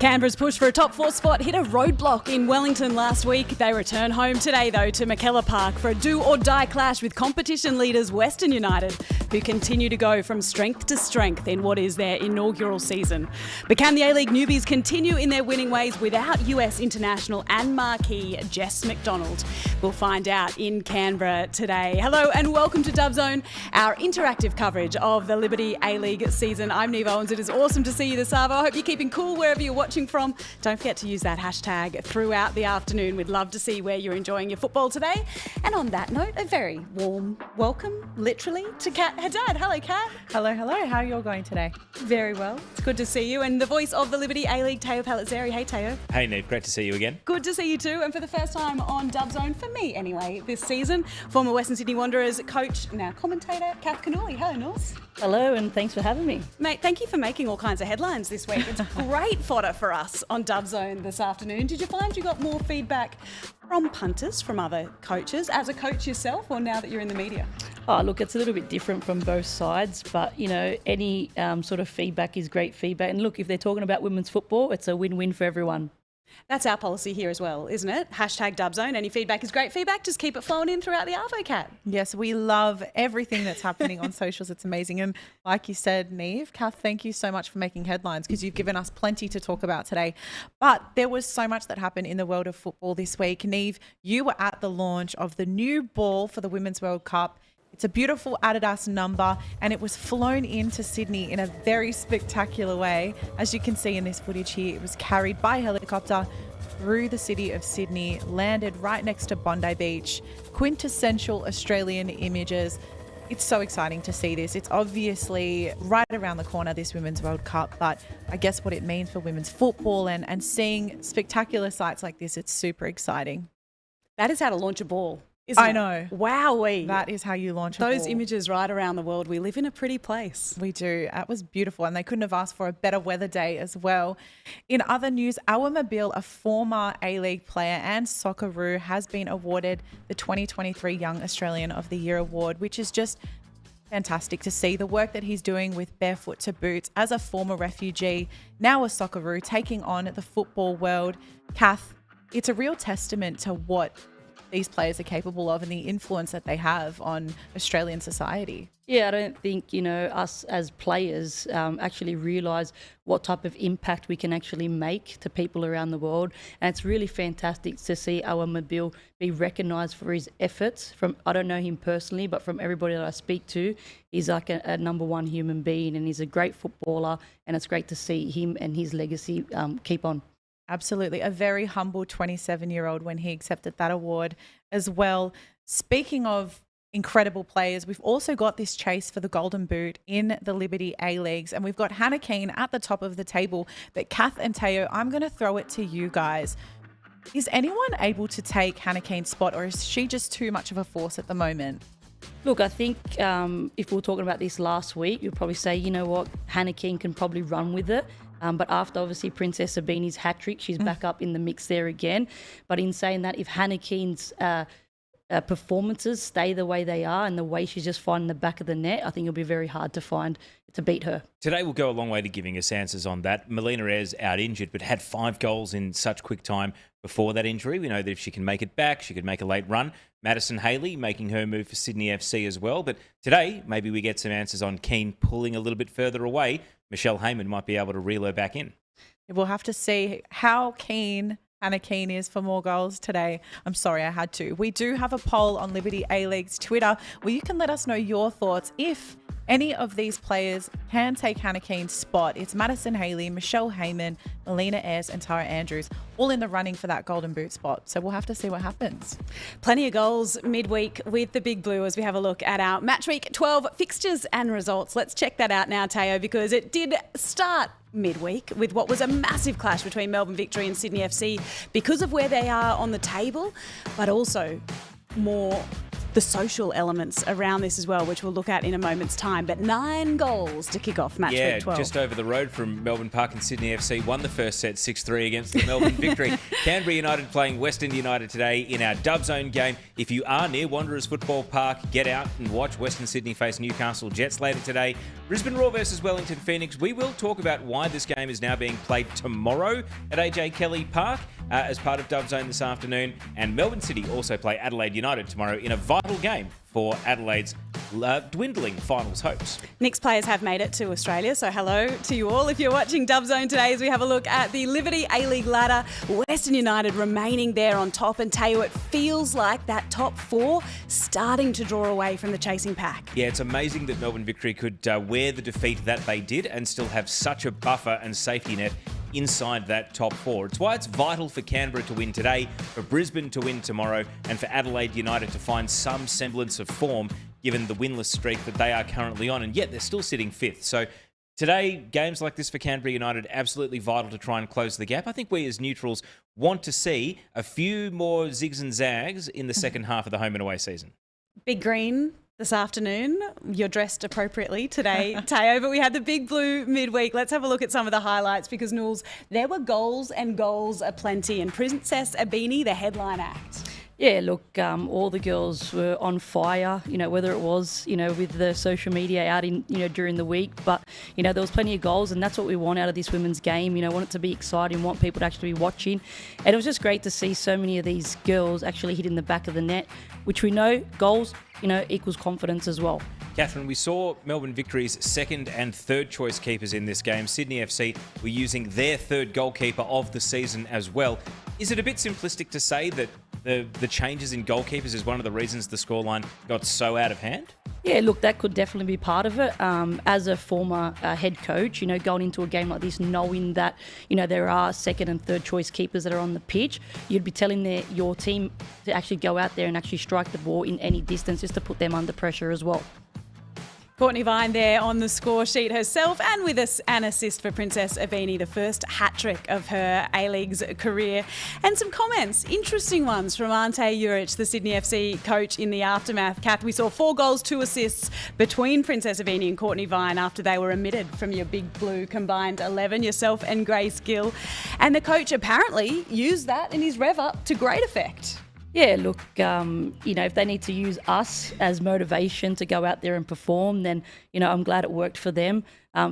Canberra's push for a top 4 spot hit a roadblock in Wellington last week. They return home today, though, to McKellar Park for a do-or-die clash with competition leaders Western United, who continue to go from strength to strength in what is their inaugural season. But can the A-League newbies continue in their winning ways without US international and marquee Jess McDonald? We'll find out in Canberra today. Hello and welcome to Dub Zone, our interactive coverage of the Liberty A-League season. I'm Neve Owens. It is awesome to see you this hour. I hope you're keeping cool wherever you're watching from. Don't forget to use that hashtag throughout the afternoon. We'd love to see where you're enjoying your football today. And on that note, a very warm welcome, literally, to Kat Haddad. Hello, Kat. Hello, hello. How are you all going today? Very well. It's good to see you. And the voice of the Liberty A-League, Teo Palizzeri. Hey, Teo. Hey, Neve. Great to see you again. Good to see you too. And for the first time on Dub Zone, for me anyway, this season, former Western Sydney Wanderers coach, now commentator, Kath Cannuli. Hello, Norse. Hello, and thanks for having me. Mate, thank you for making all kinds of headlines this week. It's great fodder for us on Dub Zone this afternoon. Did you find you got more feedback from punters, from other coaches, as a coach yourself, or now that you're in the media? Oh, look, it's a little bit different from both sides, but, you know, any sort of feedback is great feedback. And look, if they're talking about women's football, it's a win-win for everyone. That's our policy here as well, isn't it? Hashtag Dub Zone. Any feedback is great feedback. Just keep it flowing in throughout the Arvo, Kat. Yes, we love everything that's happening on socials. It's amazing. And like you said, Neve, Kath, thank you so much for making headlines because you've given us plenty to talk about today. But there was so much that happened in the world of football this week. Neve, you were at the launch of the new ball for the Women's World Cup. It's a beautiful Adidas number and it was flown into Sydney in a very spectacular way. As you can see in this footage here, it was carried by helicopter through the city of Sydney, landed right next to Bondi Beach. Quintessential Australian images. It's so exciting to see this. It's obviously right around the corner, this Women's World Cup, but I guess what it means for women's football and seeing spectacular sights like this, it's super exciting. That is how to launch a ball. I know. Wowee. That is how you launch a ball. Those images right around the world. We live in a pretty place. We do. That was beautiful. And they couldn't have asked for a better weather day as well. In other news, Awa Mabil, a former A-League player and Socceroo, has been awarded the 2023 Young Australian of the Year award, which is just fantastic to see. The work that he's doing with Barefoot to Boots as a former refugee, now a Socceroo, taking on the football world. Kath, it's a real testament to what these players are capable of and the influence that they have on Australian society. Yeah, I don't think, you know, us as players actually realise what type of impact we can actually make to people around the world. And it's really fantastic to see Awa Mabil be recognised for his efforts. From, I don't know him personally, but from everybody that I speak to, he's like a number one human being and he's a great footballer, and it's great to see him and his legacy keep on. Absolutely. A very humble 27-year-old when he accepted that award as well. Speaking of incredible players, we've also got this chase for the Golden Boot in the Liberty A-Leagues, and we've got Hannah Keane at the top of the table. But Kath and Teo, I'm going to throw it to you guys. Is anyone able to take Hannah Keane's spot, or is she just too much of a force at the moment? Look, I think if we were talking about this last week, you'd probably say, you know what, Hannah Keane can probably run with it. But after, obviously, Princess Sabini's hat-trick, she's back up in the mix there again. But in saying that, if Hannah Keane's performances stay the way they are and the way she's just finding the back of the net, I think it'll be very hard to beat her. Today will go a long way to giving us answers on that. Melina Ayres out injured, but had 5 goals in such quick time before that injury. We know that if she can make it back, she could make a late run. Madison Haley making her move for Sydney FC as well. But today, maybe we get some answers on Keane pulling a little bit further away. Michelle Heyman might be able to reel her back in. We'll have to see how keen Hannah Keane is for more goals today. I'm sorry, I had to. We do have a poll on Liberty A-League's Twitter where you can let us know your thoughts if any of these players can take Hannah Keane's spot. It's Madison Haley, Michelle Heyman, Melina Ayres and Tara Andrews, all in the running for that Golden Boot spot. So we'll have to see what happens. Plenty of goals midweek with the Big Blue as we have a look at our Match Week 12 fixtures and results. Let's check that out now, Teo, because it did start midweek with what was a massive clash between Melbourne Victory and Sydney FC because of where they are on the table, but also more the social elements around this as well, which we'll look at in a moment's time. But 9 goals to kick off match week 12. Just over the road from Melbourne Park, and Sydney FC won the first set 6-3 against the Melbourne Victory. Canberra United playing Western United today in our Dub Zone game. If you are near Wanderers Football Park, get out and watch Western Sydney face Newcastle Jets later today. Brisbane Roar versus Wellington Phoenix. We will talk about why this game is now being played tomorrow at AJ Kelly Park as part of Dub Zone this afternoon. And Melbourne City also play Adelaide United tomorrow in a vital game for Adelaide's dwindling finals hopes. Nick's players have made it to Australia, so hello to you all. If you're watching Dub Zone today, as we have a look at the Liberty A-League ladder, Western United remaining there on top, and tell you, it feels like that top 4 starting to draw away from the chasing pack. Yeah, it's amazing that Melbourne Victory could wear the defeat that they did and still have such a buffer and safety net inside that top 4. It's why it's vital for Canberra to win today, for Brisbane to win tomorrow, and for Adelaide United to find some semblance of form given the winless streak that they are currently on, and yet they're still sitting 5th. So today, games like this for Canberra United, absolutely vital to try and close the gap. I think we as neutrals want to see a few more zigs and zags in the second half of the home and away season. Big green this afternoon. You're dressed appropriately today, Teo, but we had the Big Blue midweek. Let's have a look at some of the highlights because, Nools, there were goals and goals aplenty, and Princess Abini, the headline act. Yeah, look, all the girls were on fire, whether it was, with the social media out in, during the week. But, there was plenty of goals, and that's what we want out of this women's game. Want it to be exciting, want people to actually be watching. And it was just great to see so many of these girls actually hitting the back of the net, which we know goals, equals confidence as well. Catherine, we saw Melbourne Victory's second and third choice keepers in this game. Sydney FC were using their third goalkeeper of the season as well. Is it a bit simplistic to say that the changes in goalkeepers is one of the reasons the scoreline got so out of hand? Yeah, look, that could definitely be part of it. As a former head coach, going into a game like this, knowing that, there are second and third choice keepers that are on the pitch, you'd be telling your team to actually go out there and actually strike the ball in any distance just to put them under pressure as well. Courtney Vine there on the score sheet herself, and with us an assist for Princess Abini, the first hat-trick of her A-League's career. And some comments, interesting ones from Ante Juric, the Sydney FC coach, in the aftermath. Kath, we saw 4 goals, 2 assists between Princess Abini and Courtney Vine after they were omitted from your Big Blue combined 11, yourself and Grace Gill. And the coach apparently used that in his rev-up to great effect. Yeah, look, if they need to use us as motivation to go out there and perform, then, I'm glad it worked for them.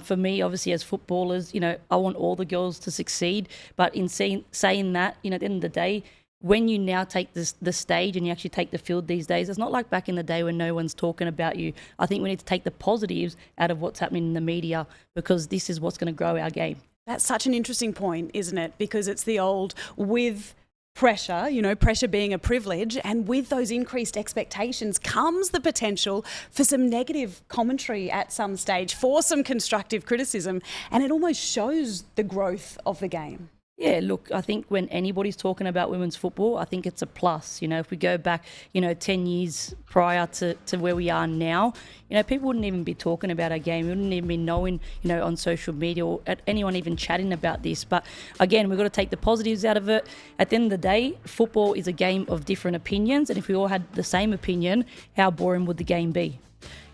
For me, obviously, as footballers, I want all the girls to succeed. But in saying that, at the end of the day, when you now take the stage and you actually take the field these days, it's not like back in the day when no one's talking about you. I think we need to take the positives out of what's happening in the media, because this is what's going to grow our game. That's such an interesting point, isn't it? Because it's the old with pressure, pressure being a privilege, and with those increased expectations comes the potential for some negative commentary at some stage, for some constructive criticism, and it almost shows the growth of the game. Yeah, look, I think when anybody's talking about women's football, I think it's a plus. If we go back, 10 years prior to where we are now, people wouldn't even be talking about our game. We wouldn't even be knowing, on social media or anyone even chatting about this. But again, we've got to take the positives out of it. At the end of the day, football is a game of different opinions. And if we all had the same opinion, how boring would the game be?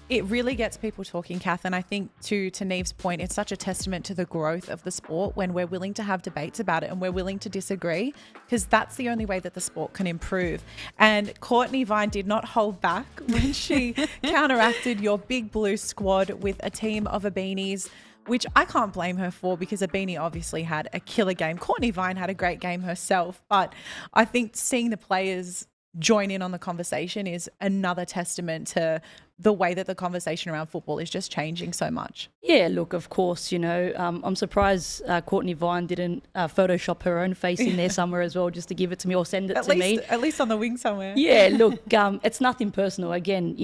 It really gets people talking, Kath, and I think to Neve's point, it's such a testament to the growth of the sport when we're willing to have debates about it and we're willing to disagree, because that's the only way that the sport can improve. And Courtney Vine did not hold back when she counteracted your Big Blue squad with a team of Abinis, which I can't blame her for, because Abini obviously had a killer game. Courtney Vine had a great game herself, but I think seeing the players join in on the conversation is another testament to the way that the conversation around football is just changing so much. Yeah, look, of course, I'm surprised Courtney Vine didn't Photoshop her own face in there somewhere as well, just to give it to me or send it to me. At least on the wing somewhere. Yeah, look, it's nothing personal. Again,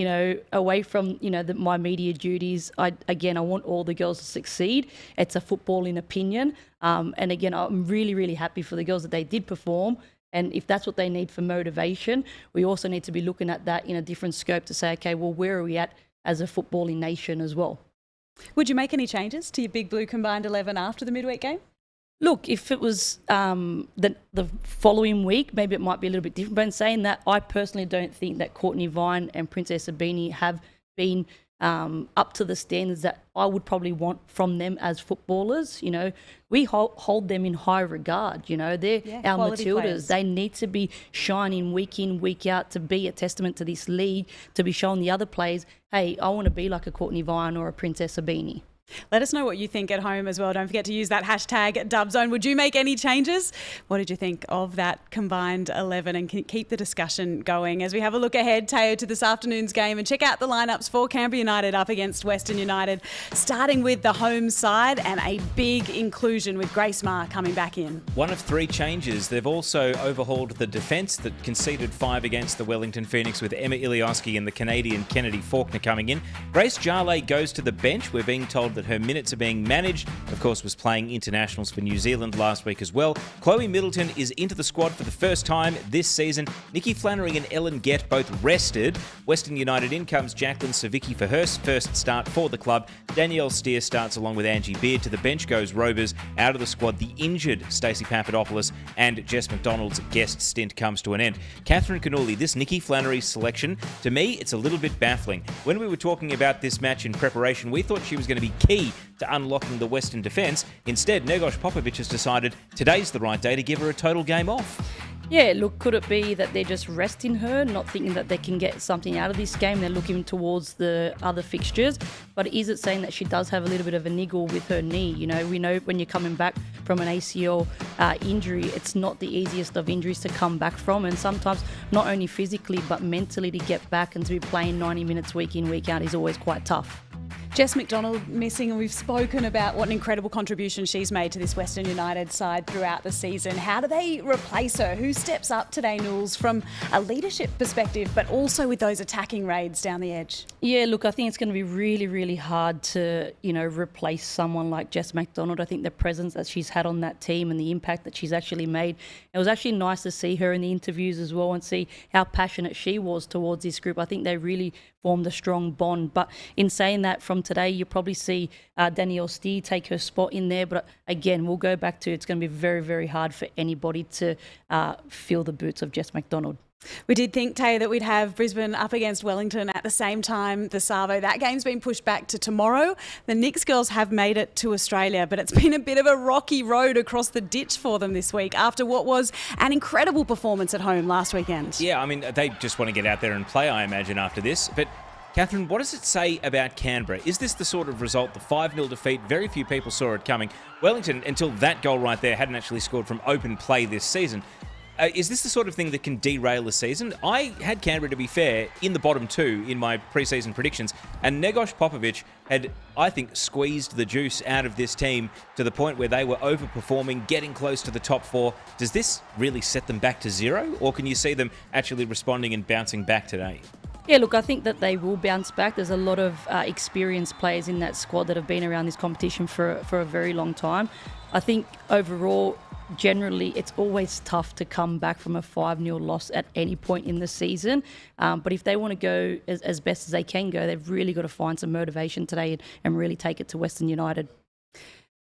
away from, my media duties, I want all the girls to succeed. It's a footballing opinion. And again, I'm really, really happy for the girls that they did perform. And if that's what they need for motivation, we also need to be looking at that in a different scope to say, okay, well, where are we at as a footballing nation as well? Would you make any changes to your Big Blue combined 11 after the midweek game? Look, if it was the following week, maybe it might be a little bit different. But in saying that, I personally don't think that Courtney Vine and Princess Sabini have been up to the standards that I would probably want from them as footballers. You know, we hold them in high regard. You know, they're our Matildas. Players. They need to be shining week in, week out to be a testament to this league, to be showing the other players, hey, I want to be like a Courtney Vine or a Princess Sabini. Let us know what you think at home as well. Don't forget to use that hashtag Dubzone. Would you make any changes? What did you think of that combined 11? And keep the discussion going as we have a look ahead, Teo, to this afternoon's game and check out the lineups for Canberra United up against Western United, starting with the home side and a big inclusion with Grace Maher coming back in. One of 3 changes. They've also overhauled the defence that conceded 5 against the Wellington Phoenix with Emma Ilioski and the Canadian Kennedy Faulkner coming in. Grace Jale goes to the bench. We're being told that her minutes are being managed. Of course, was playing internationals for New Zealand last week as well. Chloe Middleton is into the squad for the first time this season. Nikki Flannery and Ellen Gett both rested. Western United in comes Jacqueline Savicki for her first start for the club. Danielle Steer starts along with Angie Beard. To the bench goes Rovers. Out of the squad, the injured Stacey Papadopoulos and Jess McDonald's guest stint comes to an end. Catherine Canuli, this Nikki Flannery selection, to me, it's a little bit baffling. When we were talking about this match in preparation, we thought she was going to be key to unlocking the Western defence. Instead, Negoš Popovic has decided today's the right day to give her a total game off. Yeah, look, could it be that they're just resting her, not thinking that they can get something out of this game? They're looking towards the other fixtures. But is it saying that she does have a little bit of a niggle with her knee? You know, we know when you're coming back from an ACL injury, it's not the easiest of injuries to come back from. And sometimes not only physically, but mentally to get back and to be playing 90 minutes week in, week out is always quite tough. Jess McDonald missing, and we've spoken about what an incredible contribution she's made to this Western United side throughout the season. How do they replace her? Who steps up today, Nools, from a leadership perspective, but also with those attacking raids down the edge? Yeah, look, I think it's going to be really, really hard to, replace someone like Jess McDonald. I think the presence that she's had on that team and the impact that she's actually made. It was actually nice to see her in the interviews as well and see how passionate she was towards this group. I think they really formed a strong bond. But in saying that, from today, you probably see Danielle Steer take her spot in there. But again, we'll go back to it's going to be very, very hard for anybody to fill the boots of Jess McDonald. We did think, Tay, that we'd have Brisbane up against Wellington at the same time, the Savo. That game's been pushed back to tomorrow. The Knicks girls have made it to Australia, but it's been a bit of a rocky road across the ditch for them this week after what was an incredible performance at home last weekend. Yeah, I mean, they just want to get out there and play, I imagine, after this. But Catherine, what does it say about Canberra? Is this the sort of result, the 5-0 defeat? Very few people saw it coming. Wellington, until that goal right there, hadn't actually scored from open play this season. Is this the sort of thing that can derail a season? I had Canberra, to be fair, in the bottom 2 in my pre-season predictions, and Negoš Popovic had, I think, squeezed the juice out of this team to the point where they were overperforming, getting close to the top 4. Does this really set them back to 0, or can you see them actually responding and bouncing back today? Yeah, look, I think that they will bounce back. There's a lot of experienced players in that squad that have been around this competition for a very long time. I think overall, generally, it's always tough to come back from a 5-0 loss at any point in the season. But if they want to go as best as they can go, they've really got to find some motivation today and really take it to Western United.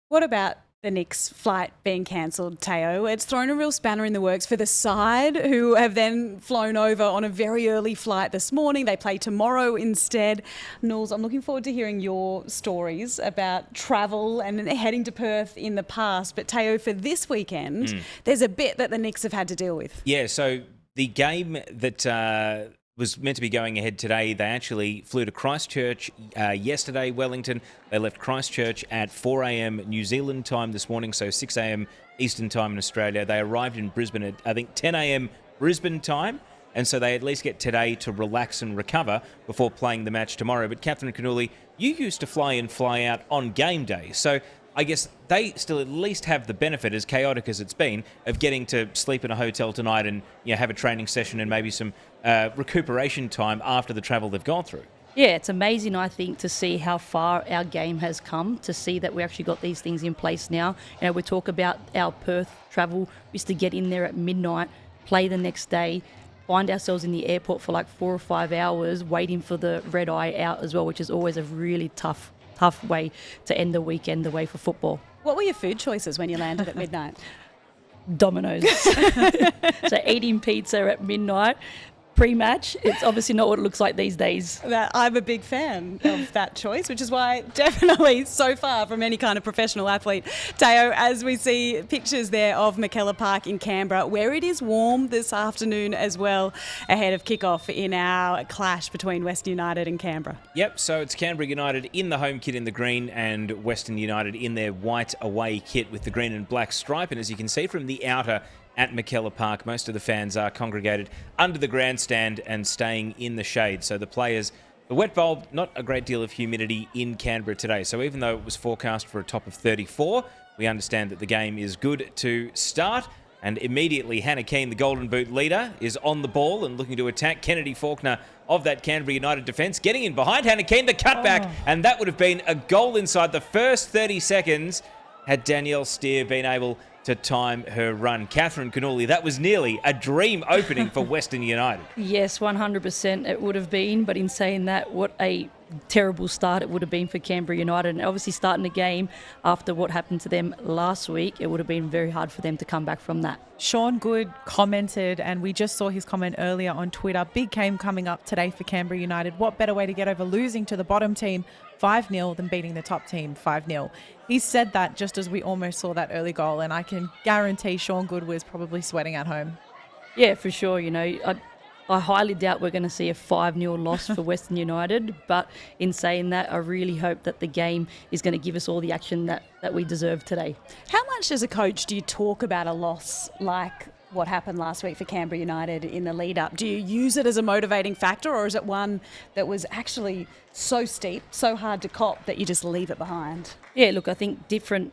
What about the Knicks flight being cancelled, Teo? It's thrown a real spanner in the works for the side, who have then flown over on a very early flight this morning. They play tomorrow instead. Nools, I'm looking forward to hearing your stories about travel and heading to Perth in the past. But Teo, for this weekend, there's a bit that the Knicks have had to deal with. Yeah, so the game that was meant to be going ahead today, they actually flew to Christchurch yesterday, Wellington. They left Christchurch at 4 a.m. New Zealand time this morning, so 6 a.m. Eastern time in Australia. They arrived in Brisbane at, I think, 10 a.m. Brisbane time, and so they at least get today to relax and recover before playing the match tomorrow. But Catherine Canuli, you used to fly in, fly out on game day, so I guess they still at least have the benefit, as chaotic as it's been, of getting to sleep in a hotel tonight and have a training session and maybe some recuperation time after the travel they've gone through. Yeah, it's amazing, I think, to see how far our game has come, to see that we actually got these things in place now. We talk about our Perth travel. We used to get in there at midnight, play the next day, find ourselves in the airport for like 4 or 5 hours waiting for the red eye out as well, which is always a really tough way to end the weekend away for football. What were your food choices when you landed at midnight? Domino's. So eating pizza at midnight pre-match, it's obviously not what it looks like these days. I'm a big fan of that choice, which is why definitely so far from any kind of professional athlete. Teo, as we see pictures there of McKellar Park in Canberra, where it is warm this afternoon as well, ahead of kickoff in our clash between Western United and Canberra. Yep, so it's Canberra United in the home kit in the green and Western United in their white away kit with the green and black stripe. And as you can see from the outer at McKellar Park, most of the fans are congregated under the grandstand and staying in the shade. So the players, the wet bulb, not a great deal of humidity in Canberra today. So even though it was forecast for a top of 34, we understand that the game is good to start. And immediately Hannah Keane, the Golden Boot leader, is on the ball and looking to attack Kennedy Faulkner of that Canberra United defence. Getting in behind Hannah Keane, the cutback, and that would have been a goal inside the first 30 seconds had Danielle Steer been able to time her run. Catherine Cannulli, that was nearly a dream opening for Western United. Yes, 100% it would have been, but in saying that, what a terrible start it would have been for Canberra United. And obviously starting the game after what happened to them last week, it would have been very hard for them to come back from that. Sean Good commented, and we just saw his comment earlier on Twitter, big game coming up today for Canberra United. What better way to get over losing to the bottom team 5-0 than beating the top team 5-0? He said that just as we almost saw that early goal, and I can guarantee Sean Good was probably sweating at home. Yeah, for sure. You know, I highly doubt we're going to see a 5-0 loss for Western United, but in saying that, I really hope that the game is going to give us all the action that we deserve today. How much as a coach do you talk about a loss like what happened last week for Canberra United in the lead up? Do you use it as a motivating factor, or is it one that was actually so steep, so hard to cop that you just leave it behind? Yeah, look, I think different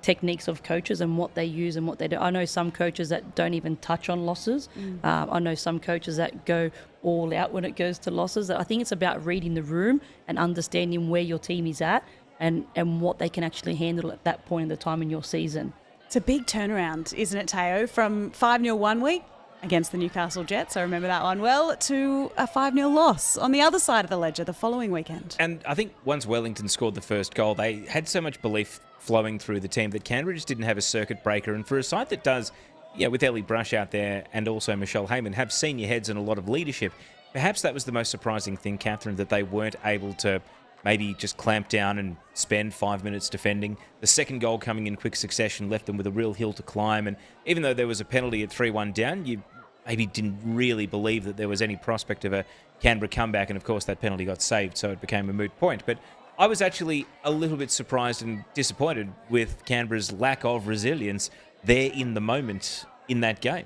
techniques of coaches and what they use and what they do. I know some coaches that don't even touch on losses. I know some coaches that go all out when it goes to losses. I think it's about reading the room and understanding where your team is at and what they can actually handle at that point in the time in your season. It's a big turnaround, isn't it, Teo? From 5-0 one week against the Newcastle Jets, I remember that one well, to a 5-0 loss on the other side of the ledger the following weekend. And I think once Wellington scored the first goal, they had so much belief flowing through the team that Canberra just didn't have a circuit breaker. And for a side that does, with Ellie Brush out there and also Michelle Heyman, have senior heads and a lot of leadership, perhaps that was the most surprising thing, Catherine, that they weren't able to maybe just clamp down and spend 5 minutes defending. The second goal coming in quick succession left them with a real hill to climb. And even though there was a penalty at 3-1 down, you maybe didn't really believe that there was any prospect of a Canberra comeback. And of course, that penalty got saved, so it became a moot point. But I was actually a little bit surprised and disappointed with Canberra's lack of resilience there in the moment in that game.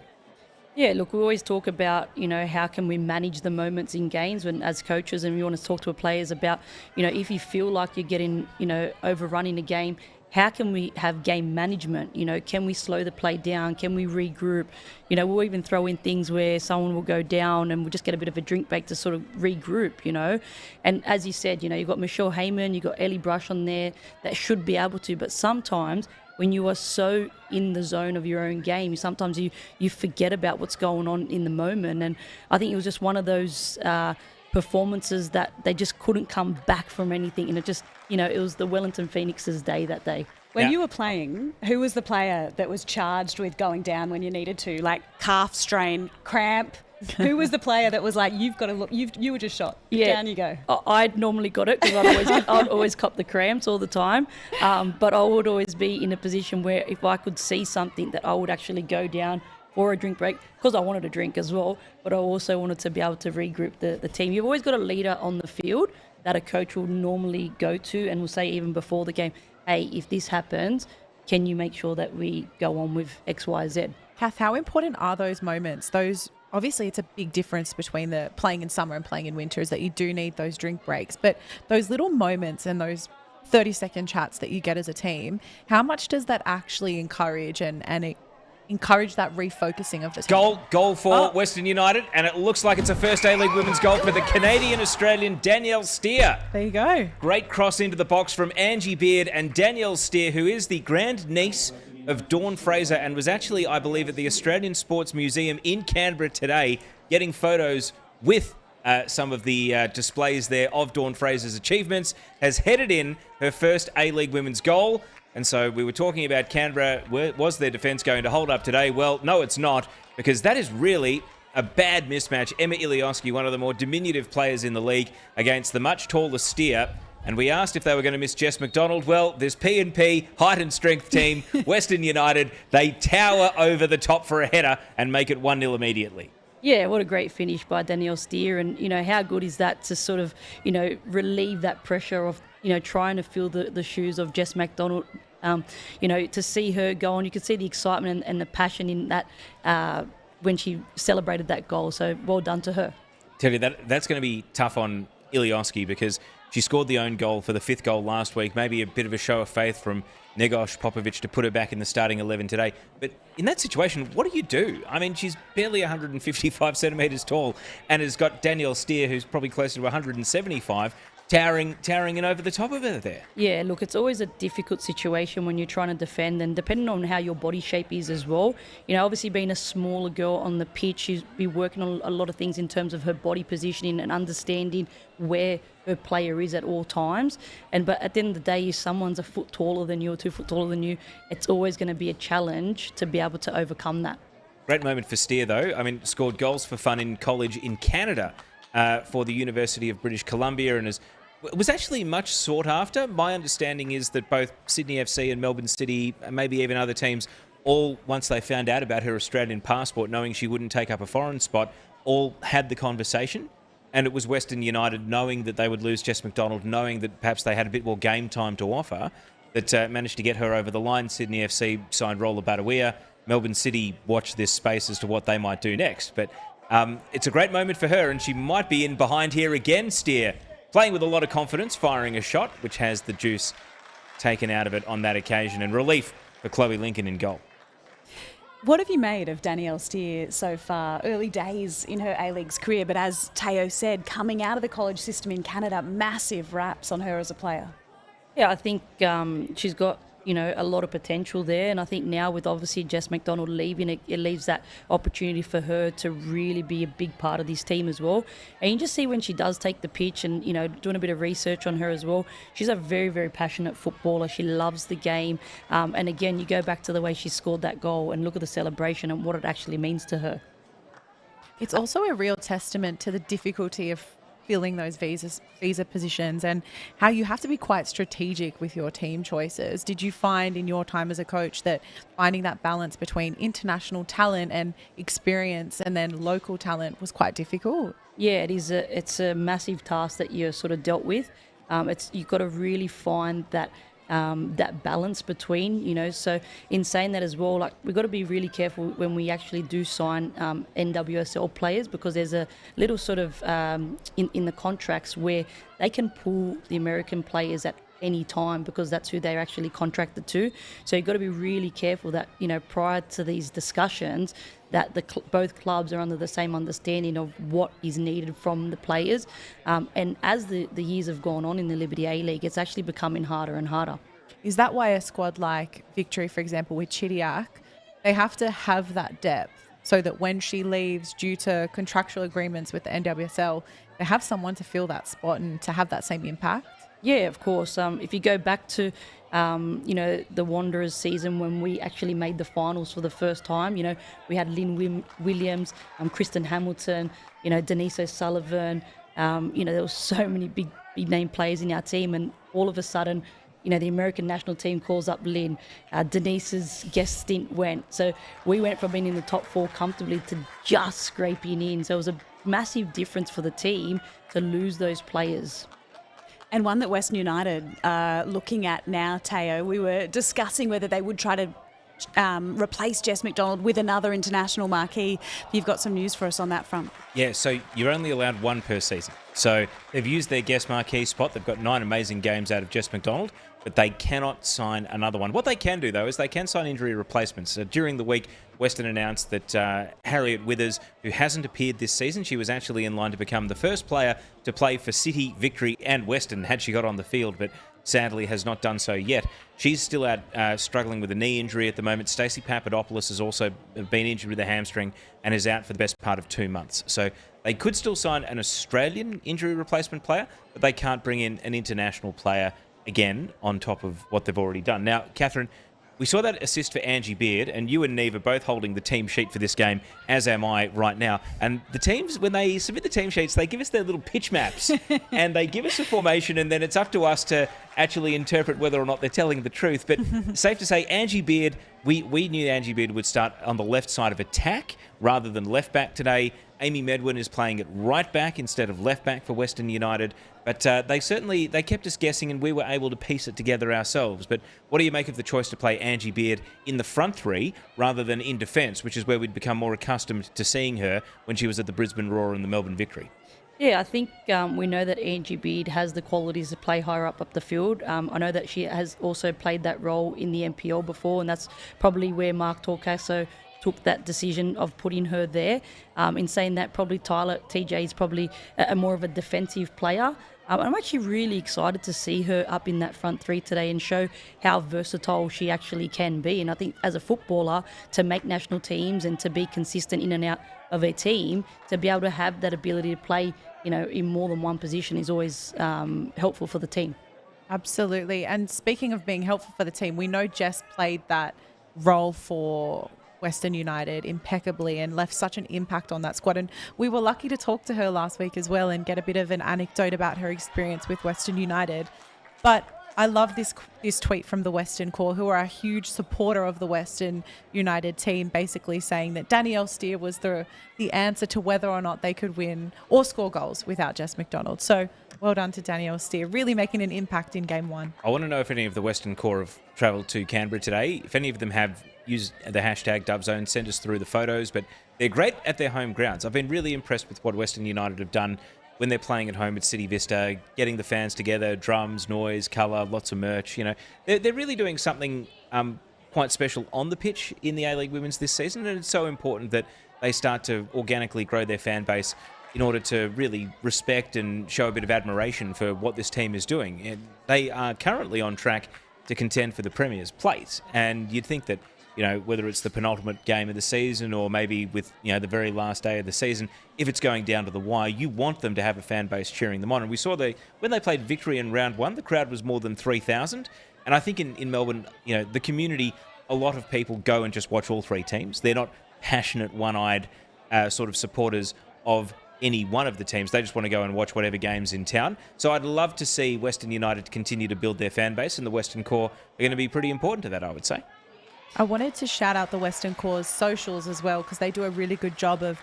Yeah, look, we always talk about, how can we manage the moments in games when as coaches, and we want to talk to our players about, if you feel like you're getting, overrun in a game, how can we have game management? Can we slow the play down? Can we regroup? We'll even throw in things where someone will go down and we'll just get a bit of a drink break to sort of regroup, And as you said, you've got Michelle Heyman, you've got Ellie Brush on there that should be able to, but sometimes when you are so in the zone of your own game, sometimes you forget about what's going on in the moment. And I think it was just one of those performances that they just couldn't come back from anything. And it just, it was the Wellington Phoenix's day that day. When you were playing, who was the player that was charged with going down when you needed to? Like calf strain, cramp? Who was the player that was like, you've got to look, you were just shot, down you go? I'd normally got it because I'd always cop the cramps all the time. But I would always be in a position where if I could see something that I would actually go down for a drink break, because I wanted a drink as well, but I also wanted to be able to regroup the team. You've always got a leader on the field that a coach will normally go to and will say even before the game, hey, if this happens, can you make sure that we go on with X, Y, Z? Kath, how important are those moments? Obviously, it's a big difference between the playing in summer and playing in winter is that you do need those drink breaks. But those little moments and those 30-second chats that you get as a team, how much does that actually encourage and encourage that refocusing of the team? Goal for Western United, and it looks like it's a first A-League women's goal for the Canadian-Australian Danielle Steer. There you go. Great cross into the box from Angie Beard and Danielle Steer, who is the grand niece of Dawn Fraser and was actually, I believe, at the Australian Sports Museum in Canberra today, getting photos with some of the displays there of Dawn Fraser's achievements, has headed in her first A-League women's goal. And so we were talking about Canberra. Was their defence going to hold up today? Well, no, it's not, because that is really a bad mismatch. Emma Ilioski, one of the more diminutive players in the league, against the much taller Steer. And we asked if they were going to miss Jess McDonald. Well, this P&P height and strength team, Western United, they tower over the top for a header and make it 1-0 immediately. Yeah, what a great finish by Danielle Steer. And, how good is that to sort of, relieve that pressure of, trying to fill the shoes of Jess McDonald. To see her go on, you could see the excitement and the passion in that when she celebrated that goal. So well done to her. Tell you, that's going to be tough on Ilioski, because she scored the own goal for the 5th goal last week. Maybe a bit of a show of faith from Negosh Popovic to put her back in the starting 11 today. But in that situation, what do you do? I mean, she's barely 155 centimetres tall and has got Danielle Steer, who's probably closer to 175, towering in over the top of her there. Yeah, look, it's always a difficult situation when you're trying to defend, and depending on how your body shape is as well. Obviously being a smaller girl on the pitch, she's been working on a lot of things in terms of her body positioning and understanding where her player is at all times. But at the end of the day, if someone's a foot taller than you or 2 foot taller than you, it's always going to be a challenge to be able to overcome that. Great moment for Steer, though. I mean, scored goals for fun in college in Canada for the University of British Columbia, and was actually much sought after. My understanding is that both Sydney FC and Melbourne City, maybe even other teams, all, once they found out about her Australian passport, knowing she wouldn't take up a foreign spot, all had the conversation. And it was Western United, knowing that they would lose Jess McDonald, knowing that perhaps they had a bit more game time to offer, that managed to get her over the line. Sydney FC signed Rolla Badawia. Melbourne City watched this space as to what they might do next. But it's a great moment for her, and she might be in behind here again, Steer. Playing with a lot of confidence, firing a shot, which has the juice taken out of it on that occasion, and relief for Chloe Lincoln in goal. What have you made of Danielle Steer so far? Early days in her A-Leagues career, but as Teo said, coming out of the college system in Canada, massive raps on her as a player. Yeah, I think she's got, a lot of potential there. And I think now with obviously Jess McDonald leaving, it leaves that opportunity for her to really be a big part of this team as well. And you just see when she does take the pitch and, doing a bit of research on her as well, she's a very, very passionate footballer. She loves the game. And again, you go back to the way she scored that goal and look at the celebration and what it actually means to her. It's also a real testament to the difficulty of filling those visa positions and how you have to be quite strategic with your team choices. Did you find in your time as a coach that finding that balance between international talent and experience and then local talent was quite difficult? Yeah, it is. It's a massive task that you're sort of dealt with. You've got to really find that balance between, so in saying that as well, like we've got to be really careful when we actually do sign NWSL players, because there's a little sort of in the contracts where they can pull the American players at any time because that's who they're actually contracted to. So you've got to be really careful that, prior to these discussions, that both clubs are under the same understanding of what is needed from the players. And as the years have gone on in the Liberty A-League, it's actually becoming harder and harder. Is that why a squad like Victory, for example, with Chidiac, they have to have that depth so that when she leaves due to contractual agreements with the NWSL, they have someone to fill that spot and to have that same impact? Yeah, of course. If you go back to, the Wanderers season when we actually made the finals for the first time, we had Lynn Williams, Kristen Hamilton, Denise O'Sullivan. There were so many big name players in our team, and all of a sudden, the American national team calls up Lynn. Denise's guest stint went. So we went from being in the top 4 comfortably to just scraping in. So it was a massive difference for the team to lose those players. And one that Western United are looking at now, Teo, we were discussing whether they would try to replace Jess McDonald with another international marquee. You've got some news for us on that front. Yeah, so you're only allowed one per season. So they've used their guest marquee spot. They've got 9 amazing games out of Jess McDonald, but they cannot sign another one. What they can do, though, is they can sign injury replacements. So during the week, Western announced that Harriet Withers, who hasn't appeared this season, she was actually in line to become the first player to play for City, Victory and Western had she got on the field, but sadly has not done so yet. She's still out struggling with a knee injury at the moment. Stacey Papadopoulos has also been injured with a hamstring and is out for the best part of 2 months. So they could still sign an Australian injury replacement player, but they can't bring in an international player again on top of what they've already done. Now, Catherine, we saw that assist for Angie Beard, and you and Neve are both holding the team sheet for this game, as am I right now. And the teams, when they submit the team sheets, they give us their little pitch maps, and they give us a formation, and then it's up to us to actually interpret whether or not they're telling the truth. But safe to say, Angie Beard, we knew Angie Beard would start on the left side of attack rather than left back today. Amy Medwin is playing at right back instead of left back for Western United. But they kept us guessing, and we were able to piece it together ourselves. But what do you make of the choice to play Angie Beard in the front three rather than in defence, which is where we'd become more accustomed to seeing her when she was at the Brisbane Roar and the Melbourne Victory? Yeah, I think we know that Angie Beard has the qualities to play higher up the field. I know that she has also played that role in the NPL before, and that's probably where Mark Torcaso took that decision of putting her there. In saying that, probably Tyler TJ is probably a more of a defensive player. I'm actually really excited to see her up in that front three today and show how versatile she actually can be. And I think as a footballer, to make national teams and to be consistent in and out of a team, to be able to have that ability to play, in more than one position is always helpful for the team. Absolutely. And speaking of being helpful for the team, we know Jess played that role for Western United impeccably and left such an impact on that squad. And we were lucky to talk to her last week as well and get a bit of an anecdote about her experience with Western United. But I love this tweet from the Western Core, who are a huge supporter of the Western United team, basically saying that Danielle Steer was the answer to whether or not they could win or score goals without Jess McDonald. So well done to Danielle Steer, really making an impact in Game 1. I want to know if any of the Western Core have travelled to Canberra today. If any of them have, use the hashtag Dubzone, send us through the photos. But they're great at their home grounds. I've been really impressed with what Western United have done when they're playing at home at City Vista, getting the fans together, drums, noise, colour, lots of merch. They're really doing something quite special on the pitch in the A-League Women's this season, and it's so important that they start to organically grow their fan base in order to really respect and show a bit of admiration for what this team is doing. And they are currently on track to contend for the Premier's place, and you'd think that whether it's the penultimate game of the season or maybe with, the very last day of the season, if it's going down to the wire, you want them to have a fan base cheering them on. And we saw when they played Victory in round 1, the crowd was more than 3,000. And I think in Melbourne, the community, a lot of people go and just watch all three teams. They're not passionate, one-eyed sort of supporters of any one of the teams. They just want to go and watch whatever game's in town. So I'd love to see Western United continue to build their fan base, and the Western Core are going to be pretty important to that, I would say. I wanted to shout out the Western Core's socials as well, because they do a really good job of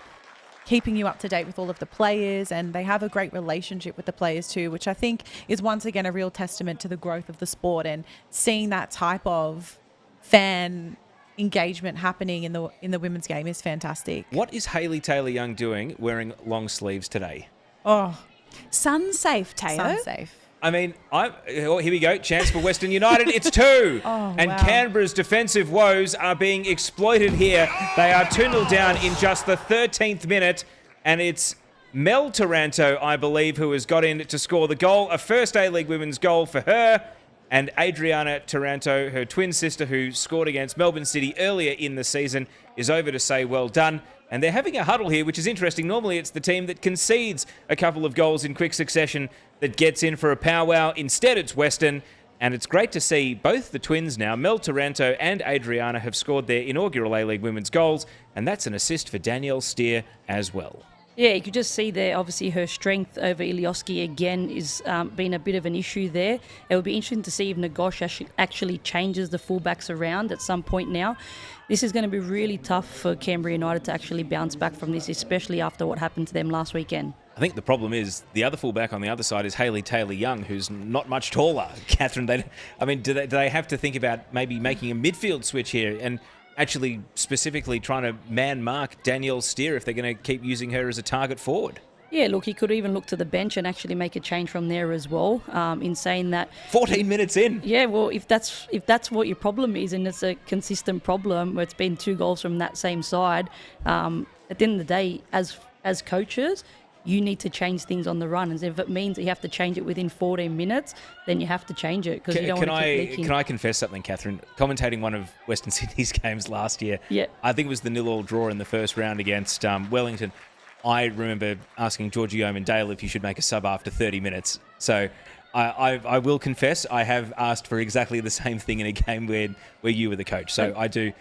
keeping you up to date with all of the players, and they have a great relationship with the players too, which I think is once again a real testament to the growth of the sport, and seeing that type of fan engagement happening in the women's game is fantastic. What is Hayley Taylor-Young doing wearing long sleeves today? Oh, sun safe, Taylor. sun safe. I mean, here we go. Chance for Western United. It's 2. And wow. Canberra's defensive woes are being exploited here. They are 2-0 down in just the 13th minute. And it's Mel Taranto, I believe, who has got in to score the goal. A first A-League women's goal for her. And Adriana Taranto, her twin sister, who scored against Melbourne City earlier in the season, is over to say well done. And they're having a huddle here, which is interesting. Normally it's the team that concedes a couple of goals in quick succession that gets in for a powwow. Instead, it's Western. And it's great to see both the twins now, Mel Taranto and Adriana, have scored their inaugural A-League women's goals. And that's an assist for Danielle Steer as well. Yeah, you could just see there, obviously, her strength over Ilioski again is been a bit of an issue there. It will be interesting to see if Nagosh actually changes the fullbacks around at some point now. This is going to be really tough for Canberra United to actually bounce back from this, especially after what happened to them last weekend. I think the problem is the other fullback on the other side is Hayley Taylor-Young, who's not much taller. Catherine, do they have to think about maybe making a midfield switch here and actually specifically trying to man-mark Danielle Steer if they're going to keep using her as a target forward? Yeah, look, he could even look to the bench and actually make a change from there as well. In saying that, 14 minutes in. Yeah, well, if that's what your problem is, and it's a consistent problem where it's been 2 goals from that same side, at the end of the day, as coaches, you need to change things on the run. And if it means that you have to change it within 14 minutes, then you have to change it because you don't want to keep leaking. Can I confess something, Catherine? Commentating one of Western Sydney's games last year, yeah. I think it was the 0-0 draw in the first round against Wellington. I remember asking Georgie Omandale if you should make a sub after 30 minutes. So I will confess I have asked for exactly the same thing in a game where you were the coach. So I do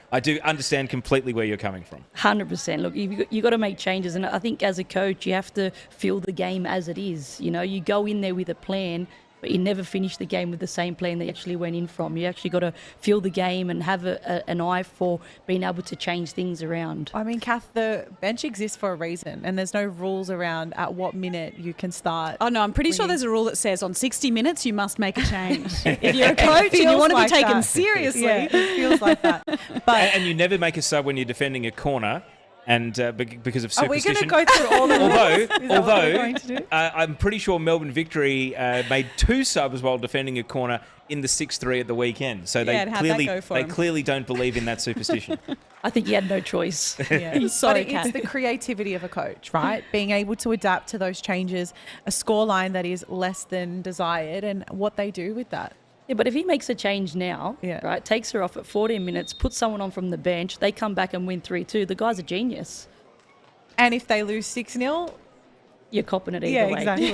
understand completely where you're coming from. 100%. Look, you got to make changes, and I think as a coach, you have to feel the game as it is. You know, you go in there with a plan, but you never finish the game with the same plan that you actually went in from. You actually got to feel the game and have an eye for being able to change things around. I mean, Kath, the bench exists for a reason, and there's no rules around at what minute you can start. Oh, no, I'm pretty sure there's a rule that says on 60 minutes you must make a change. If you're a coach and you want to like be taken that. seriously. Yeah, it feels like that. But And you never make a sub when you're defending a corner. And because of are we superstition. going to go through all of them? Although I'm pretty sure Melbourne Victory made 2 subs while defending a corner in the 6-3 at the weekend. So Yeah, and how'd that go for they him? clearly don't believe in that superstition. I think you had no choice. Yeah. Sorry, But it's Kath. the creativity of a coach, right? Being able to adapt to those changes, a scoreline that is less than desired, and what they do with that. Yeah, but if he makes a change now, Yeah. right, takes her off at 14 minutes, puts someone on from the bench, they come back and win 3-2, the guy's a genius. And if they lose 6-0, You're copping it either yeah, way. exactly.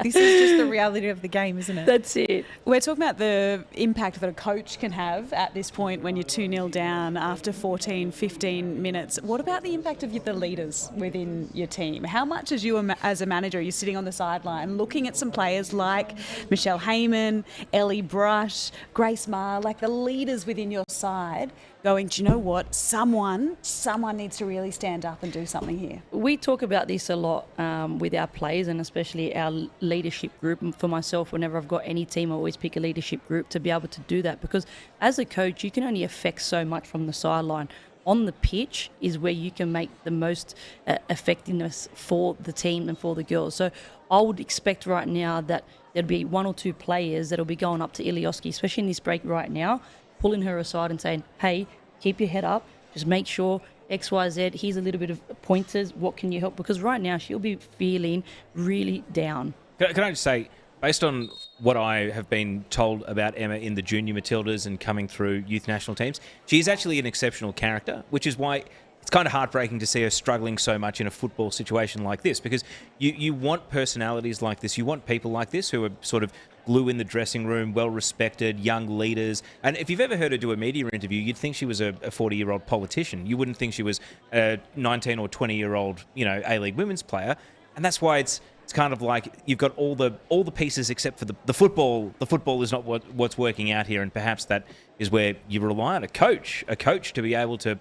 This is just the reality of the game, isn't it? That's it. We're talking about the impact that a coach can have at this point when you're 2-0 down after 14, 15 minutes. What about the impact of the leaders within your team? How much as you as a manager, you're sitting on the sideline looking at some players like Michelle Heyman, Ellie Brush, Grace Marr, like the leaders within your side going, do you know what? Someone needs to really stand up and do something here. We talk about this a lot with our players and especially our leadership group. And for myself, whenever I've got any team, I always pick a leadership group to be able to do that, because as a coach, you can only affect so much from the sideline. On the pitch is where you can make the most effectiveness for the team and for the girls. So I would expect right now that there'll be 1 or 2 players that'll be going up to Ilioski, especially in this break right now, pulling her aside and saying, hey, keep your head up, just make sure X, Y, Z, here's a little bit of pointers, what can you help? Because right now she'll be feeling really down. Can I just say, based on what I have been told about Emma in the junior Matildas and coming through youth national teams, she is actually an exceptional character, which is why it's kind of heartbreaking to see her struggling so much in a football situation like this, because you want personalities like this. You want people like this who are sort of glue in the dressing room, well-respected, young leaders. And if you've ever heard her do a media interview, you'd think she was a 40-year-old politician. You wouldn't think she was a 19 or 20-year-old, A-League women's player. And that's why it's kind of like you've got all the pieces except for the football. The football is not what's working out here, and perhaps that is where you rely on a coach to be able to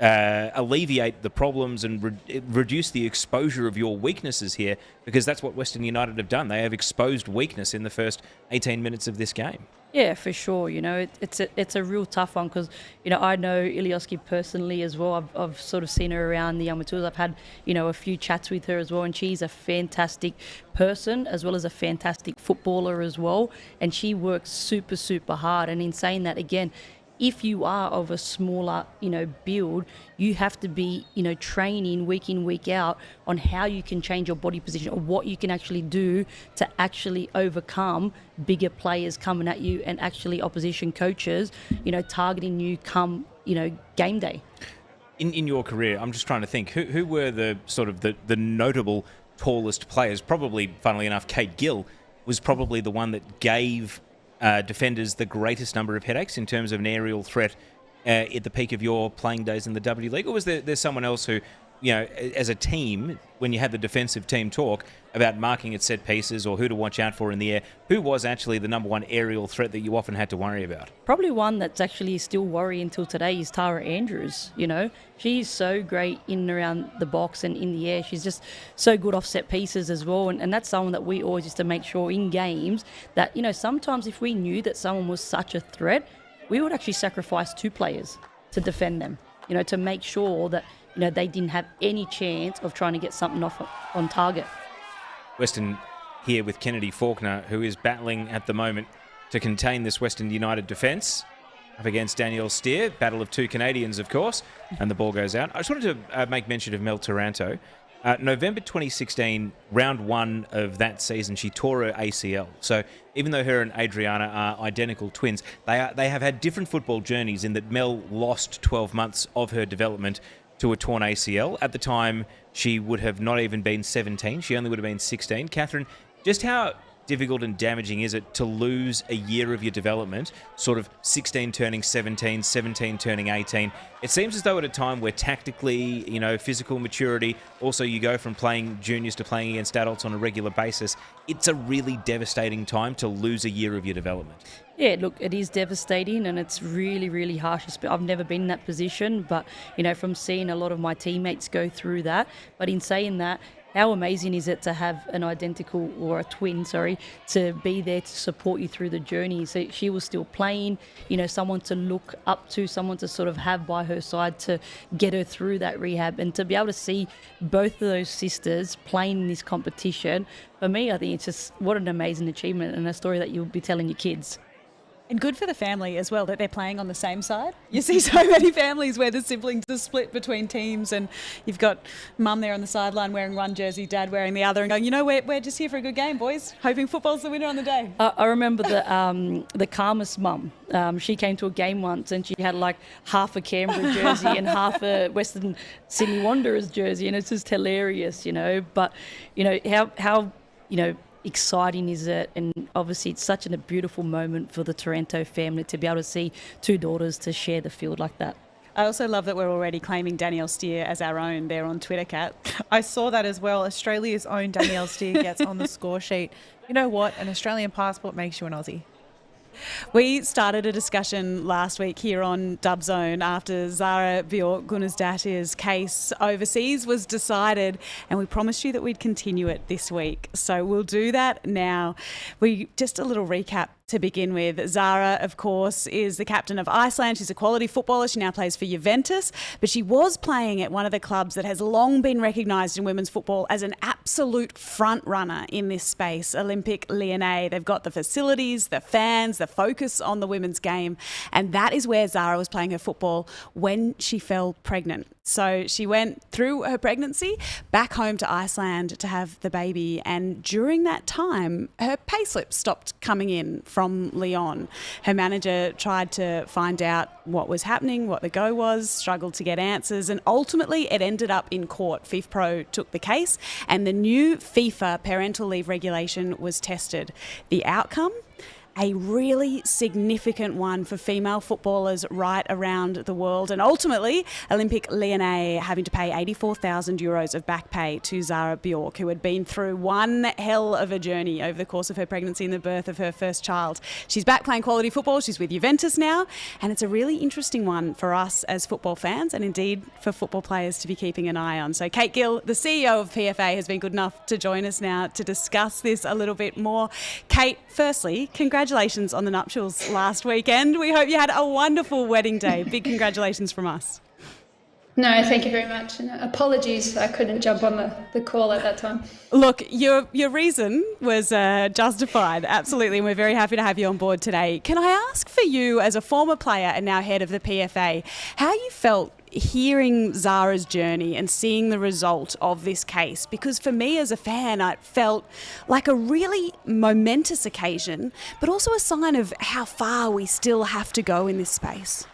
alleviate the problems and reduce the exposure of your weaknesses here, because that's what Western United have done. They have exposed weakness in the first 18 minutes of this game. Yeah, for sure. It's a real tough one because, I know Ilioski personally as well. I've sort of seen her around the young Matildas. I've had, a few chats with her as well, and she's a fantastic person as well as a fantastic footballer as well. And she works super, super hard. And in saying that, again, if you are of a smaller, build, you have to be, training week in, week out on how you can change your body position or what you can actually do to actually overcome bigger players coming at you and actually opposition coaches, targeting you come, game day. In your career, I'm just trying to think, who were the sort of the notable tallest players? Probably, funnily enough, Kate Gill was probably the one that gave defenders the greatest number of headaches in terms of an aerial threat at the peak of your playing days in the W League? Or was there someone else who, as a team, when you had the defensive team talk about marking at set pieces or who to watch out for in the air, who was actually the number one aerial threat that you often had to worry about? Probably one that's actually still worrying until today is Tara Andrews. She's so great in and around the box and in the air. She's just so good off set pieces as well. And that's someone that we always used to make sure in games that, sometimes if we knew that someone was such a threat, we would actually sacrifice 2 players to defend them, to make sure that, they didn't have any chance of trying to get something off on target. Western here with Kennedy Faulkner, who is battling at the moment to contain this Western United defence up against Danielle Steer. Battle of 2 Canadians, of course, and the ball goes out. I just wanted to make mention of Mel Taranto. November 2016, round 1 of that season, she tore her ACL. So even though her and Adriana are identical twins, they have had different football journeys in that Mel lost 12 months of her development to a torn ACL. At the time, she would have not even been 17. She only would have been 16. Catherine, just how difficult and damaging is it to lose a year of your development, sort of 16 turning 17, 17 turning 18? It seems as though at a time where tactically, physical maturity, also you go from playing juniors to playing against adults on a regular basis, it's a really devastating time to lose a year of your development. Yeah, look, it is devastating and it's really, really harsh. I've never been in that position, but, from seeing a lot of my teammates go through that. But in saying that, how amazing is it to have an identical or a twin, to be there to support you through the journey? So she was still playing, someone to look up to, someone to sort of have by her side to get her through that rehab, and to be able to see both of those sisters playing in this competition. For me, I think it's just what an amazing achievement and a story that you'll be telling your kids. And good for the family as well that they're playing on the same side. You see so many families where the siblings are split between teams, and you've got mum there on the sideline wearing one jersey, dad wearing the other, and going, we're just here for a good game, boys, hoping football's the winner on the day. I remember the calmest mum. She came to a game once and she had like half a Canberra jersey and half a Western Sydney Wanderers jersey, and it's just hilarious, But, how exciting is it? And obviously it's such a beautiful moment for the Taranto family to be able to see two daughters to share the field like that. I also love that we're already claiming Danielle Steer as our own there on Twitter, Kat. I saw that as well. Australia's own Danielle Steer gets on the score sheet. You know what? An Australian passport makes you an Aussie. We started a discussion last week here on Dub Zone after Zara Bjork-Gunnarsdottir's case overseas was decided, and we promised you that we'd continue it this week. So we'll do that now. Just a little recap to begin with. Zara, of course, is the captain of Iceland. She's a quality footballer. She now plays for Juventus, but she was playing at one of the clubs that has long been recognised in women's football as an absolute front runner in this space, Olympique Lyonnais. They've got the facilities, the fans, the focus on the women's game, and that is where Zara was playing her football when she fell pregnant. So she went through her pregnancy back home to Iceland to have the baby, and during that time, her payslip stopped coming in from Lyon. Her manager tried to find out what was happening, what the go was, struggled to get answers, and ultimately it ended up in court. FIFPro took the case, and the new FIFA parental leave regulation was tested. The outcome? A really significant one for female footballers right around the world, and ultimately Olympique Lyonnais having to pay €84,000 of back pay to Zara Bjork, who had been through one hell of a journey over the course of her pregnancy and the birth of her first child. She's back playing quality football. She's with Juventus now, and it's a really interesting one for us as football fans, and indeed for football players to be keeping an eye on. So Kate Gill, the CEO of PFA, has been good enough to join us now to discuss this a little bit more. Kate, firstly, congratulations on the nuptials last weekend. We hope you had a wonderful wedding day. Big congratulations from us. No, thank you very much. And apologies, I couldn't jump on the call at that time. Look, your reason was justified, absolutely, and we're very happy to have you on board today. Can I ask for you, as a former player and now head of the PFA, how you felt hearing Zara's journey and seeing the result of this case? Because for me as a fan, it felt like a really momentous occasion, but also a sign of how far we still have to go in this space.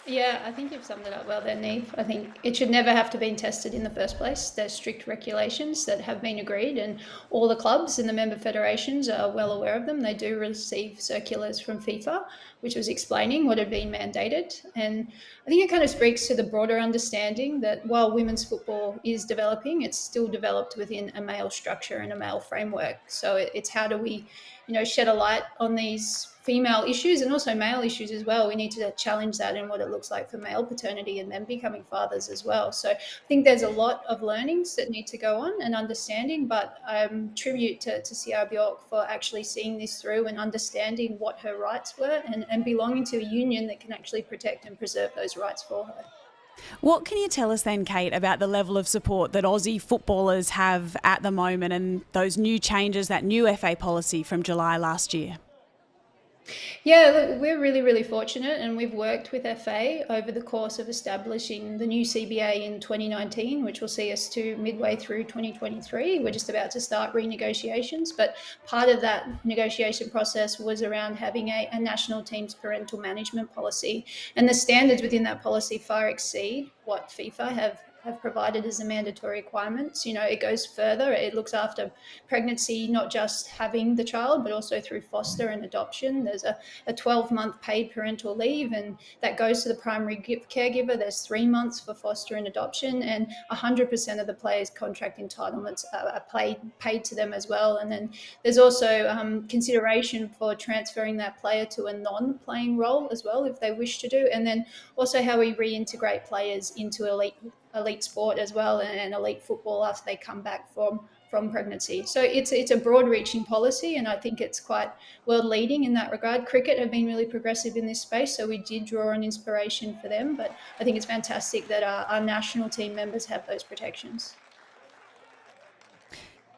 Yeah, I think you've summed it up well there, Neve. I think it should never have to be tested in the first place. There's strict regulations that have been agreed, and all the clubs and the member federations are well aware of them. They do receive circulars from FIFA, which was explaining what had been mandated. And I think it kind of speaks to the broader understanding that while women's football is developing, it's still developed within a male structure and a male framework. So it's how do we, shed a light on these female issues and also male issues as well. We need to challenge that and what it looks like for male paternity and then becoming fathers as well. So I think there's a lot of learnings that need to go on and understanding, but tribute to Zara Bjork for actually seeing this through and understanding what her rights were and belonging to a union that can actually protect and preserve those rights for her. What can you tell us then, Kate, about the level of support that Aussie footballers have at the moment and those new changes, that new FA policy from July last year? Yeah, look, we're really, really fortunate, and we've worked with FA over the course of establishing the new CBA in 2019, which will see us to midway through 2023. We're just about to start renegotiations, but part of that negotiation process was around having a national team's parental management policy, and the standards within that policy far exceed what FIFA have have provided as a mandatory requirements. You know, it goes further. It looks after pregnancy, not just having the child, but also through foster and adoption. There's a 12-month paid parental leave, and that goes to the primary caregiver. There's 3 months for foster and adoption, and 100% of the players' contract entitlements are paid to them as well. And then there's also consideration for transferring that player to a non-playing role as well, if they wish to do. And then also how we reintegrate players into elite sport as well, and elite football after they come back from pregnancy. So it's a broad-reaching policy, and I think it's quite world-leading in that regard. Cricket have been really progressive in this space, so we did draw on inspiration for them. But I think it's fantastic that our national team members have those protections.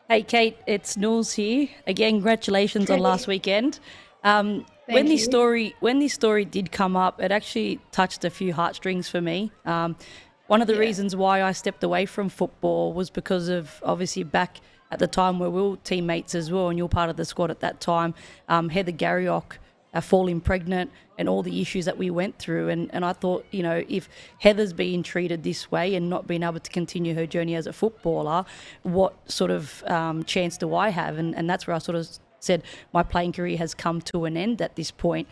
Hey, Kate, it's Nules here. Again, congratulations on last weekend. When this story did come up, it actually touched a few heartstrings for me. One of the reasons why I stepped away from football was because of, obviously, back at the time where we were teammates as well, and you're part of the squad at that time, Heather Garriock falling pregnant and all the issues that we went through. And I thought, you know, if Heather's being treated this way and not being able to continue her journey as a footballer, what sort of chance do I have? And that's where I sort of said my playing career has come to an end at this point.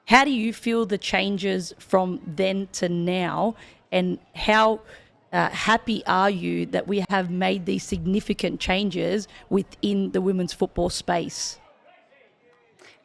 How do you feel the changes from then to now, and how happy are you that we have made these significant changes within the women's football space?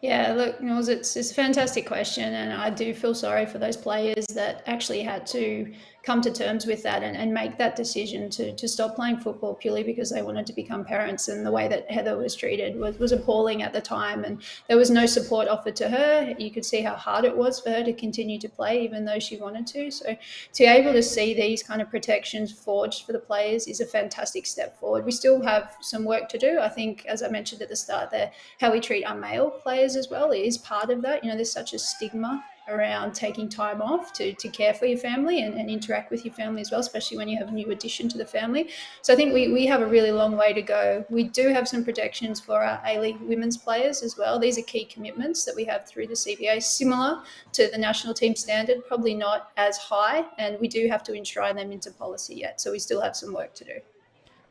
Yeah, look, Niels, it's a fantastic question, and I do feel sorry for those players that actually had to come to terms with that and make that decision to stop playing football purely because they wanted to become parents. And the way that Heather was treated was appalling at the time, and there was no support offered to her. You could see how hard it was for her to continue to play even though she wanted to. So to be able to see these kind of protections forged for the players is a fantastic step forward. We still have some work to do. I think, as I mentioned at the start there, how we treat our male players as well is part of that. You know, there's such a stigma around taking time off to care for your family and interact with your family as well, especially when you have a new addition to the family. So I think we have a really long way to go. We do have some protections for our A-League women's players as well. These are key commitments that we have through the CBA, similar to the national team standard, probably not as high, and we do have to enshrine them into policy yet. So we still have some work to do.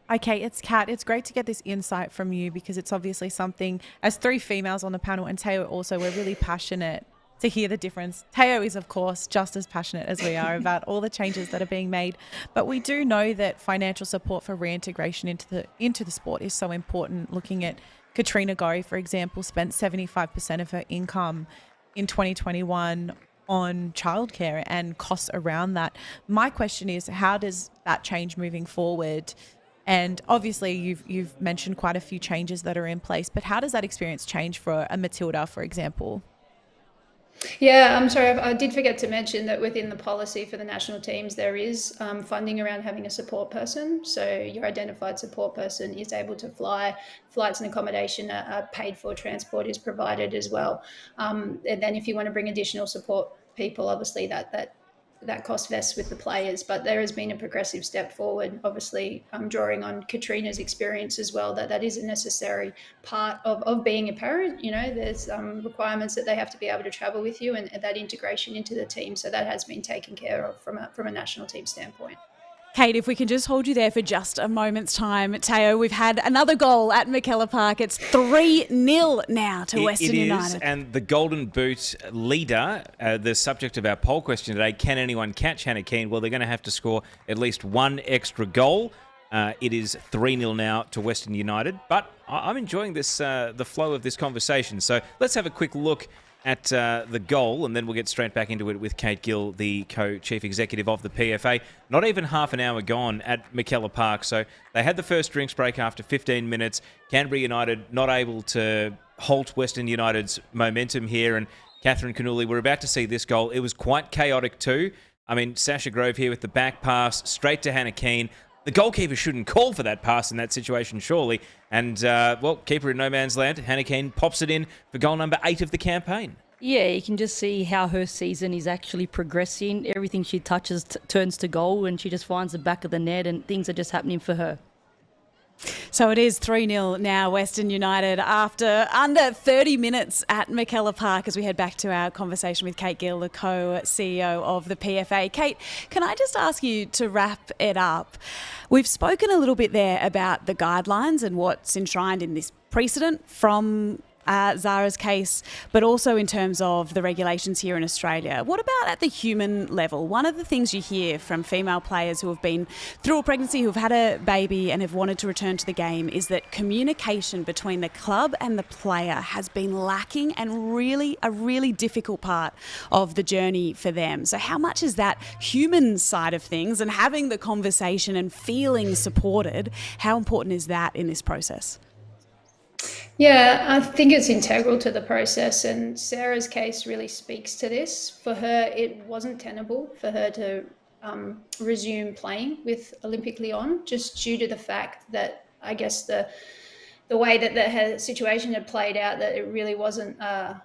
Okay, it's Kat. It's great to get this insight from you, because it's obviously something, as 3 females on the panel, and Teo also, we're really passionate to hear the difference. Teo is, of course, just as passionate as we are about all the changes that are being made. But we do know that financial support for reintegration into the sport is so important. Looking at Katrina Gorry, for example, spent 75% of her income in 2021 on childcare and costs around that. My question is, how does that change moving forward? And obviously you've mentioned quite a few changes that are in place, but how does that experience change for a Matilda, for example? Yeah, I'm sorry, I did forget to mention that within the policy for the national teams, there is funding around having a support person. So your identified support person is able to fly. Flights and accommodation are paid for. Transport is provided as well. And then if you want to bring additional support people, obviously that cost vests with the players, but there has been a progressive step forward. Obviously, I'm drawing on Katrina's experience as well, that is a necessary part of being a parent. You know, there's requirements that they have to be able to travel with you, and that integration into the team. So that has been taken care of from a national team standpoint. Kate, if we can just hold you there for just a moment's time. Teo, we've had another goal at McKellar Park. It's 3-0 now to Western United. And the Golden Boot leader, the subject of our poll question today, can anyone catch Hannah Keane? Well, they're going to have to score at least one extra goal. It is 3-0 now to Western United. But I'm enjoying this, the flow of this conversation. So let's have a quick look at the goal, and then we'll get straight back into it with Kate Gill, the co-chief executive of the PFA. Not even half an hour gone at McKellar Park, so they had the first drinks break after 15 minutes. Canberra United not able to halt Western United's momentum here, and Catherine Cannulli, we're about to see this goal. It was quite chaotic too. I mean, Sasha Grove here with the back pass straight to Hannah Keane. The goalkeeper shouldn't call for that pass in that situation, surely. And, well, keeper in no man's land, Hannah Keane pops it in for goal number 8 of the campaign. Yeah, you can just see how her season is actually progressing. Everything she touches turns to goal, and she just finds the back of the net, and things are just happening for her. So it is 3-0 now, Western United, after under 30 minutes at McKellar Park, as we head back to our conversation with Kate Gill, the co-CEO of the PFA. Kate, can I just ask you to wrap it up? We've spoken a little bit there about the guidelines and what's enshrined in this precedent from Zara's case, but also in terms of the regulations here in Australia. What about at the human level? One of the things you hear from female players who have been through a pregnancy, who've had a baby and have wanted to return to the game, is that communication between the club and the player has been lacking and a really difficult part of the journey for them. So how much is that human side of things and having the conversation and feeling supported, how important is that in this process? Yeah, I think it's integral to the process, and Sarah's case really speaks to this. For her, it wasn't tenable for her to resume playing with Olympic Lyon, just due to the fact that I guess the way that her situation had played out, that it really wasn't a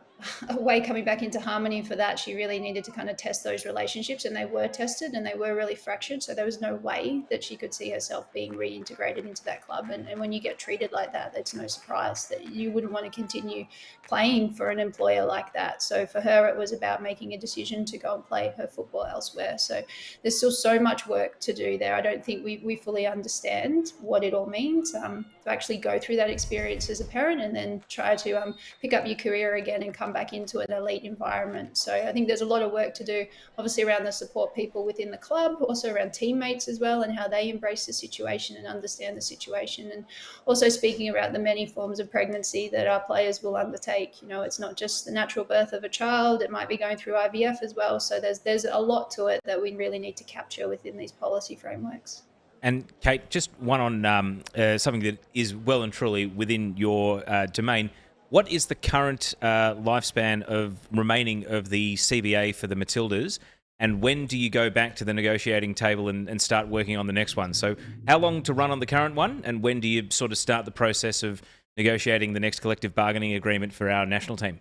way coming back into harmony. For that, she really needed to kind of test those relationships, and they were tested and they were really fractured. So there was no way that she could see herself being reintegrated into that club. And when you get treated like that, it's no surprise that you wouldn't want to continue playing for an employer like that. So for her, it was about making a decision to go and play her football elsewhere. So there's still so much work to do there. I don't think we fully understand what it all means to actually go through that experience as a parent and then try to pick up your career again and come back into an elite environment. So I think there's a lot of work to do, obviously around the support people within the club, also around teammates as well, and how they embrace the situation and understand the situation. And also speaking about the many forms of pregnancy that our players will undertake. You know, it's not just the natural birth of a child, it might be going through IVF as well. So there's a lot to it that we really need to capture within these policy frameworks. And Kate, just one on something that is well and truly within your domain. What is the current lifespan of remaining of the CBA for the Matildas, and when do you go back to the negotiating table and start working on the next one? So how long to run on the current one, and when do you sort of start the process of negotiating the next collective bargaining agreement for our national team?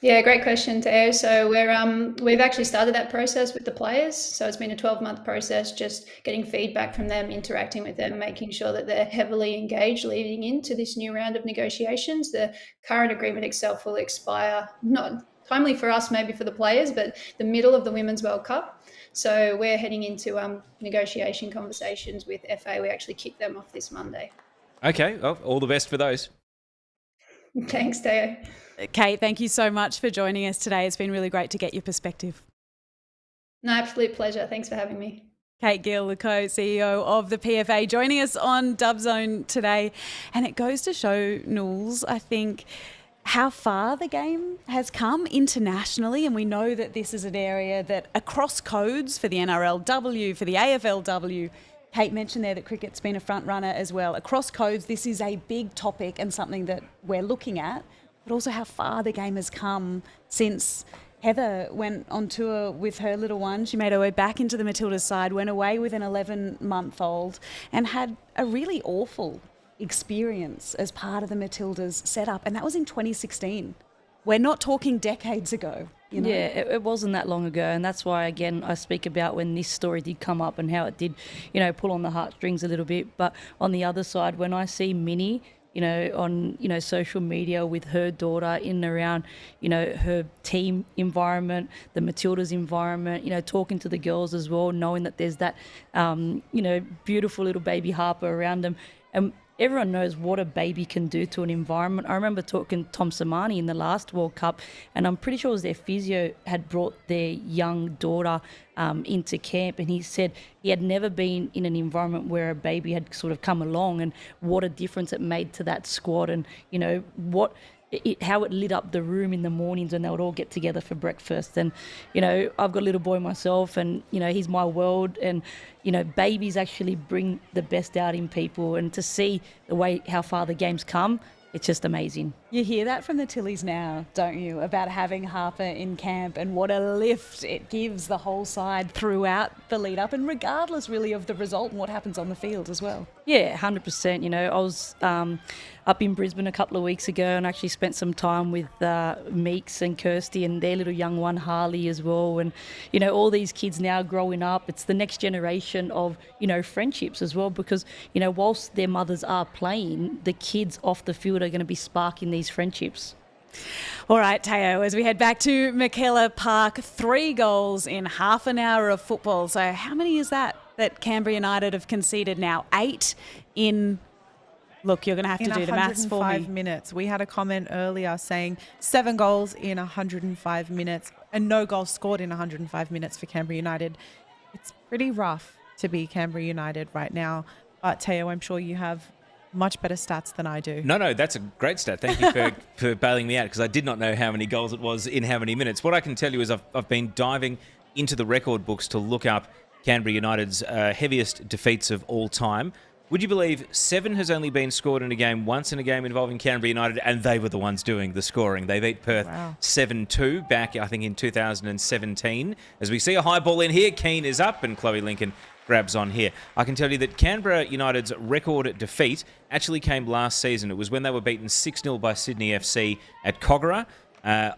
Yeah, great question, Teo. So we've actually started that process with the players. So it's been a 12-month process, just getting feedback from them, interacting with them, making sure that they're heavily engaged leading into this new round of negotiations. The current agreement itself will expire, not timely for us, maybe for the players, but the middle of the Women's World Cup. So we're heading into negotiation conversations with FA. We actually kick them off this Monday. Okay, well, all the best for those. Thanks, Teo. Kate, thank you so much for joining us today. It's been really great to get your perspective. No, absolute pleasure. Thanks for having me. Kate Gill, the co-CEO of the PFA, joining us on Dub Zone today. And it goes to show, Nools, I think, how far the game has come internationally. And we know that this is an area that across codes for the NRLW, for the AFLW, Kate mentioned there that cricket's been a front runner as well. Across codes, this is a big topic and something that we're looking at, but also how far the game has come since Heather went on tour with her little one. She made her way back into the Matildas side, went away with an 11-month-old and had a really awful experience as part of the Matildas setup. And that was in 2016. We're not talking decades ago. You know? Yeah, it wasn't that long ago, and that's why, again, I speak about when this story did come up and how it did, you know, pull on the heartstrings a little bit. But on the other side, when I see Minnie, you know, on, you know, social media with her daughter in and around, you know, her team environment, the Matildas environment, you know, talking to the girls as well, knowing that there's that, you know, beautiful little baby Harper around them. And everyone knows what a baby can do to an environment. I remember talking to Tom Samani in the last World Cup, and I'm pretty sure it was their physio had brought their young daughter into camp, and he said he had never been in an environment where a baby had sort of come along, and what a difference it made to that squad, and, you know, how it lit up the room in the mornings when they would all get together for breakfast. And, you know, I've got a little boy myself, and, you know, he's my world. And, you know, babies actually bring the best out in people. And to see the way how far the game's come, it's just amazing. You hear that from the Tillies now, don't you, about having Harper in camp and what a lift it gives the whole side throughout the lead up and regardless really of the result and what happens on the field as well. Yeah, 100%. You know, I was up in Brisbane a couple of weeks ago and actually spent some time with Meeks and Kirsty and their little young one, Harley, as well. And, you know, all these kids now growing up, it's the next generation of, you know, friendships as well because, you know, whilst their mothers are playing, the kids off the field are going to be sparking these friendships. All right, Teo, as we head back to McKellar Park, 3 goals in half an hour of football. So how many is that Canberra United have conceded now? 8 in... Look, you're going to have to do the maths for me. 105 minutes. We had a comment earlier saying 7 goals in 105 minutes and no goals scored in 105 minutes for Canberra United. It's pretty rough to be Canberra United right now. But Teo, I'm sure you have much better stats than I do. No, that's a great stat. Thank you for bailing me out because I did not know how many goals it was in how many minutes. What I can tell you is I've been diving into the record books to look up Canberra United's heaviest defeats of all time. Would you believe 7 has only been scored in a game once in a game involving Canberra United, and they were the ones doing the scoring. They beat Perth 7-2 back, I think, in 2017. As we see a high ball in here, Keane is up and Chloe Lincoln grabs on here. I can tell you that Canberra United's record defeat actually came last season. It was when they were beaten 6-0 by Sydney FC at Kogarah.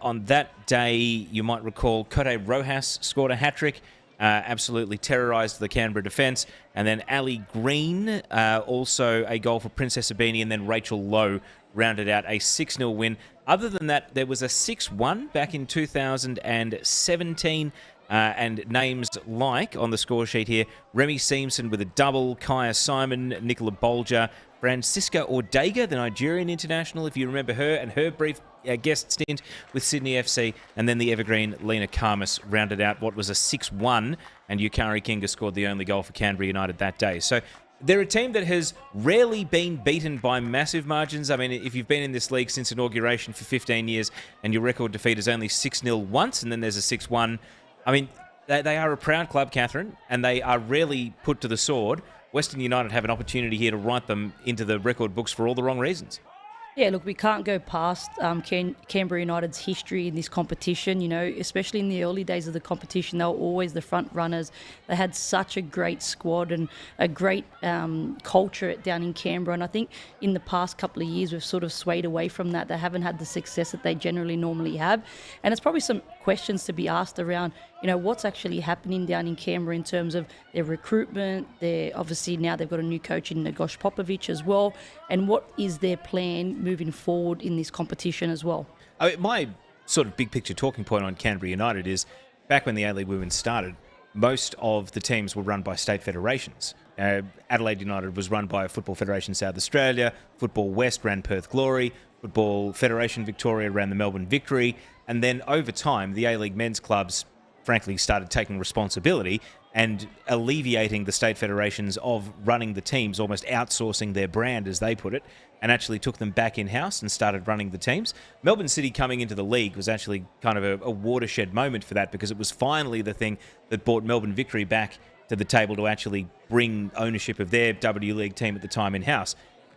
On that day, you might recall, Cote Rojas scored a hat-trick. Absolutely terrorised the Canberra defence. And then Ali Green, also a goal for Princess Abini, and then Rachel Lowe rounded out a 6-0 win. Other than that, there was a 6-1 back in 2017. And names like, on the score sheet here, Remy Seamson with a double, Kaya Simon, Nicola Bolger, Francisca Ortega, the Nigerian international, if you remember her, and her brief guest stint with Sydney FC, and then the evergreen Lena Karmas rounded out what was a 6-1, and Yukari Kinga scored the only goal for Canberra United that day. So they're a team that has rarely been beaten by massive margins. I mean, if you've been in this league since inauguration for 15 years and your record defeat is only 6-0 once, and then there's a 6-1, I mean, they are a proud club, Catherine, and they are rarely put to the sword. Western United have an opportunity here to write them into the record books for all the wrong reasons. Yeah, look, we can't go past Canberra United's history in this competition, you know, especially in the early days of the competition. They were always the front runners. They had such a great squad and a great culture down in Canberra. And I think in the past couple of years, we've sort of swayed away from that. They haven't had the success that they generally normally have. And it's probably some questions to be asked around, you know, what's actually happening down in Canberra in terms of their recruitment. They're obviously now they've got a new coach in Nagosh Popovic as well. And what is their plan moving forward in this competition as well? My sort of big picture talking point on Canberra United is back when the A-League Women started, most of the teams were run by state federations. Adelaide United was run by Football Federation South Australia, Football West ran Perth Glory, Football Federation Victoria ran the Melbourne Victory, and then over time the A-League men's clubs frankly started taking responsibility and alleviating the state federations of running the teams, almost outsourcing their brand, as they put it, and actually took them back in-house and started running the teams. Melbourne City coming into the league was actually kind of a watershed moment for that because it was finally the thing that brought Melbourne Victory back to the table to actually bring ownership of their W League team at the time in-house.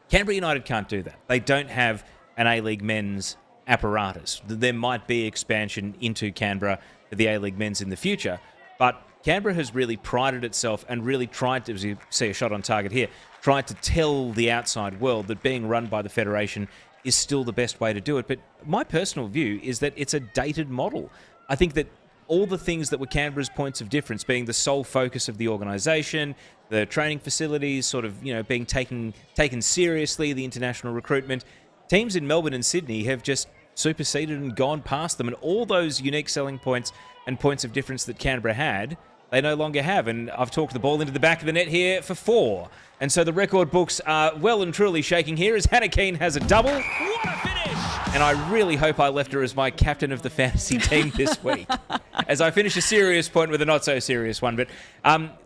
Canberra United can't do that. They don't have an A-League men's apparatus. There might be expansion into Canberra for the A-League men's in the future, but Canberra has really prided itself and really tried to, as you see a shot on target here, tried to tell the outside world that being run by the Federation is still the best way to do it. But my personal view is that it's a dated model. I think that all the things that were Canberra's points of difference, being the sole focus of the organisation, the training facilities sort of, you know, being taken seriously, the international recruitment, teams in Melbourne and Sydney have just superseded and gone past them. And all those unique selling points and points of difference that Canberra had, they no longer have. And I've talked the ball into the back of the net here for 4. And so the record books are well and truly shaking here as Hannah Keane has a double. What a finish! And I really hope I left her as my captain of the fantasy team this week, as I finish a serious point with a not so serious one. But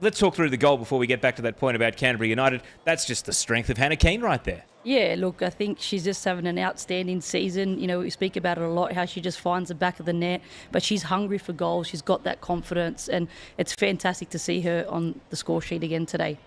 let's talk through the goal before we get back to that point about Canberra United. That's just the strength of Hannah Keane right there. Yeah, look, I think she's just having an outstanding season. You know, we speak about it a lot, how she just finds the back of the net, but she's hungry for goals. She's got that confidence, and it's fantastic to see her on the score sheet again today.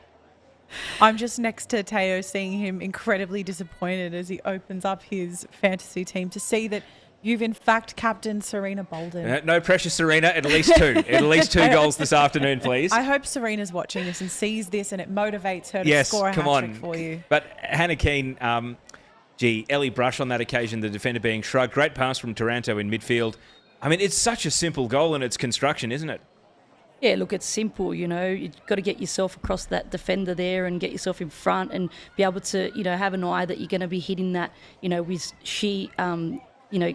I'm just next to Teo, seeing him incredibly disappointed as he opens up his fantasy team to see that you've in fact captained Serena Bolden. No pressure, Serena. At least two. At least 2 goals this afternoon, please. I hope Serena's watching this and sees this and it motivates her to score a hat-trick for you. But Hannah Keane, Ellie Brush on that occasion, the defender being shrugged. Great pass from Taranto in midfield. I mean, it's such a simple goal in its construction, isn't it? Yeah, look, it's simple, you've got to get yourself across that defender there and get yourself in front and be able to, have an eye that you're going to be hitting that, with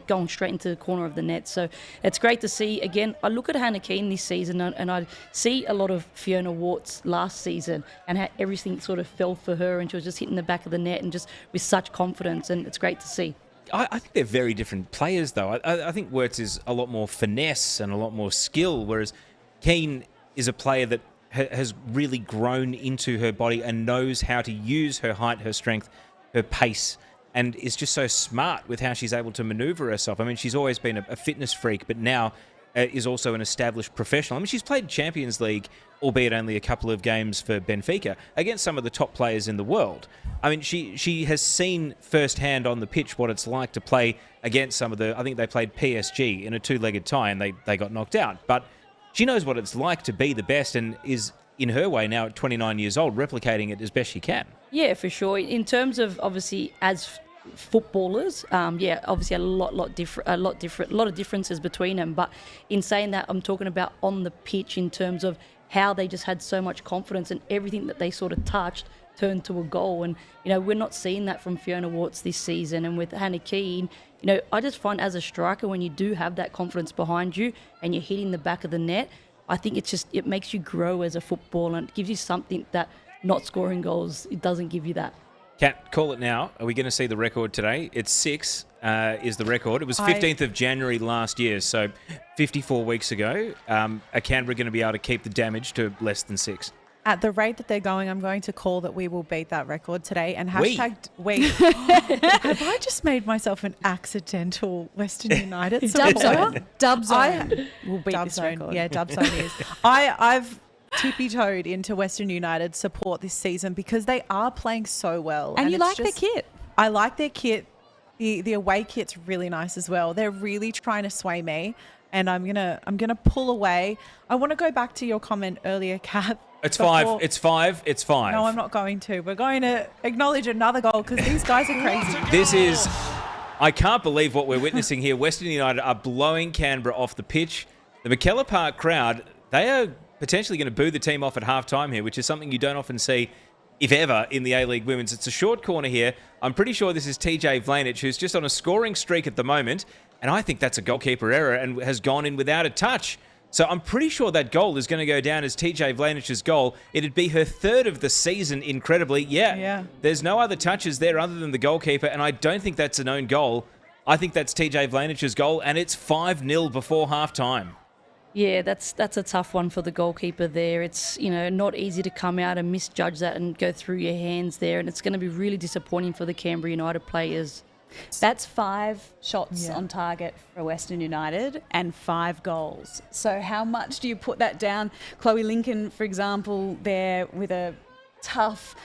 going straight into the corner of the net. So it's great to see. Again, I look at Hannah Keane this season and I see a lot of Fiona Wart's last season and how everything sort of fell for her and she was just hitting the back of the net and just with such confidence, and it's great to see. I think they're very different players, though. I think Wirtz is a lot more finesse and a lot more skill, whereas Keane is a player that has really grown into her body and knows how to use her height, her strength, her pace, and is just so smart with how she's able to manoeuvre herself. I mean, she's always been a fitness freak, but now is also an established professional. I mean, she's played Champions League, albeit only a couple of games for Benfica, against some of the top players in the world. I mean, she has seen firsthand on the pitch what it's like to play against some of the... I think they played PSG in a 2-legged tie and they got knocked out. But she knows what it's like to be the best and is, in her way now at 29 years old, replicating it as best she can. Yeah, for sure. In terms of, obviously, as footballers, obviously a lot of differences between them. But in saying that, I'm talking about on the pitch in terms of how they just had so much confidence and everything that they sort of touched turned to a goal. And, we're not seeing that from Fiona Wartz this season. And with Hannah Keane, I just find as a striker, when you do have that confidence behind you and you're hitting the back of the net, I think it makes you grow as a footballer and it gives you something that not scoring goals, it doesn't give you that. Kat, call it now. Are we going to see the record today? It's 6 is the record. It was 15th of January last year, so 54 weeks ago. Are Canberra going to be able to keep the damage to less than 6? At the rate that they're going, I'm going to call that we will beat that record today. And hashtag we. Have I just made myself an accidental Western United supporter? Dub zone will beat Dub this zone. record. Yeah, Dub zone is. I've tippy-toed into Western United support this season because they are playing so well. And you like their kit. I like their kit. The away kit's really nice as well. They're really trying to sway me, and I'm gonna pull away. I want to go back to your comment earlier, Kat. It's 5. It's 5. It's 5. No, I'm not going to. We're going to acknowledge another goal because these guys are crazy. This is... I can't believe what we're witnessing here. Western United are blowing Canberra off the pitch. The McKellar Park crowd, they are potentially going to boo the team off at half-time here, which is something you don't often see, if ever, in the A-League Women's. It's a short corner here. I'm pretty sure this is TJ Vlanich, who's just on a scoring streak at the moment, and I think that's a goalkeeper error and has gone in without a touch. So I'm pretty sure that goal is going to go down as TJ Vlanich's goal. It'd be her 3rd of the season, incredibly. Yeah. There's no other touches there other than the goalkeeper, and I don't think that's an own goal. I think that's TJ Vlanich's goal, and it's 5-0 before half-time. Yeah, that's a tough one for the goalkeeper there. It's, not easy to come out and misjudge that and go through your hands there, and it's going to be really disappointing for the Canberra United players. That's 5 shots on target for Western United and 5 goals. So how much do you put that down? Chloe Lincoln, for example, there with a tough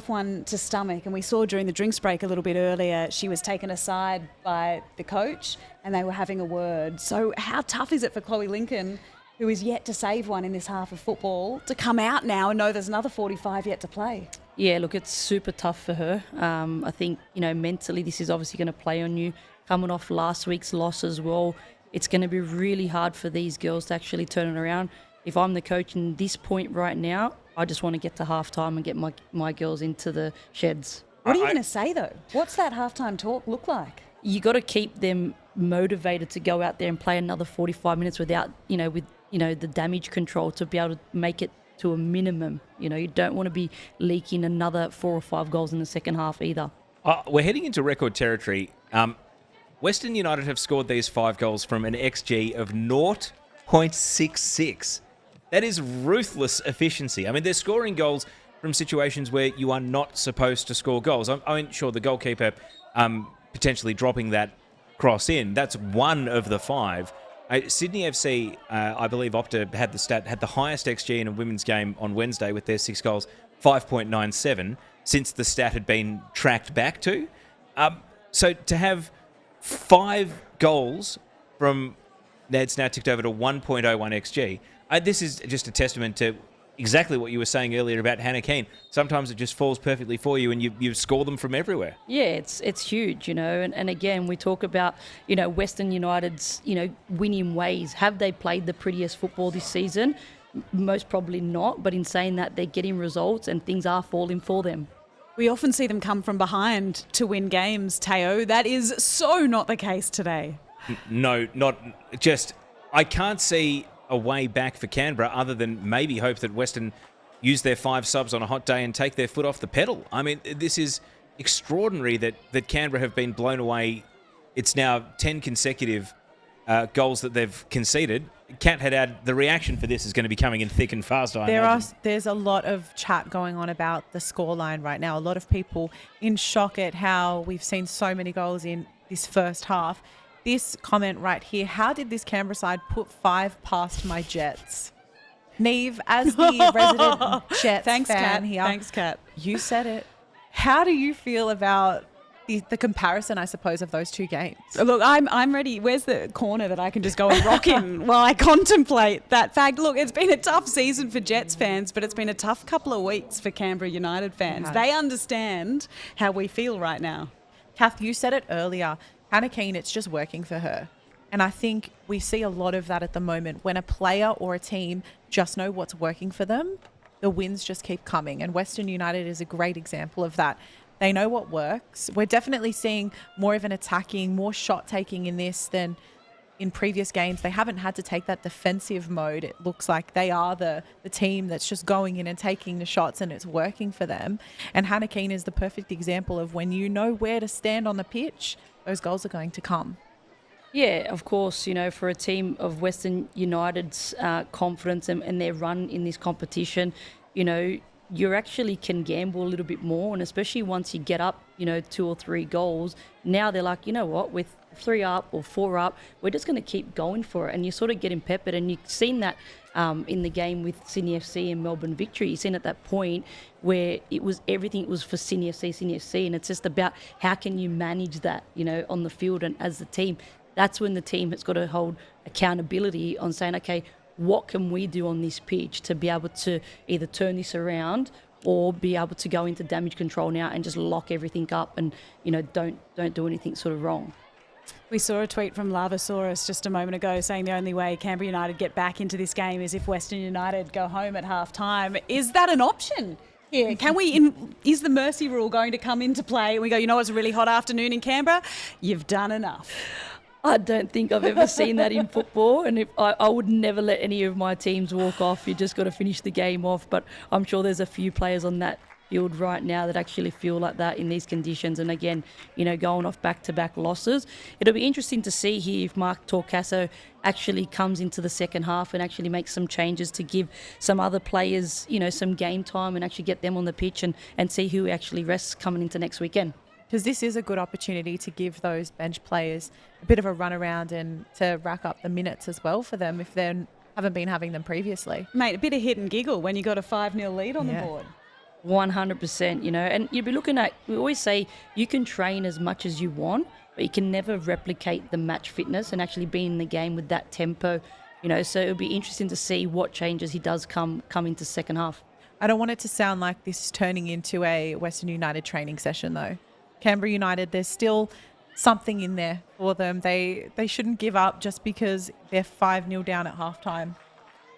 one to stomach. And we saw during the drinks break a little bit earlier, she was taken aside by the coach and they were having a word. So how tough is it for Chloe Lincoln, who is yet to save one in this half of football, to come out now and know there's another 45 yet to play? Yeah, look, it's super tough for her. I think, mentally this is obviously going to play on you. Coming off last week's loss as well, it's going to be really hard for these girls to actually turn it around. If I'm the coach in this point right now, I just want to get to halftime and get my girls into the sheds. What are you going to say, though? What's that halftime talk look like? You got to keep them motivated to go out there and play another 45 minutes without, the damage control to be able to make it to a minimum. You don't want to be leaking another 4 or 5 goals in the second half either. We're heading into record territory. Western United have scored these 5 goals from an XG of 0.66. That is ruthless efficiency. I mean, they're scoring goals from situations where you are not supposed to score goals. I mean, sure, the goalkeeper potentially dropping that cross in, that's one of the 5. Sydney FC, I believe Opta had the highest XG in a women's game on Wednesday with their 6 goals. 5.97 since the stat had been tracked back to. So to have 5 goals from Ned's now ticked over to 1.01 XG. This is just a testament to exactly what you were saying earlier about Hannah Keane. Sometimes it just falls perfectly for you and you score them from everywhere. Yeah, it's huge, and again, we talk about, Western United's, winning ways. Have they played the prettiest football this season? Most probably not, but in saying that, they're getting results and things are falling for them. We often see them come from behind to win games, Teo. That is so not the case today. No, not just... I can't see a way back for Canberra other than maybe hope that Western use their 5 subs on a hot day and take their foot off the pedal. I mean, this is extraordinary that Canberra have been blown away. It's now 10 consecutive goals that they've conceded. Kat had had the reaction for this is going to be coming in thick and fast. There's a lot of chat going on about the scoreline right now. A lot of people in shock at how we've seen so many goals in this first half. This comment right here: how did this Canberra side put 5 past my Jets? Neve, as the resident Jets fan Kat. here, Thanks, Kat. You said it. How do you feel about the comparison, I suppose, of those 2 games? Look, I'm ready. Where's the corner that I can just go and rock in while I contemplate that fact? Look, it's been a tough season for Jets fans, but it's been a tough couple of weeks for Canberra United fans. They understand how we feel right now. Kath, you said it earlier. Hannah Keane, it's just working for her. And I think we see a lot of that at the moment. When a player or a team just know what's working for them, the wins just keep coming. And Western United is a great example of that. They know what works. We're definitely seeing more of an attacking, more shot taking in this than in previous games. They haven't had to take that defensive mode. It looks like they are the team that's just going in and taking the shots, and it's working for them. And Hannah Keane is the perfect example of when you know where to stand on the pitch, those goals are going to come. Yeah, of course, for a team of Western United's confidence and their run in this competition, you actually can gamble a little bit more, and especially once you get up, 2 or 3 goals, now they're like, you know what, with 3 up or 4 up, we're just going to keep going for it. And you're sort of getting peppered, and you've seen that in the game with Sydney FC and Melbourne Victory. You've seen at that point where everything was for Sydney FC, and it's just about how can you manage that, on the field and as a team. That's when the team has got to hold accountability on saying, okay, what can we do on this pitch to be able to either turn this around or be able to go into damage control now and just lock everything up and, don't do anything sort of wrong. We saw a tweet from Lavasaurus just a moment ago saying the only way Canberra United get back into this game is if Western United go home at half time. Is that an option? Yeah, is the mercy rule going to come into play? We go, it's a really hot afternoon in Canberra. You've done enough. I don't think I've ever seen that in football, and I would never let any of my teams walk off. You just got to finish the game off, but I'm sure there's a few players on that field right now that actually feel like that in these conditions, and again, going off back-to-back losses. It'll be interesting to see here if Mark Torcaso actually comes into the second half and actually makes some changes to give some other players, some game time and actually get them on the pitch and see who actually rests coming into next weekend. Because this is a good opportunity to give those bench players a bit of a run around and to rack up the minutes as well for them if they haven't been having them previously. Mate, a bit of hit and giggle when you got a 5-0 lead on the board. 100%, and you'd be looking at, we always say you can train as much as you want, but you can never replicate the match fitness and actually be in the game with that tempo, so it'll be interesting to see what changes he does come into second half. I don't want it to sound like this is turning into a Western United training session though. Canberra United, there's still something in there for them. They shouldn't give up just because they're 5-0 down at halftime.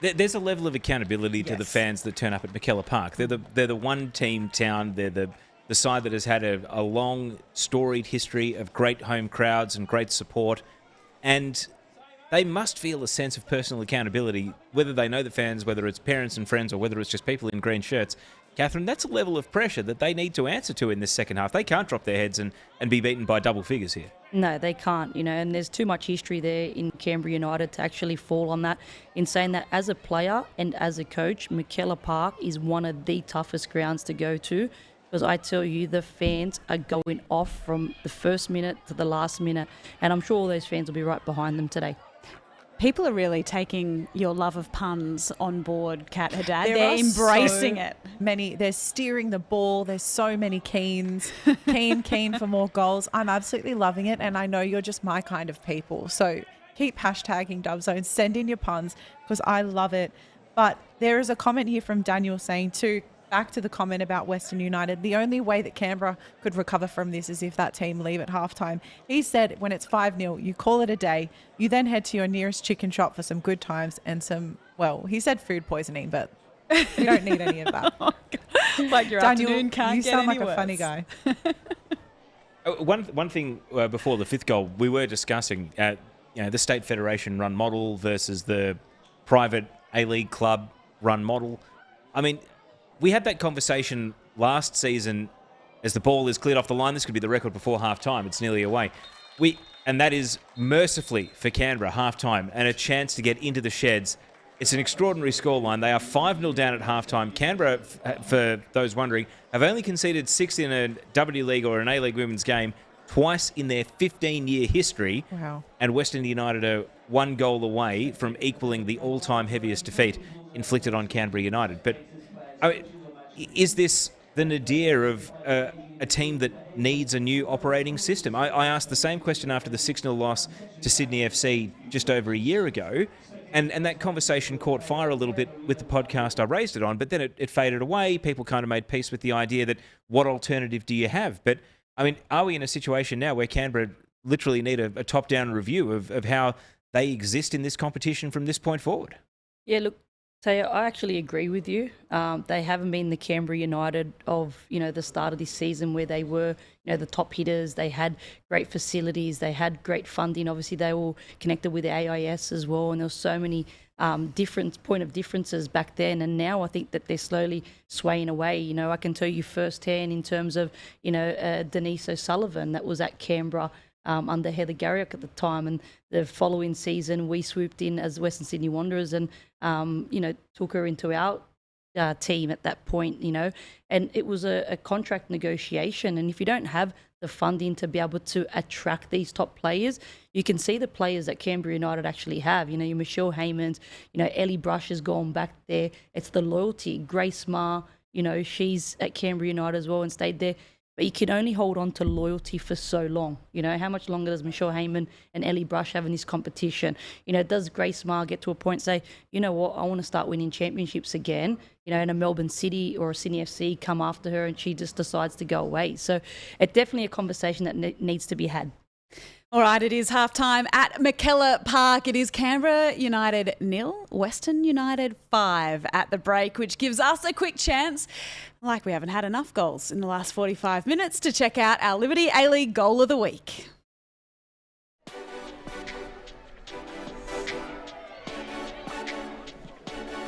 There's a level of accountability to the fans that turn up at McKellar Park. They're the one-team town. They're the side that has had a long, storied history of great home crowds and great support. And they must feel a sense of personal accountability, whether they know the fans, whether it's parents and friends, or whether it's just people in green shirts. Catherine, that's a level of pressure that they need to answer to in this second half. They can't drop their heads and be beaten by double figures here. No, they can't, and there's too much history there in Canberra United to actually fall on that. In saying that, as a player and as a coach, McKellar Park is one of the toughest grounds to go to, because I tell you, the fans are going off from the first minute to the last minute, and I'm sure all those fans will be right behind them today. People are really taking your love of puns on board, Kat Haddad. There They're are embracing so it. They're steering the ball. There's so many keens. Keen for more goals. I'm absolutely loving it. And I know you're just my kind of people. So keep hashtagging Dove Zone. Send in your puns because I love it. But there is a comment here from Daniel saying too, back to the comment about Western United, the only way that Canberra could recover from this is if that team leave at halftime. He said when it's 5-0, you call it a day. You then head to your nearest chicken shop for some good times and some, well, he said food poisoning, but you don't need any of that. Like your Daniel, afternoon can't you get sound any like a worse. funny guy. One thing before the fifth goal, we were discussing the State Federation run model versus the private A-League club run model. I mean, we had that conversation last season as the ball is cleared off the line. This could be the record before half-time. It's nearly away. And that is mercifully for Canberra, half-time, and a chance to get into the sheds. It's an extraordinary scoreline. They are 5-0 down at half-time. Canberra, for those wondering, have only conceded 6 in a W League or an A-League women's game twice in their 15-year history. Wow. And Western United are 1 goal away from equaling the all-time heaviest defeat inflicted on Canberra United. But is this the nadir of a team that needs a new operating system? I asked the same question after the 6-0 loss to Sydney FC just over a year ago, and that conversation caught fire a little bit with the podcast I raised it on, but then it faded away. People kind of made peace with the idea that what alternative do you have? But, I mean, are we in a situation now where Canberra literally need a top-down review of how they exist in this competition from this point forward? Yeah, look, Taya, I actually agree with you. They haven't been the Canberra United of, the start of this season where they were, the top hitters. They had great facilities. They had great funding. Obviously, they were connected with the AIS as well. And there were so many point of differences back then. And now I think that they're slowly swaying away. I can tell you firsthand in terms of, Denise O'Sullivan that was at Canberra under Heather Garriock at the time, and the following season we swooped in as Western Sydney Wanderers and took her into our team at that point, and it was a contract negotiation. And if you don't have the funding to be able to attract these top players, you can see the players that Canberra United actually have. Your Michelle Haymans, Ellie Brush has gone back there. It's the loyalty. Grace Ma, she's at Canberra United as well and stayed there. But you can only hold on to loyalty for so long. How much longer does Michelle Heyman and Ellie Brush have in this competition? Does Grace Ma get to a point say, you know what, I want to start winning championships again? And a Melbourne City or a Sydney FC come after her and she just decides to go away. So it's definitely a conversation that needs to be had. All right, it is halftime at McKellar Park. It is Canberra United 0, Western United 5 at the break, which gives us a quick chance, like we haven't had enough goals in the last 45 minutes, to check out our Liberty A-League Goal of the Week.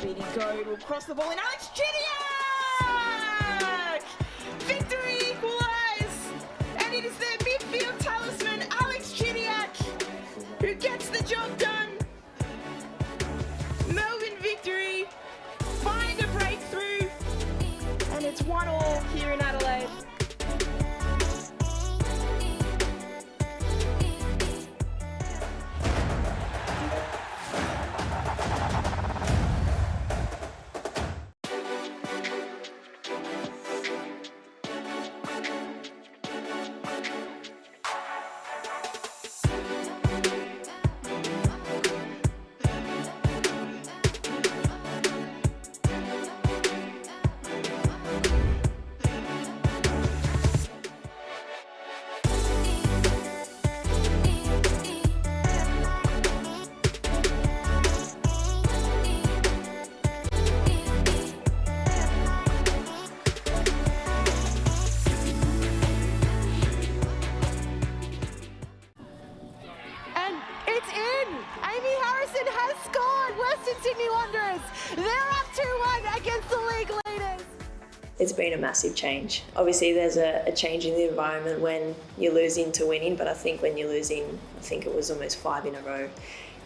Beatty Go will cross the ball in Alex Chiniak! Victory equalise! And it is their midfield talisman, Alex Chiniak, who gets the job done. Melbourne victory, find a breakthrough, and it's 1-1 here in Adelaide. It's been a massive change. Obviously there's a change in the environment when you're losing to winning, but I think when you're losing, I think it was almost 5 in a row.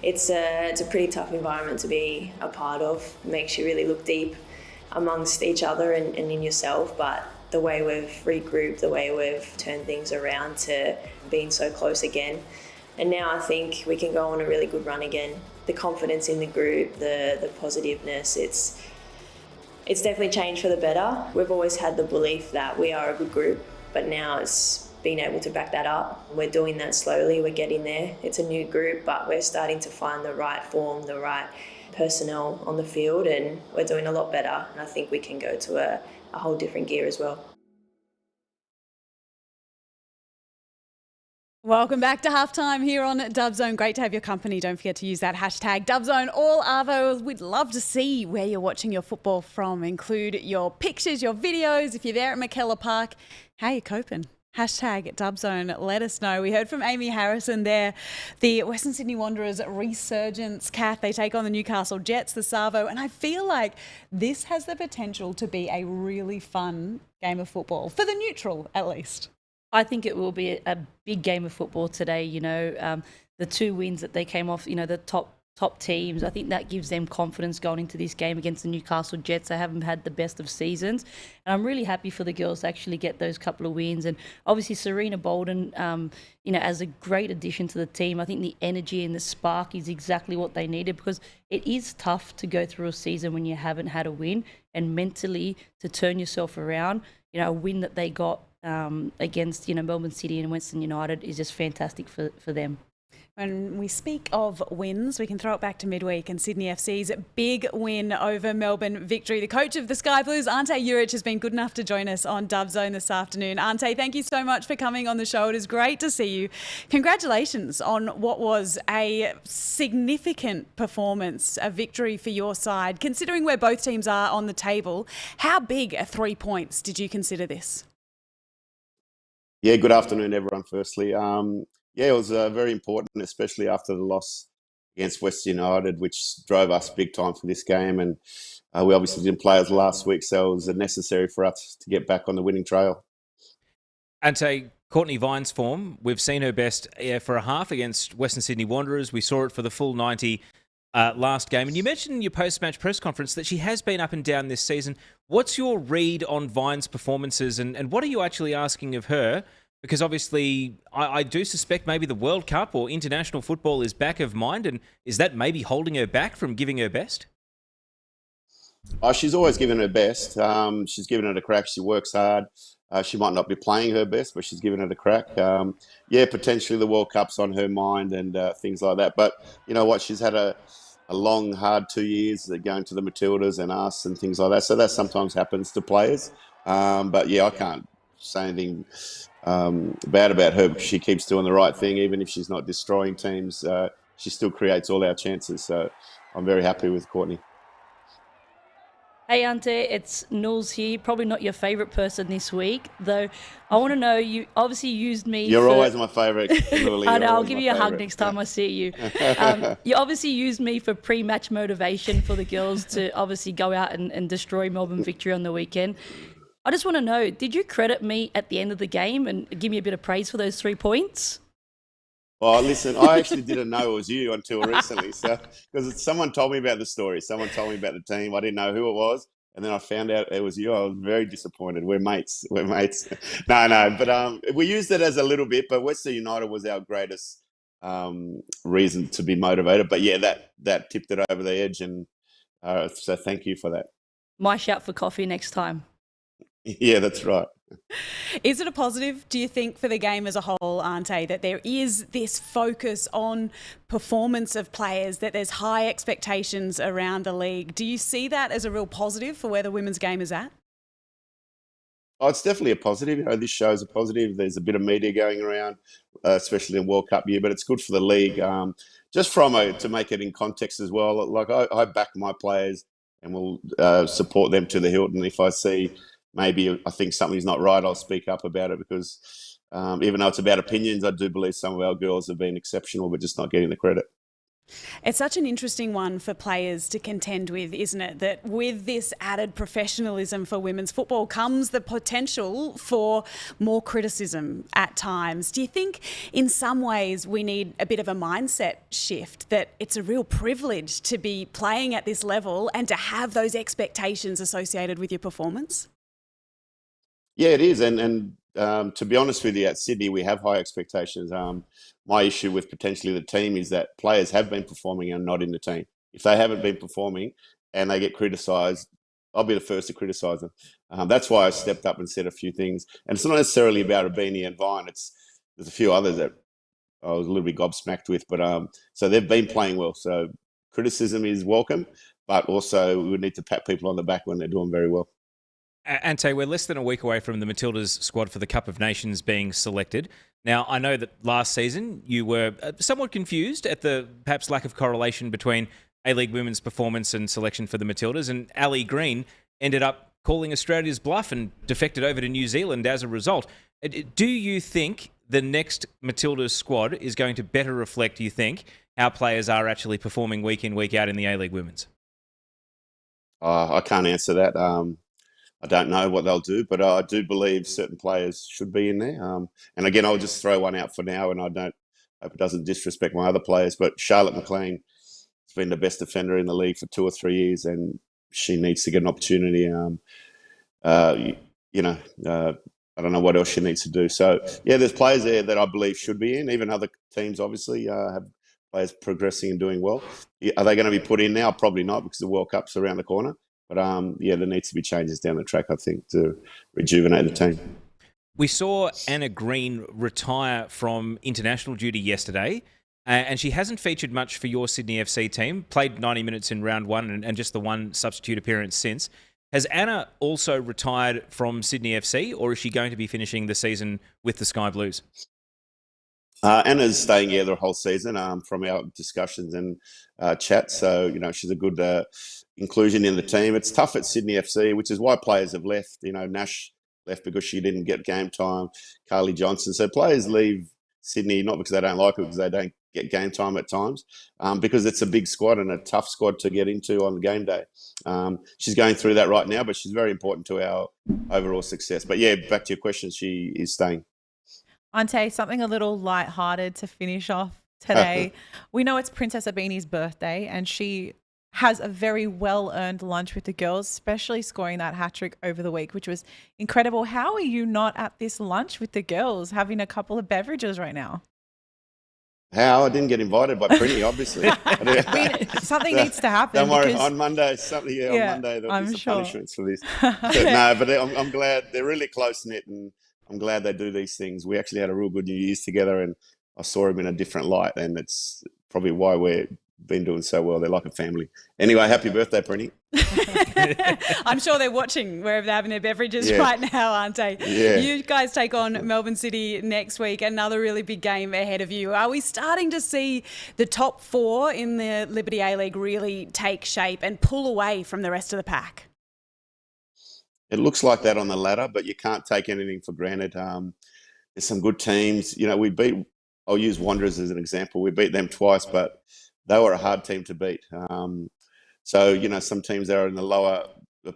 It's a pretty tough environment to be a part of. It makes you really look deep amongst each other and in yourself, but the way we've regrouped, the way we've turned things around to being so close again. And now I think we can go on a really good run again. the confidence in the group, the positiveness. It's definitely changed for the better. We've always had the belief that we are a good group, but now it's being able to back that up. We're doing that slowly. We're getting there. It's a new group, but we're starting to find the right form, the right personnel on the field, and we're doing a lot better. And I think we can go to a whole different gear as well. Welcome back to halftime here on Dubzone. Great to have your company. Don't forget to use that hashtag Dubzone all Arvo. We'd love to see where you're watching your football from. Include your pictures, your videos. If you're there at McKellar Park, how you coping? Hashtag Dubzone. Let us know. We heard from Amy Harrison there. The Western Sydney Wanderers resurgence, Kath. They take on the Newcastle Jets, the Savo. And I feel like this has the potential to be a really fun game of football, for the neutral at least. I think it will be a big game of football today. The 2 wins that they came off, the top teams. I think that gives them confidence going into this game against the Newcastle Jets. They haven't had the best of seasons. And I'm really happy for the girls to actually get those couple of wins. And obviously Serena Bolden, as a great addition to the team. I think the energy and the spark is exactly what they needed, because it is tough to go through a season when you haven't had a win, and mentally to turn yourself around. A win that they got against Melbourne City and Western United is just fantastic for them. When we speak of wins, we can throw it back to midweek and Sydney FC's big win over Melbourne Victory. The coach of the Sky Blues, Ante Juric, has been good enough to join us on Dubzone this afternoon. Ante, thank you so much for coming on the show. It is great to see you. Congratulations on what was a significant performance, a victory for your side. Considering where both teams are on the table, how big are 3 points did you consider this? Yeah, good afternoon, everyone, firstly. It was very important, especially after the loss against Western United, which drove us big time for this game. And we obviously didn't play as last week, so it was necessary for us to get back on the winning trail. Ante, Courtney Vine's form, we've seen her best for a half against Western Sydney Wanderers. We saw it for the full 90 last game. And you mentioned in your post-match press conference that she has been up and down this season. What's your read on Vine's performances, and what are you actually asking of her? Because obviously I do suspect maybe the World Cup or international football is back of mind, and is that maybe holding her back from giving her best? Oh, she's always given her best. She's given it a crack. She works hard. She might not be playing her best, but she's given it a crack. Potentially the World Cup's on her mind and things like that. But you know what? She's had a long, hard 2 years going to the Matildas and us and things like that. So that sometimes happens to players. I can't say anything bad about her, because she keeps doing the right thing. Even if she's not destroying teams, she still creates all our chances. So I'm very happy with Courtney. Hey, Ante, it's Nules here. Probably not your favourite person this week, though. I want to know, you obviously used me. You're always my favourite. I know, I'll give you a hug next time I see you. You obviously used me for pre-match motivation for the girls to obviously go out and destroy Melbourne Victory on the weekend. I just want to know, did you credit me at the end of the game and give me a bit of praise for those 3 points? Well, listen, I actually didn't know it was you until recently. So, because someone told me about the story, someone told me about the team. I didn't know who it was, and then I found out it was you. I was very disappointed. We're mates. No, but we used it as a little bit. But Western United was our greatest reason to be motivated. But yeah, that tipped it over the edge, and so thank you for that. My shout for coffee next time. Yeah, that's right. Is it a positive, do you think, for the game as a whole, Ante, that there is this focus on performance of players, that there's high expectations around the league? Do you see that as a real positive for where the women's game is at? Oh, it's definitely a positive. This show's a positive. There's a bit of media going around, especially in World Cup year, but it's good for the league. Just to make it in context as well, like I back my players and will support them to the hilt. And if I see maybe I think something's not right, I'll speak up about it, because even though it's about opinions, I do believe some of our girls have been exceptional, but just not getting the credit. It's such an interesting one for players to contend with, isn't it? That with this added professionalism for women's football comes the potential for more criticism at times. Do you think in some ways we need a bit of a mindset shift, that it's a real privilege to be playing at this level and to have those expectations associated with your performance? Yeah, it is. And to be honest with you, at Sydney, we have high expectations. My issue with potentially the team is that players have been performing and not in the team. If they haven't been performing and they get criticised, I'll be the first to criticise them. That's why I stepped up and said a few things. And it's not necessarily about Abini and Vine. There's a few others that I was a little bit gobsmacked with. But so they've been playing well. So criticism is welcome, but also we need to pat people on the back when they're doing very well. Ante, we're less than a week away from the Matildas squad for the Cup of Nations being selected. Now, I know that last season you were somewhat confused at the perhaps lack of correlation between A-League women's performance and selection for the Matildas, and Ali Green ended up calling Australia's bluff and defected over to New Zealand as a result. Do you think the next Matildas squad is going to better reflect, you think, how players are actually performing week in, week out in the A-League women's? I can't answer that. I don't know what they'll do, but I do believe certain players should be in there. And again, I'll just throw one out for now, and I hope it doesn't disrespect my other players, but Charlotte McLean has been the best defender in the league for 2 or 3 years, and she needs to get an opportunity. I don't know what else she needs to do. So, yeah, there's players there that I believe should be in. Even other teams, obviously, have players progressing and doing well. Are they going to be put in now? Probably not, because the World Cup's around the corner. But, there needs to be changes down the track, I think, to rejuvenate the team. We saw Anna Green retire from international duty yesterday, and she hasn't featured much for your Sydney FC team, played 90 minutes in round one and just the one substitute appearance since. Has Anna also retired from Sydney FC, or is she going to be finishing the season with the Sky Blues? Anna's staying here the whole season from our discussions and chats. So, she's a good inclusion in the team. It's tough at Sydney FC, which is why players have left. Nash left because she didn't get game time, Carly Johnson. So players leave Sydney not because they don't like it, because they don't get game time at times, because it's a big squad and a tough squad to get into on game day. She's going through that right now, but she's very important to our overall success. But yeah, back to your question, she is staying. Ante, something a little lighthearted to finish off today. We know it's Princess Abini's birthday, and she has a very well-earned lunch with the girls, especially scoring that hat-trick over the week, which was incredible. How are you not at this lunch with the girls, having a couple of beverages right now? How? I didn't get invited by Prinny, obviously. Something needs to happen. Don't worry, on Monday, on Monday there'll be some punishments for this. But I'm glad they're really close-knit, and I'm glad they do these things. We actually had a real good New Year's together, and I saw them in a different light, and it's probably why we've been doing so well. They're like a family. Anyway, happy birthday, Prinny. I'm sure they're watching wherever they're having their beverages right now, aren't they? Yeah. You guys take on Melbourne City next week, another really big game ahead of you. Are we starting to see the top 4 in the Liberty A-League really take shape and pull away from the rest of the pack? It looks like that on the ladder, but you can't take anything for granted. There's some good teams. I'll use Wanderers as an example. We beat them twice, but they were a hard team to beat. So, some teams that are in the lower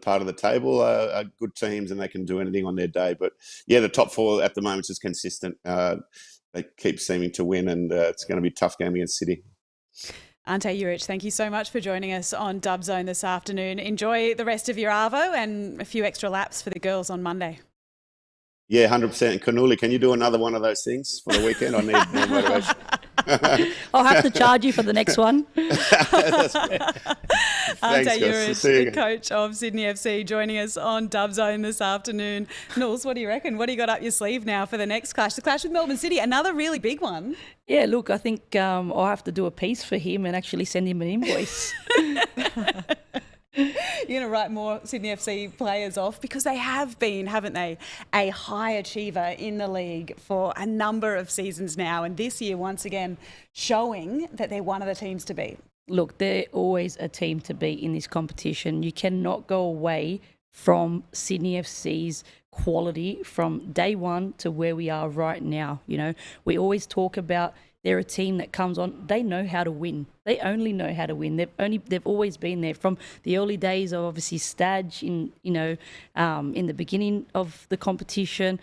part of the table are good teams, and they can do anything on their day. But, yeah, the top 4 at the moment is consistent. They keep seeming to win, and it's going to be a tough game against City. Ante Juric, thank you so much for joining us on Dub Zone this afternoon. Enjoy the rest of your Arvo and a few extra laps for the girls on Monday. Yeah, 100%. And Kanuli, can you do another one of those things for the weekend? I need more motivation. I'll have to charge you for the next one. Ante Juric, the coach of Sydney FC, joining us on Dub Zone this afternoon. Knowles, what do you reckon? What do you got up your sleeve now for the next clash? The clash with Melbourne City, another really big one. Yeah, look, I think I'll have to do a piece for him and actually send him an invoice. You're going to write more Sydney FC players off, because they have been, haven't they, a high achiever in the league for a number of seasons now, and this year once again showing that they're one of the teams to beat. Look, they're always a team to beat in this competition. You cannot go away from Sydney FC's quality from day one to where we are right now. We always talk about they're a team that comes on. They know how to win. They only know how to win. They've always been there from the early days of obviously Stage in the beginning of the competition.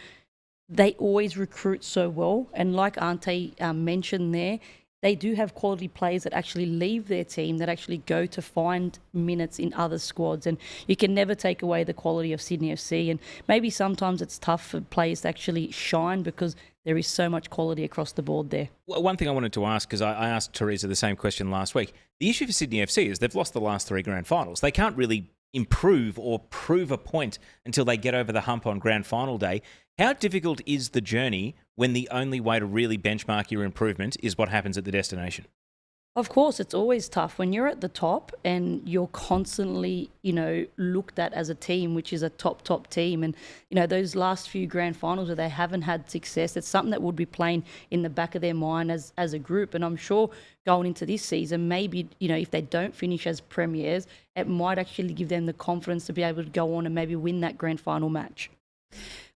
They always recruit so well, and like Ante mentioned there, they do have quality players that actually leave their team, that actually go to find minutes in other squads. And you can never take away the quality of Sydney FC. And maybe sometimes it's tough for players to actually shine because there is so much quality across the board there. Well, one thing I wanted to ask, because I asked Teresa the same question last week, the issue for Sydney FC is they've lost the last 3 grand finals. They can't really improve or prove a point until they get over the hump on grand final day. How difficult is the journey when the only way to really benchmark your improvement is what happens at the destination? Of course, it's always tough when you're at the top and you're constantly, looked at as a team, which is a top team. And, those last few grand finals where they haven't had success, it's something that would be playing in the back of their mind as a group. And I'm sure going into this season, maybe, if they don't finish as premiers, it might actually give them the confidence to be able to go on and maybe win that grand final match.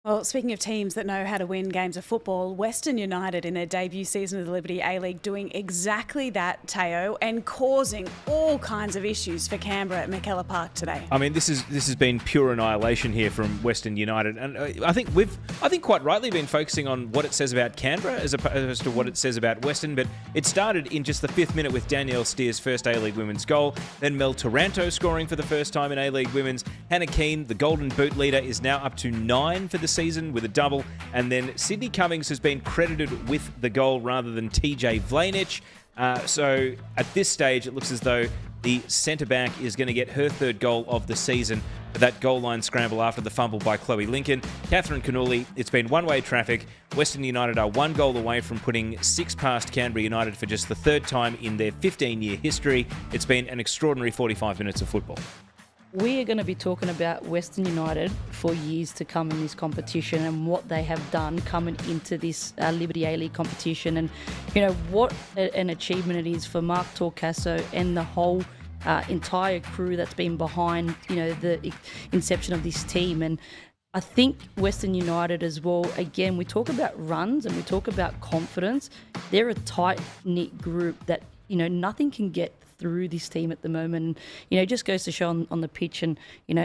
Well, speaking of teams that know how to win games of football, Western United in their debut season of the Liberty A-League doing exactly that, Teo, and causing all kinds of issues for Canberra at Mackellar Park today. I mean, this has been pure annihilation here from Western United, and I think quite rightly been focusing on what it says about Canberra as opposed to what it says about Western. But it started in just the 5th minute with Danielle Steer's first A-League women's goal, then Mel Taranto scoring for the first time in A-League women's. Hannah Keane, the Golden Boot leader, is now up to 9 for the season with a double, and then Sydney Cummings has been credited with the goal rather than TJ Vlanic. So at this stage, it looks as though the centre-back is going to get her 3rd goal of the season for that goal line scramble after the fumble by Chloe Lincoln. Catherine Cannulli, it's been one-way traffic. Western United are 1 goal away from putting 6 past Canberra United for just the 3rd time in their 15-year history. It's been an extraordinary 45 minutes of football. We are going to be talking about Western United for years to come in this competition and what they have done coming into this Liberty A-League competition. And, what an achievement it is for Mark Torcaso and the whole entire crew that's been behind, the inception of this team. And I think Western United as well, again, we talk about runs and we talk about confidence. They're a tight-knit group that, nothing can get through this team at the moment. It just goes to show on the pitch and,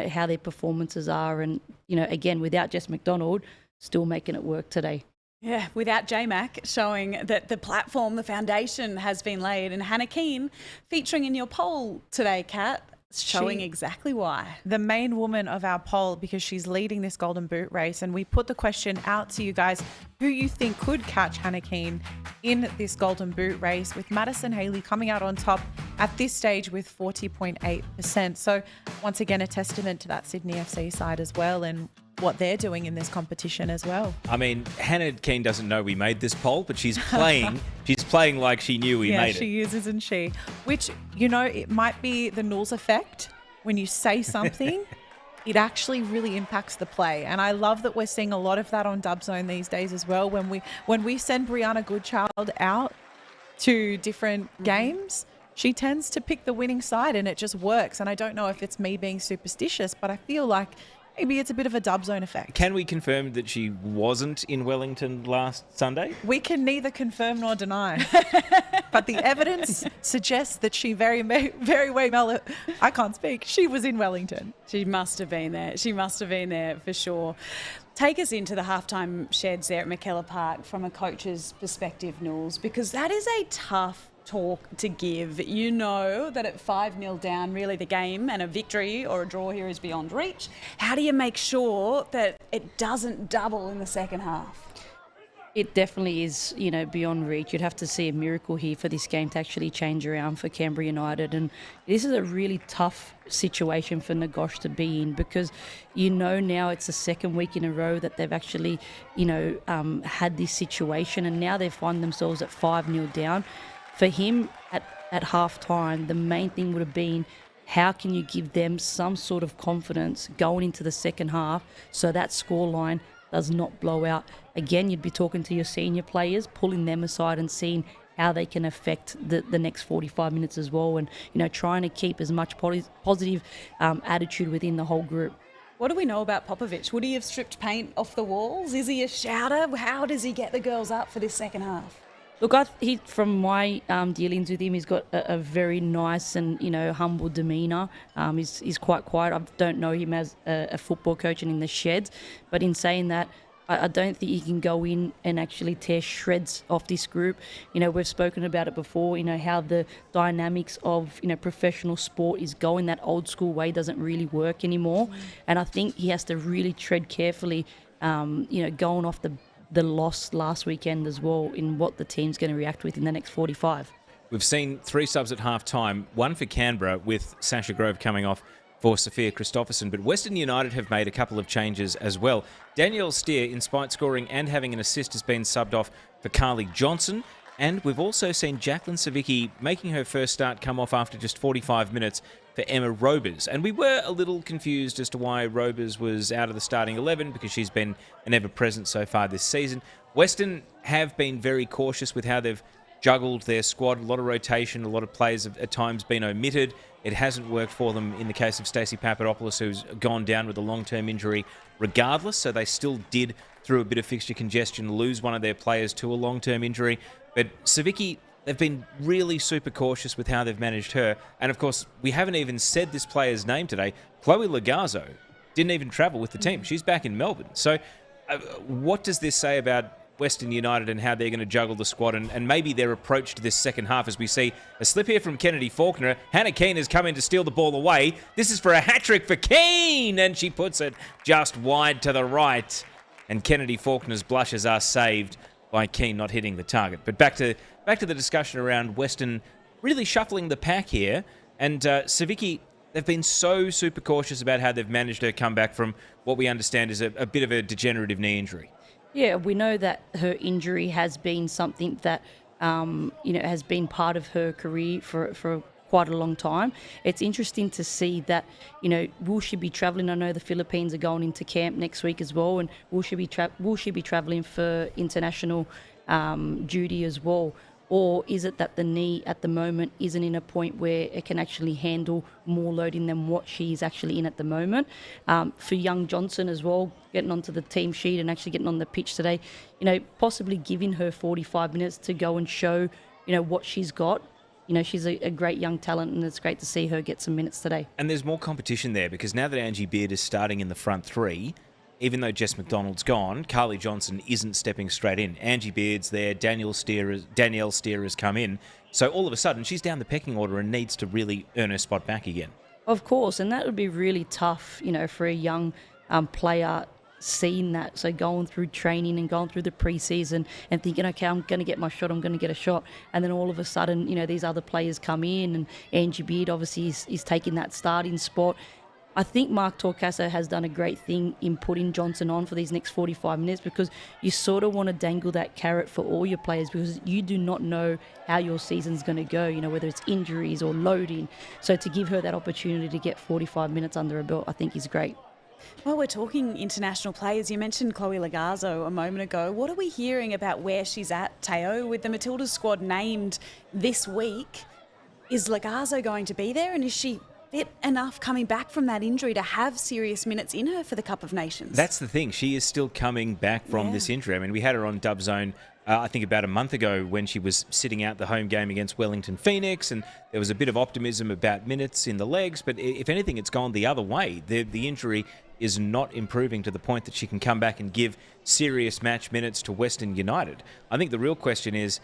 how their performances are. And, again, without Jess McDonald, still making it work today. Yeah, without J-Mac showing that the platform, the foundation has been laid. And Hannah Keane featuring in your poll today, Kat, showing exactly why. The main woman of our poll, because she's leading this Golden Boot race. And we put the question out to you guys, who you think could catch Hannah Keane in this Golden Boot race, with Madison Haley coming out on top at this stage with 40.8%. So once again, a testament to that Sydney FC side as well and what they're doing in this competition as well. I mean, Hannah Keane doesn't know we made this poll, but she's playing. She's playing like she knew we made it. Yeah, she is, isn't she? Which, it might be the Knowles effect. When you say something, it actually really impacts the play. And I love that we're seeing a lot of that on Dub Zone these days as well. When we send Brianna Goodchild out to different games, she tends to pick the winning side and it just works. And I don't know if it's me being superstitious, but I feel like maybe it's a bit of a Dub Zone effect. Can we confirm that she wasn't in Wellington last Sunday? We can neither confirm nor deny. But the evidence suggests that she very well, I can't speak, she was in Wellington. She must have been there. She must have been there for sure. Take us into the halftime sheds there at Mackellar Park from a coach's perspective, Knowles, because that is a tough talk to give. You know that at 5-0 down, really the game and a victory or a draw here is beyond reach. How do you make sure that it doesn't double in the second half? It definitely is, beyond reach. You'd have to see a miracle here for this game to actually change around for Canberra United. And this is a really tough situation for Nagosh to be in, because now it's the 2nd week in a row that they've actually, had this situation, and now they find themselves at 5-0 down. For him, at half-time, the main thing would have been, how can you give them some sort of confidence going into the second half so that scoreline does not blow out? Again, you'd be talking to your senior players, pulling them aside and seeing how they can affect the next 45 minutes as well, and, trying to keep as much positive attitude within the whole group. What do we know about Popovich? Would he have stripped paint off the walls? Is he a shouter? How does he get the girls up for this second half? Look, from my dealings with him, he's got a very nice and, humble demeanour. He's quite quiet. I don't know him as a football coach and in the sheds. But in saying that, I don't think you can go in and actually tear shreds off this group. You know, we've spoken about it before, you know, how the dynamics of, you know, professional sport is going. That old school way doesn't really work anymore. And I think he has to really tread carefully, you know, going off the loss last weekend as well in what the team's going to react with in the next 45. We've seen 3 subs at half-time, one for Canberra with Sasha Grove coming off for Sophia Christopherson, but Western United have made a couple of changes as well. Danielle Steer, in spite scoring and having an assist, has been subbed off for Carly Johnson, and we've also seen Jacqueline Savicki making her first start come off after just 45 minutes for Emma Robers. And we were a little confused as to why Robers was out of the starting 11 because she's been an ever-present so far this season. Western have been very cautious with how they've juggled their squad, a lot of rotation, a lot of players have at times been omitted. It hasn't worked for them in the case of Stacey Papadopoulos, who's gone down with a long-term injury regardless, so they still did, through a bit of fixture congestion, lose one of their players to a long-term injury. But Savicki, they've been really super cautious with how they've managed her. And, of course, we haven't even said this player's name today. Chloe Lagazzo didn't even travel with the team. She's back in Melbourne. So what does this say about Western United and how they're going to juggle the squad and maybe their approach to this second half, as we see a slip here from Kennedy Faulkner. Hannah Keane has come in to steal the ball away. This is for a hat-trick for Keane, and she puts it just wide to the right. And Kennedy Faulkner's blushes are saved by Keane not hitting the target. But back to the discussion around Western really shuffling the pack here. And Savicki, they've been so super cautious about how they've managed her comeback from what we understand is a bit of a degenerative knee injury. Yeah, we know that her injury has been something that, you know, has been part of her career for quite a long time. It's interesting to see that, you know, will she be travelling? I know the Philippines are going into camp next week as well, and will she be travelling for international duty as well? Or is it that the knee at the moment isn't in a point where it can actually handle more loading than what she's actually in at the moment? For young Johnson as well, getting onto the team sheet and actually getting on the pitch today, you know, possibly giving her 45 minutes to go and show, you know, what she's got. You know, she's a great young talent, and it's great to see her get some minutes today. And there's more competition there because now that Angie Beard is starting in the front three, even though Jess McDonald's gone, Carly Johnson isn't stepping straight in. Angie Beard's there, Danielle Steer has come in. So all of a sudden, she's down the pecking order and needs to really earn her spot back again. Of course, and that would be really tough, you know, for a young player seeing that. So going through training and going through the preseason and thinking, okay, I'm going to get my shot, I'm going to get a shot. And then all of a sudden, you know, these other players come in, and Angie Beard obviously is taking that starting spot. I think Mark Torcaso has done a great thing in putting Johnson on for these next 45 minutes because you sort of want to dangle that carrot for all your players because you do not know how your season's going to go, you know, whether it's injuries or loading. So to give her that opportunity to get 45 minutes under her belt, I think is great. Well, we're talking international players. You mentioned Chloe Lagazzo a moment ago. What are we hearing about where she's at, Teo, with the Matildas squad named this week? Is Lagazzo going to be there, and is she fit enough coming back from that injury to have serious minutes in her for the Cup of Nations? That's the thing. She is still coming back from this injury. I mean, we had her on Dub Zone, I think about a month ago when she was sitting out the home game against Wellington Phoenix, and there was a bit of optimism about minutes in the legs, but if anything, it's gone the other way. The injury is not improving to the point that she can come back and give serious match minutes to Western United. I think the real question is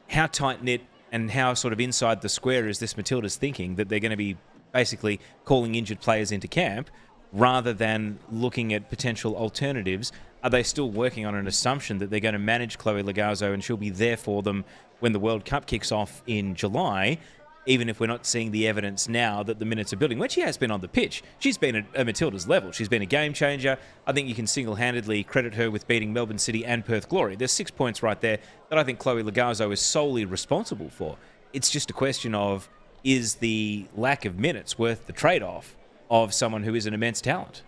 how tight-knit and how sort of inside the square is this Matilda's thinking that they're going to be basically calling injured players into camp rather than looking at potential alternatives. Are they still working on an assumption that they're going to manage Chloe Lagazzo and she'll be there for them when the World Cup kicks off in July, even if we're not seeing the evidence now that the minutes are building? When she has been on the pitch, she's been at Matilda's level. She's been a game changer. I think you can single-handedly credit her with beating Melbourne City and Perth Glory. There's 6 points right there that I think Chloe Lagazzo is solely responsible for. It's just a question of, is the lack of minutes worth the trade-off of someone who is an immense talent?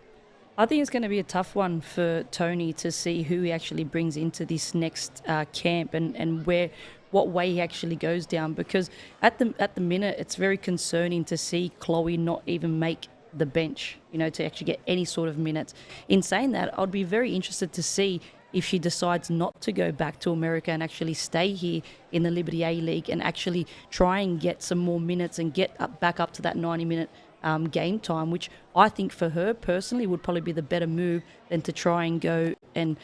I think it's going to be a tough one for Tony to see who he actually brings into this next camp and what way he actually goes down, because at the minute it's very concerning to see Chloe not even make the bench, you know, to actually get any sort of minutes. In saying that, I'd be very interested to see if she decides not to go back to America and actually stay here in the Liberty A League and actually try and get some more minutes and get back up to that 90-minute game time, which I think for her personally would probably be the better move than to try and go and,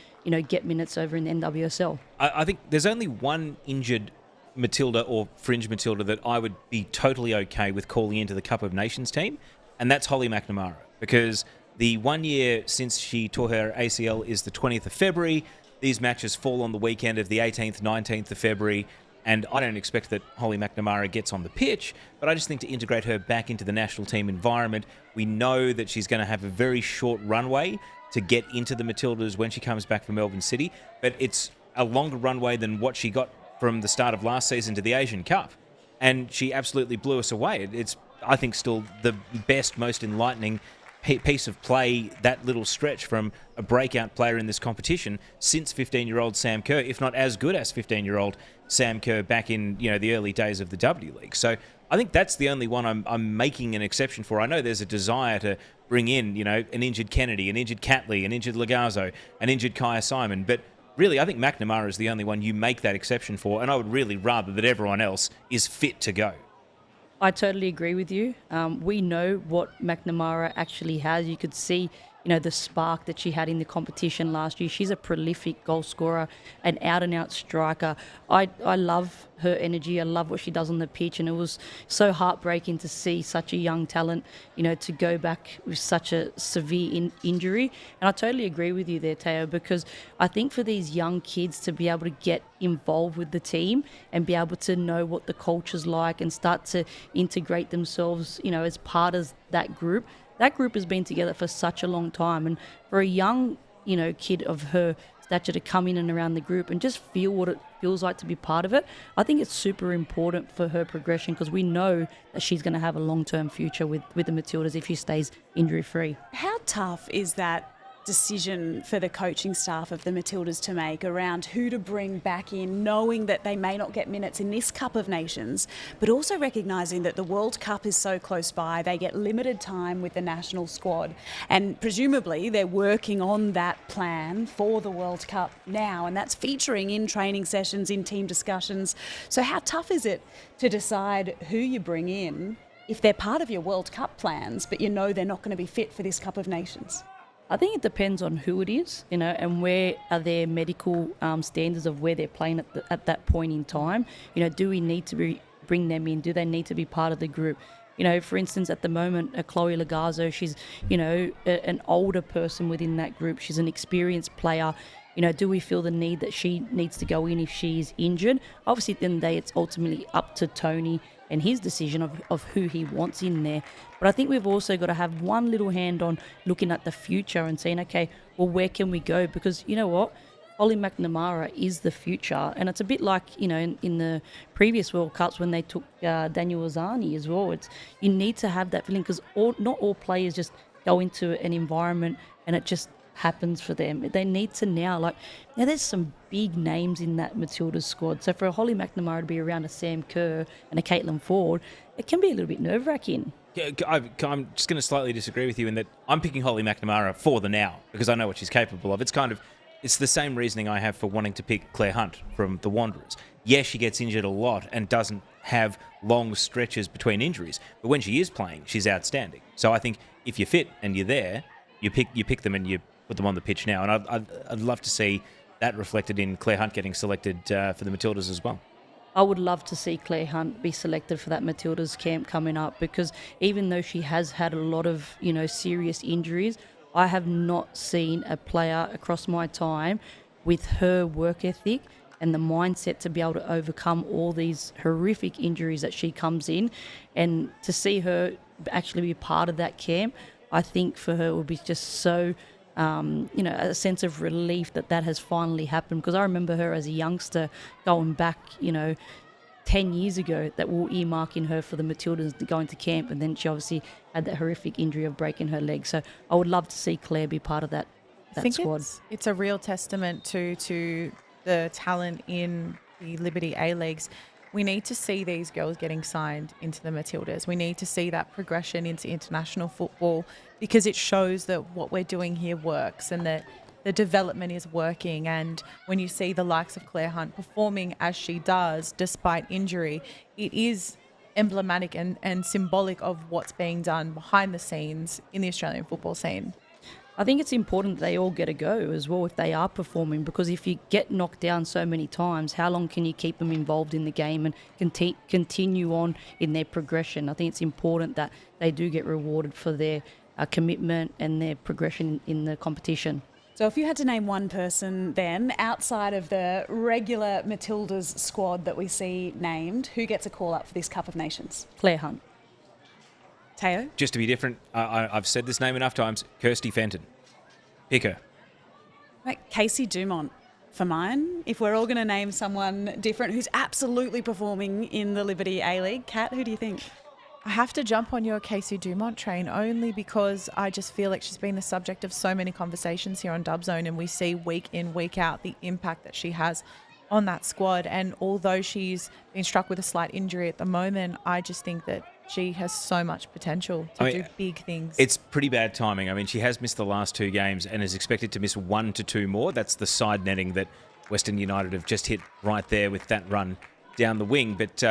get minutes over in the NWSL. I think there's only one injured Matilda or fringe Matilda that I would be totally okay with calling into the Cup of Nations team, and that's Holly McNamara, because the 1 year since she tore her ACL is the 20th of February. These matches fall on the weekend of the 18th, 19th of February, and I don't expect that Holly McNamara gets on the pitch, but I just think to integrate her back into the national team environment, we know that she's going to have a very short runway to get into the Matildas when she comes back from Melbourne City, but it's a longer runway than what she got from the start of last season to the Asian Cup, and she absolutely blew us away. It's, I think, still the best, most enlightening piece of play, that little stretch from a breakout player in this competition since 15-year-old Sam Kerr, if not as good as 15-year-old Sam Kerr back in the early days of the W League. So I think that's the only one I'm making an exception for. I know there's a desire to bring in an injured Kennedy, an injured Catley, an injured Lagazzo, an injured Kaya Simon, but really I think McNamara is the only one you make that exception for, and I would really rather that everyone else is fit to go. I totally agree with you. We know what McNamara actually has. You could see, the spark that she had in the competition last year. She's a prolific goal scorer, an out-and-out striker. I love her energy. I love what she does on the pitch, and it was so heartbreaking to see such a young talent, to go back with such a severe injury. And I totally agree with you there, Teo, because I think for these young kids to be able to get involved with the team and be able to know what the culture's like and start to integrate themselves, as part of that group has been together for such a long time. And for a young, kid of her stature to come in and around the group and just feel what it feels like to be part of it, I think it's super important for her progression, because we know that she's going to have a long-term future with the Matildas if she stays injury-free. How tough is that decision for the coaching staff of the Matildas to make around who to bring back in, knowing that they may not get minutes in this Cup of Nations, but also recognising that the World Cup is so close by, they get limited time with the national squad, and presumably they're working on that plan for the World Cup now, and that's featuring in training sessions, in team discussions. So how tough is it to decide who you bring in if they're part of your World Cup plans, but they're not going to be fit for this Cup of Nations? I think it depends on who it is, and where are their medical standards of where they're playing at that point in time. Do we need to bring them in? Do they need to be part of the group? For instance, at the moment, Chloe Lagazzo, she's, an older person within that group. She's an experienced player. Do we feel the need that she needs to go in if she's injured? Obviously, at the end of the day, it's ultimately up to Tony and his decision of who he wants in there. But I think we've also got to have one little hand on looking at the future and saying, okay, well, where can we go? Because you know what? Holly McNamara is the future. And it's a bit like, in the previous World Cups when they took Danielle Steer as well. You need to have that feeling, because not all players just go into an environment and it just happens for them. They need to now there's some big names in that Matildas squad. So for a Holly McNamara to be around a Sam Kerr and a Caitlin Ford, it can be a little bit nerve-wracking. Yeah, I'm just going to slightly disagree with you in that I'm picking Holly McNamara for the now, because I know what she's capable of. It's the same reasoning I have for wanting to pick Claire Hunt from the Wanderers. Yes, she gets injured a lot and doesn't have long stretches between injuries, but when she is playing, she's outstanding. So I think if you're fit and you're there, you pick them and you put them on the pitch now. And I'd love to see that reflected in Claire Hunt getting selected for the Matildas as well. I would love to see Claire Hunt be selected for that Matildas camp coming up, because even though she has had a lot of, serious injuries, I have not seen a player across my time with her work ethic and the mindset to be able to overcome all these horrific injuries that she comes in, and to see her actually be part of that camp, I think for her it would be just so a sense of relief that has finally happened, because I remember her as a youngster going back, 10 years ago, that we were earmarking her for the Matildas to go into camp, and then she obviously had that horrific injury of breaking her leg. So I would love to see Claire be part of that squad. It's a real testament to the talent in the Liberty A-Leagues. We need to see these girls getting signed into the Matildas. We need to see that progression into international football, because it shows that what we're doing here works and that the development is working. And when you see the likes of Claire Hunt performing as she does despite injury, it is emblematic and symbolic of what's being done behind the scenes in the Australian football scene. I think it's important that they all get a go as well if they are performing, because if you get knocked down so many times, how long can you keep them involved in the game and continue on in their progression? I think it's important that they do get rewarded for their commitment and their progression in the competition. So if you had to name one person then, outside of the regular Matildas squad that we see named, who gets a call up for this Cup of Nations? Claire Hunt. Teo? Just to be different, I've said this name enough times, Kirsty Fenton. Pick her. Right, Casey Dumont for mine. If we're all going to name someone different who's absolutely performing in the Liberty A-League, Kat, who do you think? I have to jump on your Casey Dumont train only because I just feel like she's been the subject of so many conversations here on Dub Zone, and we see week in, week out the impact that she has on that squad. And although she's been struck with a slight injury at the moment, I just think that she has so much potential to do big things. It's pretty bad timing. I mean, she has missed the last 2 games and is expected to miss 1 to 2 more. That's the side netting that Western United have just hit right there with that run down the wing. But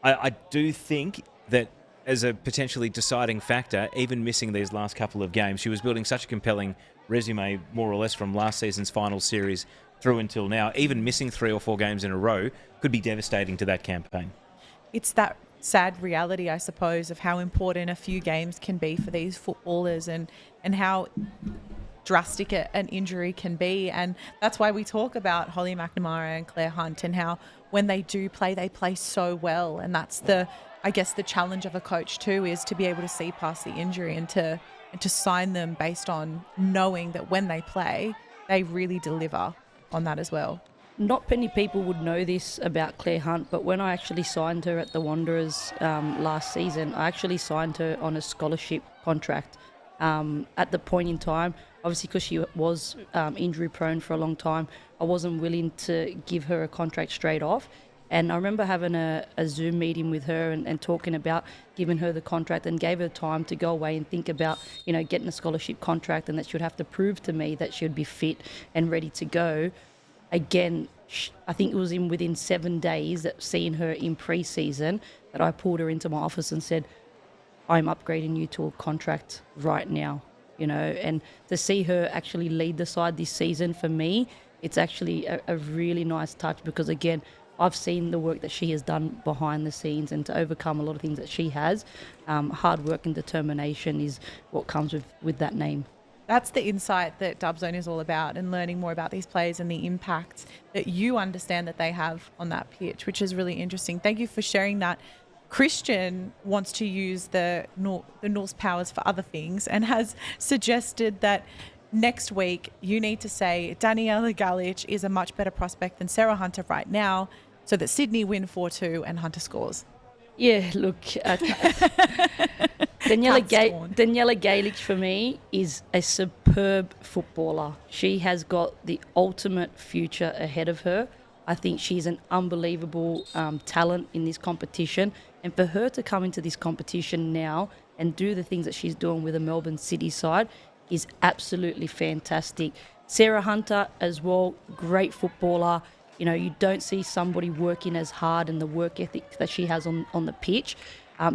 I do think that as a potentially deciding factor, even missing these last couple of games, she was building such a compelling resume, more or less, from last season's final series through until now. Even missing 3 or 4 games in a row could be devastating to that campaign. It's that sad reality, I suppose, of how important a few games can be for these footballers and how drastic an injury can be. And that's why we talk about Holly McNamara and Claire Hunt and how when they do play, they play so well. And that's I guess the challenge of a coach too, is to be able to see past the injury and to sign them based on knowing that when they play, they really deliver on that as well. Not many people would know this about Claire Hunt, but when I actually signed her at the Wanderers last season, I actually signed her on a scholarship contract. At the point in time, obviously because she was injury prone for a long time, I wasn't willing to give her a contract straight off. And I remember having a Zoom meeting with her and talking about giving her the contract, and gave her time to go away and think about, getting a scholarship contract, and that she would have to prove to me that she would be fit and ready to go. Again, I think it was within 7 days that seeing her in pre-season that I pulled her into my office and said, I'm upgrading you to a contract right now, and to see her actually lead the side this season, for me, it's actually a really nice touch, because again, I've seen the work that she has done behind the scenes, and to overcome a lot of things that she has, hard work and determination is what comes with that name. That's the insight that Dub Zone is all about, and learning more about these players and the impact that you understand that they have on that pitch, which is really interesting. Thank you for sharing that. Christian wants to use the Norse powers for other things and has suggested that next week you need to say Danielle Steer is a much better prospect than Sarah Hunter right now, so that Sydney win 4-2 and Hunter scores. Yeah, look, Daniela Gaelic for me is a superb footballer. She has got the ultimate future ahead of her. I think she's an unbelievable talent in this competition. And for her to come into this competition now and do the things that she's doing with the Melbourne City side is absolutely fantastic. Sarah Hunter as well, great footballer. You don't see somebody working as hard and the work ethic that she has on the pitch.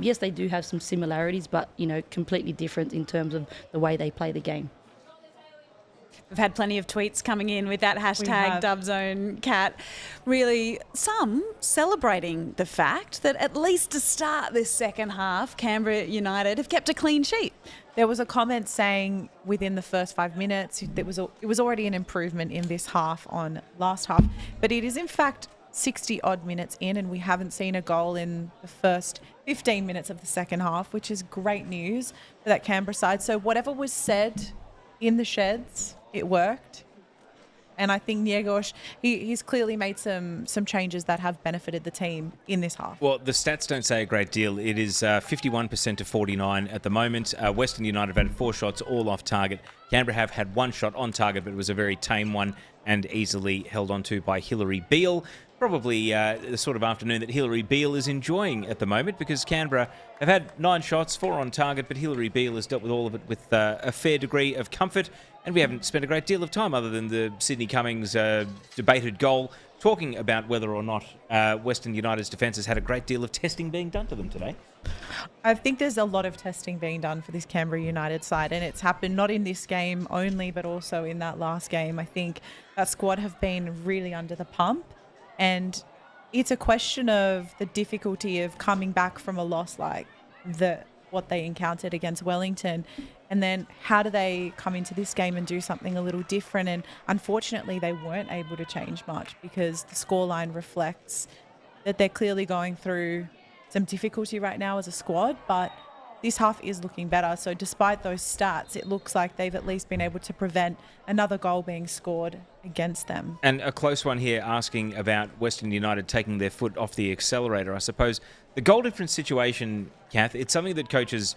Yes, they do have some similarities, but, completely different in terms of the way they play the game. We've had plenty of tweets coming in with that hashtag DubZoneCat. Really, some celebrating the fact that at least to start this second half, Canberra United have kept a clean sheet. There was a comment saying within the first 5 minutes, it was already an improvement in this half on last half, but it is in fact 60 odd minutes in, and we haven't seen a goal in the first 15 minutes of the second half, which is great news for that Canberra side. So whatever was said in the sheds, it worked. And I think Niegos, he's clearly made some changes that have benefited the team in this half. Well, the stats don't say a great deal. It is 51% to 49 at the moment. Western United have had 4 shots, all off target. Canberra have had 1 shot on target, but it was a very tame one and easily held onto by Hilary Beale. probably the sort of afternoon that Hilary Beale is enjoying at the moment, because Canberra have had 9 shots, 4 on target, but Hilary Beale has dealt with all of it with a fair degree of comfort, and we haven't spent a great deal of time, other than the Sydney Cummings debated goal, talking about whether or not Western United's defence has had a great deal of testing being done to them today. I think there's a lot of testing being done for this Canberra United side, and it's happened not in this game only, but also in that last game. I think that squad have been really under the pump, and it's a question of the difficulty of coming back from a loss like what they encountered against Wellington, and then how do they come into this game and do something a little different. And unfortunately they weren't able to change much, because the scoreline reflects that they're clearly going through some difficulty right now as a squad, but this half is looking better. So despite those stats, it looks like they've at least been able to prevent another goal being scored against them. And a close one here asking about Western United taking their foot off the accelerator. I suppose the goal difference situation, Kath, it's something that coaches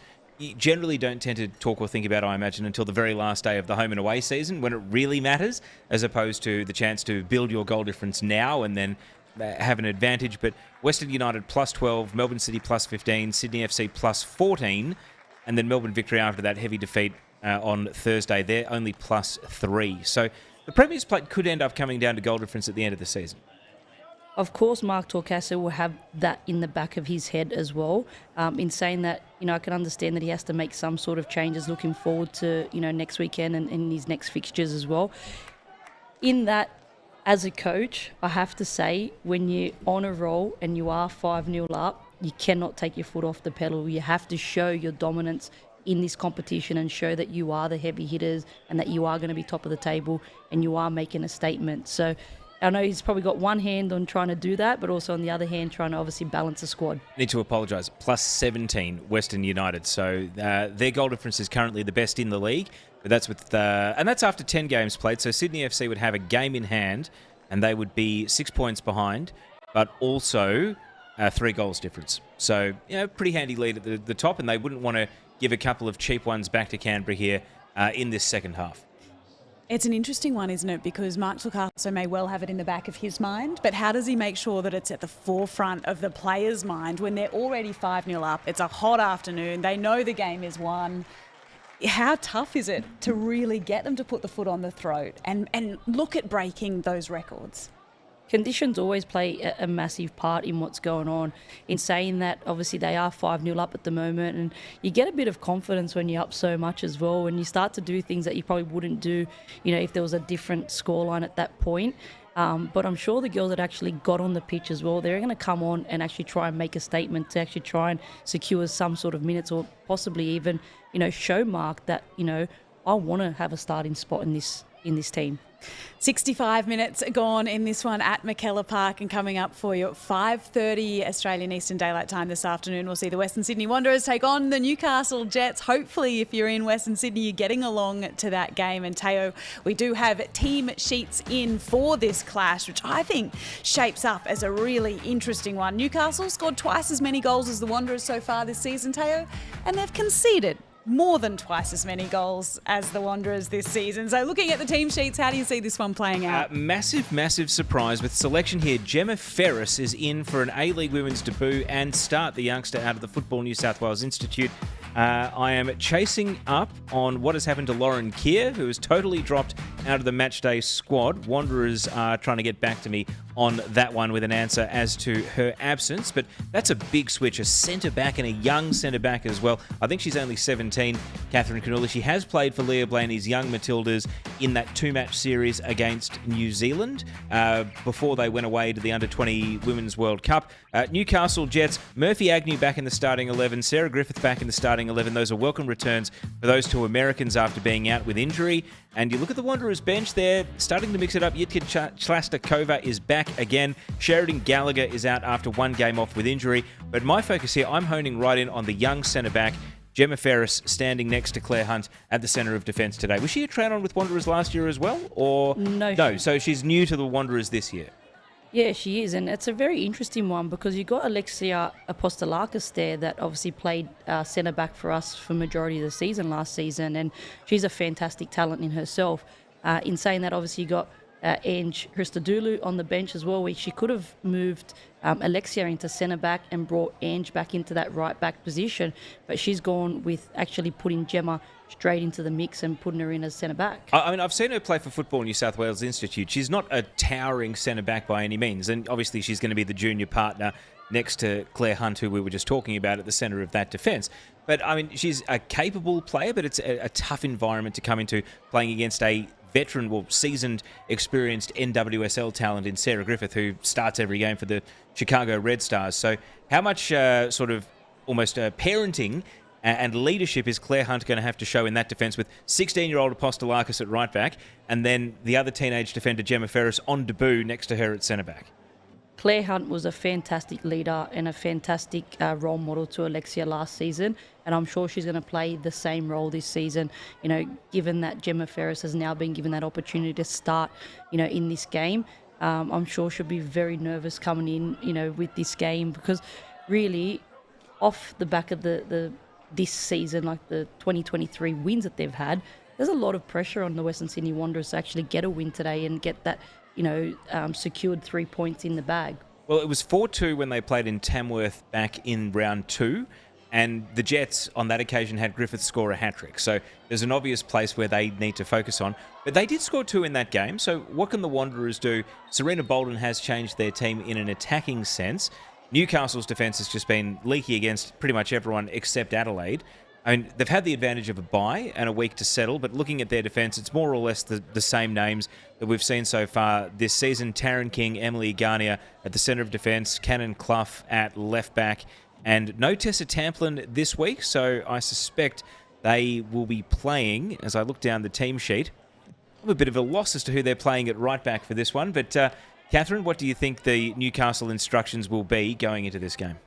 generally don't tend to talk or think about, I imagine, until the very last day of the home and away season, when it really matters, as opposed to the chance to build your goal difference now and then have an advantage. But Western United plus 12, Melbourne City plus 15, Sydney FC plus 14, and then Melbourne Victory after that heavy defeat on Thursday. They're only plus 3. So the Premier's Plate could end up coming down to goal difference at the end of the season. Of course, Mark Torcaster will have that in the back of his head as well. In saying that, I can understand that he has to make some sort of changes looking forward to, next weekend and in his next fixtures as well. In that, as a coach, I have to say, when you're on a roll and you are 5-0 up, you cannot take your foot off the pedal. You have to show your dominance in this competition and show that you are the heavy hitters and that you are going to be top of the table and you are making a statement. So I know he's probably got one hand on trying to do that, but also on the other hand, trying to obviously balance the squad. Need to apologise. Plus 17, Western United. So their goal difference is currently the best in the league. But that's with and that's after 10 games played. So Sydney FC would have a game in hand, and they would be 6 points behind, but also 3 goals difference. So, pretty handy lead at the top, and they wouldn't want to give a couple of cheap ones back to Canberra here in this second half. It's an interesting one, isn't it? Because Mark Torcaster may well have it in the back of his mind, but how does he make sure that it's at the forefront of the players' mind when they're already 5-0 up? It's a hot afternoon. They know the game is won. How tough is it to really get them to put the foot on the throat and look at breaking those records? Conditions always play a massive part in what's going on. In saying that, obviously they are 5-0 up at the moment, and you get a bit of confidence when you're up so much as well, and you start to do things that you probably wouldn't do, if there was a different scoreline at that point. But I'm sure the girls that actually got on the pitch as well, they're going to come on and actually try and make a statement to actually try and secure some sort of minutes, or possibly even, show Mark that, I want to have a starting spot in this team. 65 minutes gone in this one at McKellar Park, and coming up for you at 5:30 Australian Eastern Daylight Time this afternoon, we'll see the Western Sydney Wanderers take on the Newcastle Jets. Hopefully, if you're in Western Sydney, you're getting along to that game. And Teo, we do have team sheets in for this clash, which I think shapes up as a really interesting one. Newcastle scored twice as many goals as the Wanderers so far this season, Teo, and they've conceded more than twice as many goals as the Wanderers this season. So looking at the team sheets, how do you see this one playing out? Massive surprise with selection here. Gemma Ferris is in for an A-League women's debut and start, the youngster out of the Football New South Wales Institute. I am chasing up on what has happened to Lauren Keir, who was totally dropped out of the matchday squad. Wanderers are trying to get back to me on that one with an answer as to her absence, but that's a big switch, a centre-back and a young centre-back as well. I think she's only 17, Catherine Cannulli. She has played for Leah Blaney's young Matildas in that 2-match series against New Zealand before they went away to the Under-20 Women's World Cup. Newcastle Jets, Murphy Agnew back in the starting 11, Sarah Griffith back in the starting 11. Those are welcome returns for those 2 Americans after being out with injury. And you look at the Wanderers bench there, starting to mix it up. Yitka Chlestakova is back again. Sheridan Gallagher is out after 1 game off with injury. But my focus here, I'm honing right in on the young centre-back, Gemma Ferris, standing next to Claire Hunt at the centre of defence today. Was she a trade-on with Wanderers last year as well? Or no, so she's new to the Wanderers this year. Yeah, she is, and it's a very interesting one because you got Alexia Apostolakis there that obviously played centre-back for us for majority of the season last season, and she's a fantastic talent in herself. In saying that, obviously you got Ange Christodoulou on the bench as well, where she could have moved Alexia into centre back and brought Ange back into that right back position, but she's gone with actually putting Gemma straight into the mix and putting her in as centre back. I mean, I've seen her play for Football New South Wales Institute. She's not a towering centre back by any means, and obviously she's going to be the junior partner next to Claire Hunt, who we were just talking about, at the centre of that defence. But I mean, she's a capable player, but it's a tough environment to come into, playing against a veteran, well, seasoned, experienced NWSL talent in Sarah Griffith, who starts every game for the Chicago Red Stars. So how much sort of almost parenting and leadership is Claire Hunt going to have to show in that defence with 16-year-old Apostolakis at right back and then the other teenage defender, Gemma Ferris, on debut next to her at centre back? Claire Hunt was a fantastic leader and a fantastic role model to Alexia last season, and I'm sure she's going to play the same role this season, you know, given that Gemma Ferris has now been given that opportunity to start, you know, in this game. I'm sure she'll be very nervous coming in, you know, with this game, because really off the back of this season, like the 2023 wins that they've had, there's a lot of pressure on the Western Sydney Wanderers to actually get a win today and get that, you know, secured 3 points in the bag. Well, it was 4-2 when they played in Tamworth back in round 2, and the Jets on that occasion had Griffith score a hat-trick. So there's an obvious place where they need to focus on. But they did score 2 in that game, so what can the Wanderers do? Serena Bolden has changed their team in an attacking sense. Newcastle's defence has just been leaky against pretty much everyone except Adelaide. I mean, they've had the advantage of a bye and a week to settle, but looking at their defence, it's more or less the same names that we've seen so far this season. Taryn King, Emily Garnier at the centre of defence, Cannon Clough at left back, and no Tessa Tamplin this week, so I suspect they will be playing, as I look down the team sheet, I'm a bit of a loss as to who they're playing at right back for this one, but Catherine, what do you think the Newcastle instructions will be going into this game?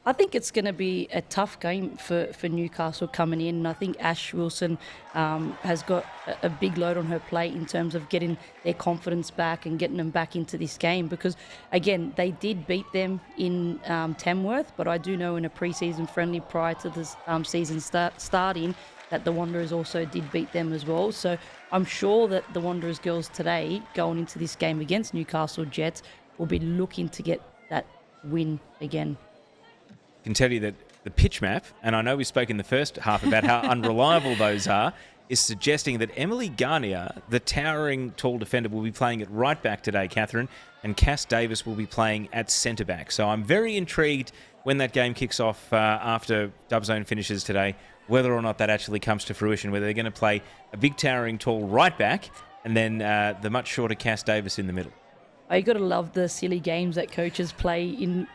I think it's going to be a tough game for Newcastle coming in. And I think Ash Wilson has got a big load on her plate in terms of getting their confidence back and getting them back into this game, because, again, they did beat them in Tamworth, but I do know in a pre-season friendly prior to this season starting that the Wanderers also did beat them as well. So I'm sure that the Wanderers girls today, going into this game against Newcastle Jets, will be looking to get that win again. I can tell you that the pitch map, and I know we spoke in the first half about how unreliable those are, is suggesting that Emily Garnier, the towering tall defender, will be playing at right back today, Catherine, and Cass Davis will be playing at centre back. So I'm very intrigued when that game kicks off after Dubzone finishes today, whether or not that actually comes to fruition, whether they're going to play a big towering tall right back and then the much shorter Cass Davis in the middle. You got to love the silly games that coaches play in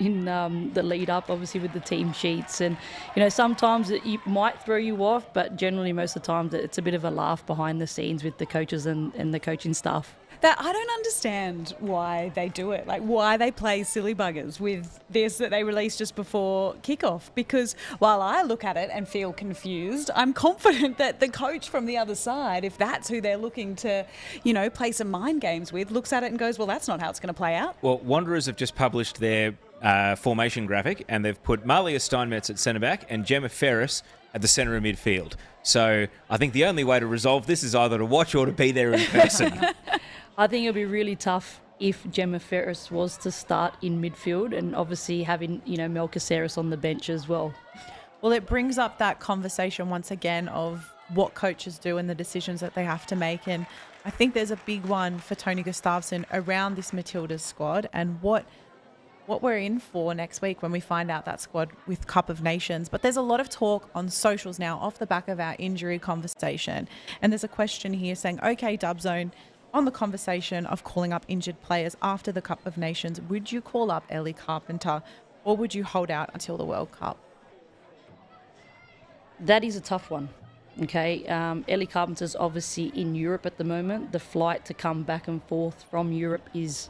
the lead up, obviously with the team sheets, and you know sometimes it might throw you off, but generally most of the time it's a bit of a laugh behind the scenes with the coaches and the coaching staff. That I don't understand why they do it, like why they play silly buggers with this that they released just before kickoff. Because while I look at it and feel confused, I'm confident that the coach from the other side, if that's who they're looking to, you know, play some mind games with, looks at it and goes, well, that's not how it's going to play out. Well, Wanderers have just published their formation graphic, and they've put Malia Steinmetz at centre back and Gemma Ferris at the centre of midfield. So I think the only way to resolve this is either to watch or to be there in person. I think it'll be really tough if Gemma Ferris was to start in midfield, and obviously having, you know, Mel Caceres on the bench as well. Well, it brings up that conversation once again of what coaches do and the decisions that they have to make. And I think there's a big one for Tony Gustafsson around this Matildas squad and what we're in for next week when we find out that squad with Cup of Nations. But there's a lot of talk on socials now off the back of our injury conversation. And there's a question here saying, okay, Dubzone, on the conversation of calling up injured players after the Cup of Nations, would you call up Ellie Carpenter or would you hold out until the World Cup? That is a tough one. Okay, Ellie Carpenter's obviously in Europe at the moment. The flight to come back and forth from Europe is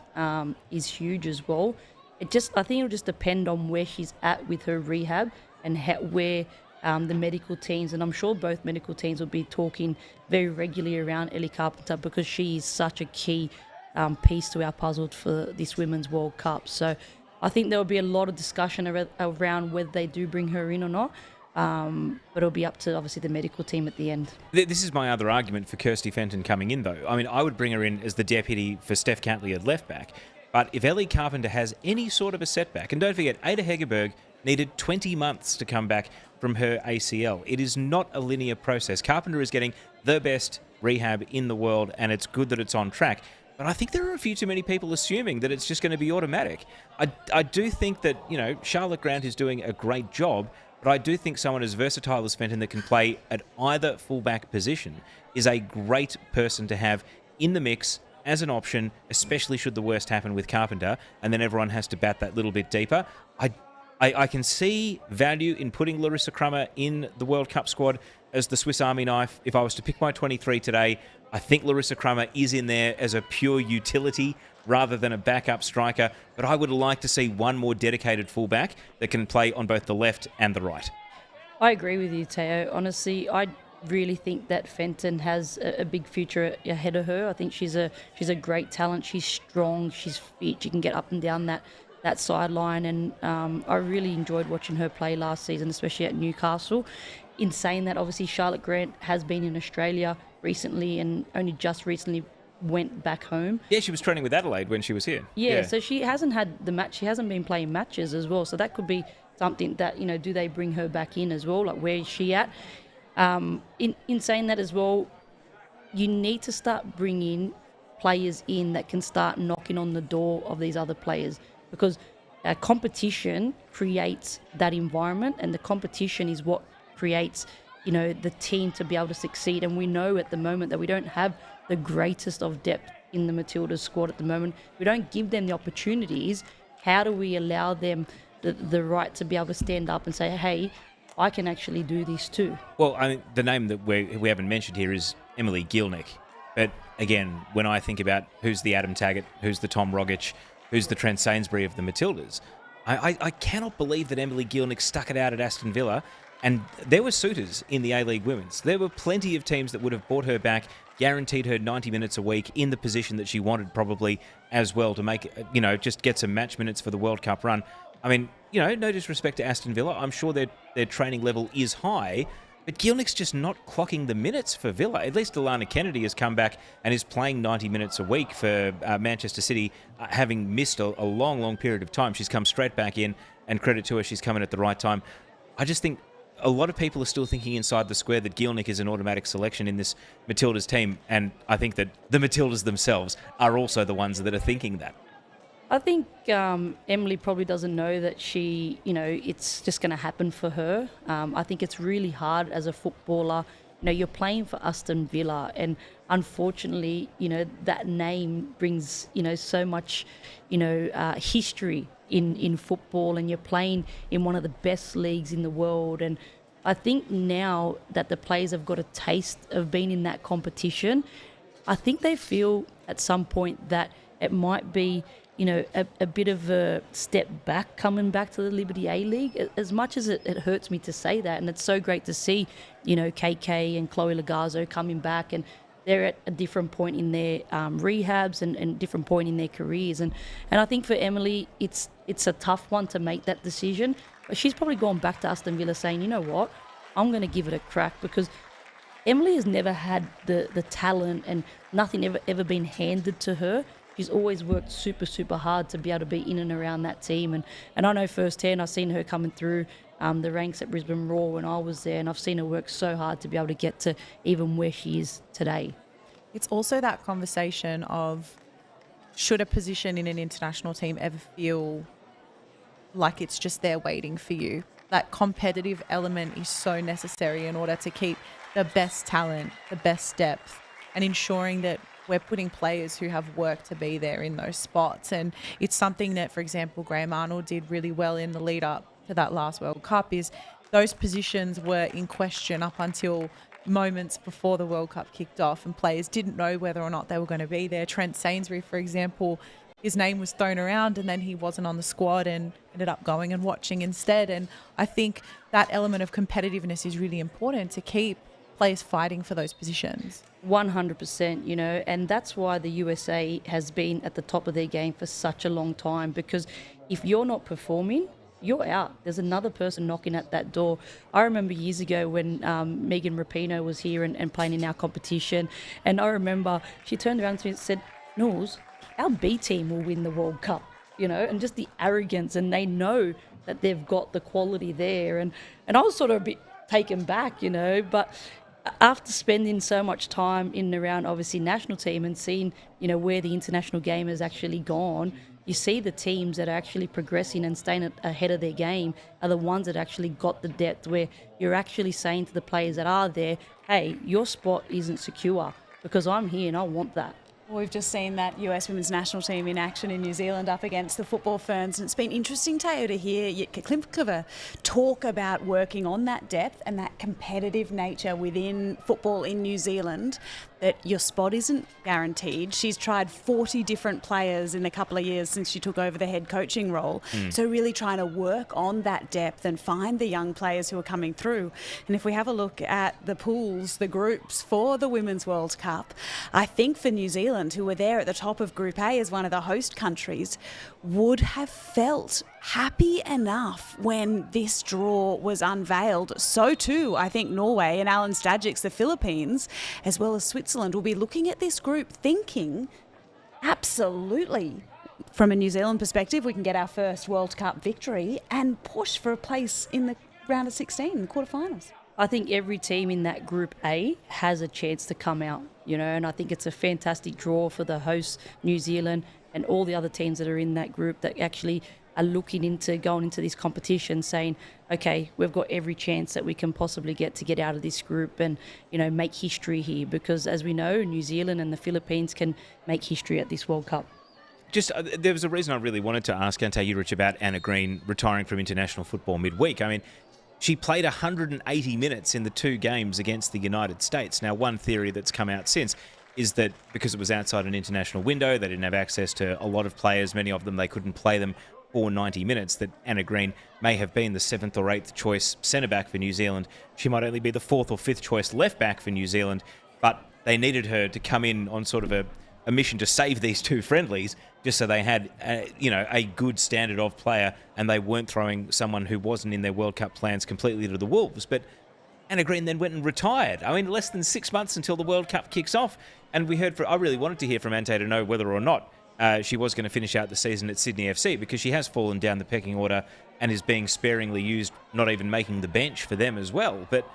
huge as well. I think it'll just depend on where she's at with her rehab and where the medical teams, and I'm sure both medical teams will be talking very regularly around Ellie Carpenter, because she is such a key piece to our puzzle for this Women's World Cup. So I think there will be a lot of discussion around whether they do bring her in or not. But it'll be up to obviously the medical team at the end. This is my other argument for Kirsty Fenton coming in, though. I mean, I would bring her in as the deputy for Steph Catley at left back. But if Ellie Carpenter has any sort of a setback, and don't forget, Ada Hegerberg needed 20 months to come back from her ACL. It is not a linear process. Carpenter is getting the best rehab in the world, and it's good that it's on track. But I think there are a few too many people assuming that it's just going to be automatic. I do think that, Charlotte Grant is doing a great job, but I do think someone as versatile as Fenton that can play at either fullback position is a great person to have in the mix as an option, especially should the worst happen with Carpenter, and then everyone has to bat that little bit deeper. I can see value in putting Larissa Crummer in the World Cup squad as the Swiss Army knife. If I was to pick my 23 today, I think Larissa Crummer is in there as a pure utility rather than a backup striker, but I would like to see one more dedicated fullback that can play on both the left and the right. I agree with you, Teo. Honestly, I really think that Fenton has a big future ahead of her. I think she's a great talent. She's strong. She's fit. She can get up and down that sideline, and I really enjoyed watching her play last season, especially at Newcastle. In saying that, obviously Charlotte Grant has been in Australia recently and only just recently went back home. Yeah, she was training with Adelaide when she was here. Yeah, so she hasn't had the match. She hasn't been playing matches as well. So that could be something that, do they bring her back in as well? Like, where is she at? In saying that as well, you need to start bringing players in that can start knocking on the door of these other players, because competition creates that environment, and the competition is what creates, the team to be able to succeed. And we know at the moment that we don't have the greatest of depth in the Matildas squad at the moment. We don't give them the opportunities. How do we allow them the right to be able to stand up and say, hey, I can actually do this too? Well, I mean, the name that we haven't mentioned here is Emily Gielnik. But again, when I think about who's the Adam Taggart, who's the Tom Rogic, who's the Trent Sainsbury of the Matildas, I cannot believe that Emily Gielnik stuck it out at Aston Villa. And there were suitors in the A-League Women's. There were plenty of teams that would have bought her back, guaranteed her 90 minutes a week in the position that she wanted probably as well to make, just get some match minutes for the World Cup run. I mean, no disrespect to Aston Villa. I'm sure their training level is high, but Gielnik's just not clocking the minutes for Villa. At least Alana Kennedy has come back and is playing 90 minutes a week for Manchester City, having missed a long, long period of time. She's come straight back in, and credit to her, she's come in at the right time. I just think a lot of people are still thinking inside the square that Gielnik is an automatic selection in this Matildas team, and I think that the Matildas themselves are also the ones that are thinking that. I think Emily probably doesn't know that she, it's just going to happen for her. I think it's really hard as a footballer. You're playing for Aston Villa, and unfortunately, that name brings, so much, history in football, and you're playing in one of the best leagues in the world. And I think now that the players have got a taste of being in that competition, I think they feel at some point that it might be, a bit of a step back coming back to the Liberty A-League. As much as it hurts me to say that, and it's so great to see, KK and Chloe Lagazzo coming back, and they're at a different point in their rehabs and different point in their careers. And I think for Emily, it's a tough one to make that decision. But she's probably gone back to Aston Villa saying, you know what, I'm going to give it a crack, because Emily has never had the talent, and nothing ever been handed to her. She's always worked super, super hard to be able to be in and around that team. And I know firsthand, I've seen her coming through the ranks at Brisbane Roar when I was there, and I've seen her work so hard to be able to get to even where she is today. It's also that conversation of, should a position in an international team ever feel like it's just there waiting for you? That competitive element is so necessary in order to keep the best talent, the best depth, and ensuring that we're putting players who have worked to be there in those spots. And it's something that, for example, Graham Arnold did really well in the lead up to that last World Cup, is those positions were in question up until moments before the World Cup kicked off, and players didn't know whether or not they were going to be there. Trent Sainsbury, for example, his name was thrown around, and then he wasn't on the squad and ended up going and watching instead. And I think that element of competitiveness is really important to keep players fighting for those positions. 100%, and that's why the USA has been at the top of their game for such a long time, because if you're not performing, you're out. There's another person knocking at that door. I remember years ago when Megan Rapinoe was here and playing in our competition, and I remember she turned around to me and said, "Knowles, our B team will win the World Cup," and just the arrogance, and they know that they've got the quality there. And I was sort of a bit taken back, but after spending so much time in and around, obviously, national team and seeing, where the international game has actually gone, you see the teams that are actually progressing and staying ahead of their game are the ones that actually got the depth, where you're actually saying to the players that are there, hey, your spot isn't secure because I'm here and I want that. We've just seen that US women's national team in action in New Zealand up against the Football Ferns, and it's been interesting, Teo, to hear Jitka Klimkova talk about working on that depth and that competitive nature within football in New Zealand, that your spot isn't guaranteed. She's tried 40 different players in a couple of years since she took over the head coaching role. So really trying to work on that depth and find the young players who are coming through. And if we have a look at the pools, the groups for the Women's World Cup, I think for New Zealand, who were there at the top of Group A as one of the host countries, would have felt happy enough when this draw was unveiled. So too, I think Norway and Alan Stadjik's the Philippines, as well as Switzerland, will be looking at this group thinking, absolutely, from a New Zealand perspective, we can get our first World Cup victory and push for a place in the round of 16, the quarterfinals. I think every team in that Group A has a chance to come out, and I think it's a fantastic draw for the hosts, New Zealand, and all the other teams that are in that group that actually are looking into going into this competition saying, okay, we've got every chance that we can possibly get out of this group and, make history here, because as we know, New Zealand and the Philippines can make history at this World Cup. Just there was a reason I really wanted to ask Ante Juric about Anna Green retiring from international football midweek. I mean, she played 180 minutes in the 2 games against the United States. Now, one theory that's come out since is that because it was outside an international window, they didn't have access to a lot of players, many of them they couldn't play them for 90 minutes, that Anna Green may have been the 7th or 8th choice centre-back for New Zealand. She might only be the 4th or 5th choice left-back for New Zealand, but they needed her to come in on sort of a mission to save these 2 friendlies, just so they had a good standard of player and they weren't throwing someone who wasn't in their World Cup plans completely to the wolves. But Anna Green then went and retired. I mean, less than 6 months until the World Cup kicks off. And I really wanted to hear from Ante to know whether or not she was going to finish out the season at Sydney FC, because she has fallen down the pecking order and is being sparingly used, not even making the bench for them as well. But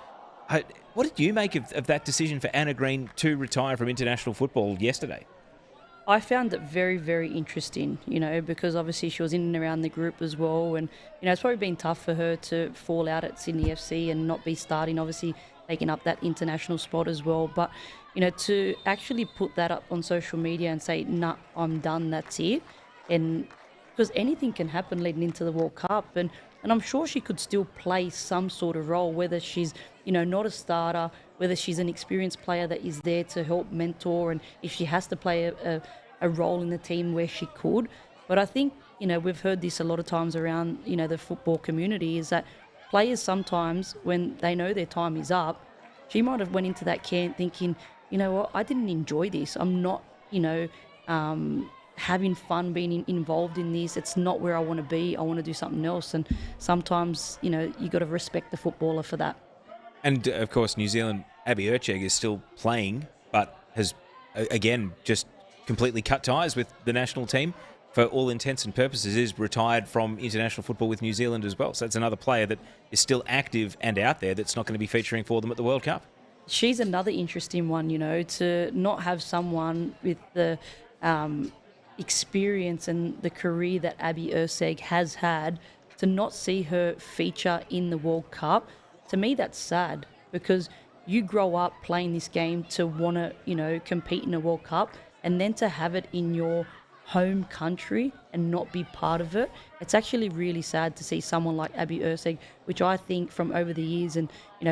what did you make of that decision for Anna Green to retire from international football yesterday? I found it very, very interesting, because obviously she was in and around the group as well. And, it's probably been tough for her to fall out at Sydney FC and not be starting, obviously taking up that international spot as well. But, to actually put that up on social media and say, nah, I'm done, that's it. And because anything can happen leading into the World Cup. And I'm sure she could still play some sort of role, whether she's, not a starter, whether she's an experienced player that is there to help mentor, and if she has to play a role in the team where she could. But I think, we've heard this a lot of times around, the football community, is that players sometimes, when they know their time is up, she might have went into that camp thinking, what, I didn't enjoy this. I'm not, having fun being involved in this. It's not where I want to be. I want to do something else. And sometimes, you got to respect the footballer for that. And, of course, New Zealand, Abby Erceg is still playing, but has, again, just completely cut ties with the national team. For all intents and purposes, is retired from international football with New Zealand as well. So that's another player that is still active and out there that's not going to be featuring for them at the World Cup. She's another interesting one, to not have someone with the experience and the career that Abby Erceg has had, to not see her feature in the World Cup. To me, that's sad, because you grow up playing this game to want to, compete in a World Cup, and then to have it in your home country and not be part of it. It's actually really sad to see someone like Abby Erceg, which I think from over the years and,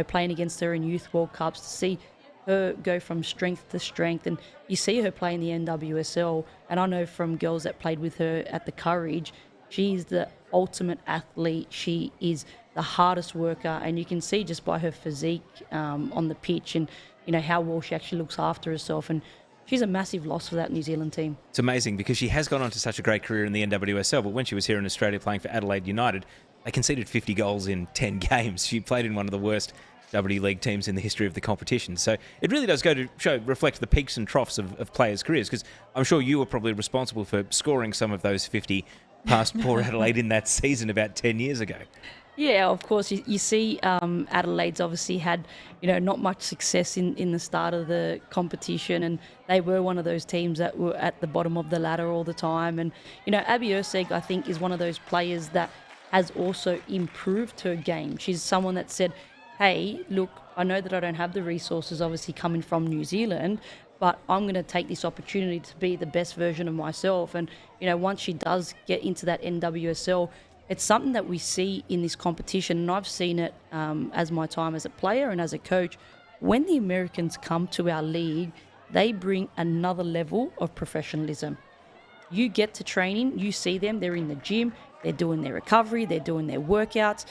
playing against her in Youth World Cups, to see her go from strength to strength. And you see her play in the NWSL, and I know from girls that played with her at the Courage, she's the ultimate athlete. She is the hardest worker, and you can see just by her physique on the pitch and, how well she actually looks after herself. And she's a massive loss for that New Zealand team. It's amazing, because she has gone on to such a great career in the NWSL, but when she was here in Australia playing for Adelaide United, they conceded 50 goals in 10 games. She played in one of the worst WD League teams in the history of the competition. So it really does go to reflect the peaks and troughs of players' careers, because I'm sure you were probably responsible for scoring some of those 50 past Port Adelaide in that season about 10 years ago. Yeah, of course. You see, Adelaide's obviously had, not much success in the start of the competition, and they were one of those teams that were at the bottom of the ladder all the time. And, Abby Urseg, I think, is one of those players that has also improved her game. She's someone that said, hey, look, I know that I don't have the resources, obviously, coming from New Zealand, but I'm going to take this opportunity to be the best version of myself. And, once she does get into that NWSL, it's something that we see in this competition, and I've seen it as my time as a player and as a coach. When the Americans come to our league, they bring another level of professionalism. You get to training, you see them, they're in the gym, they're doing their recovery, they're doing their workouts.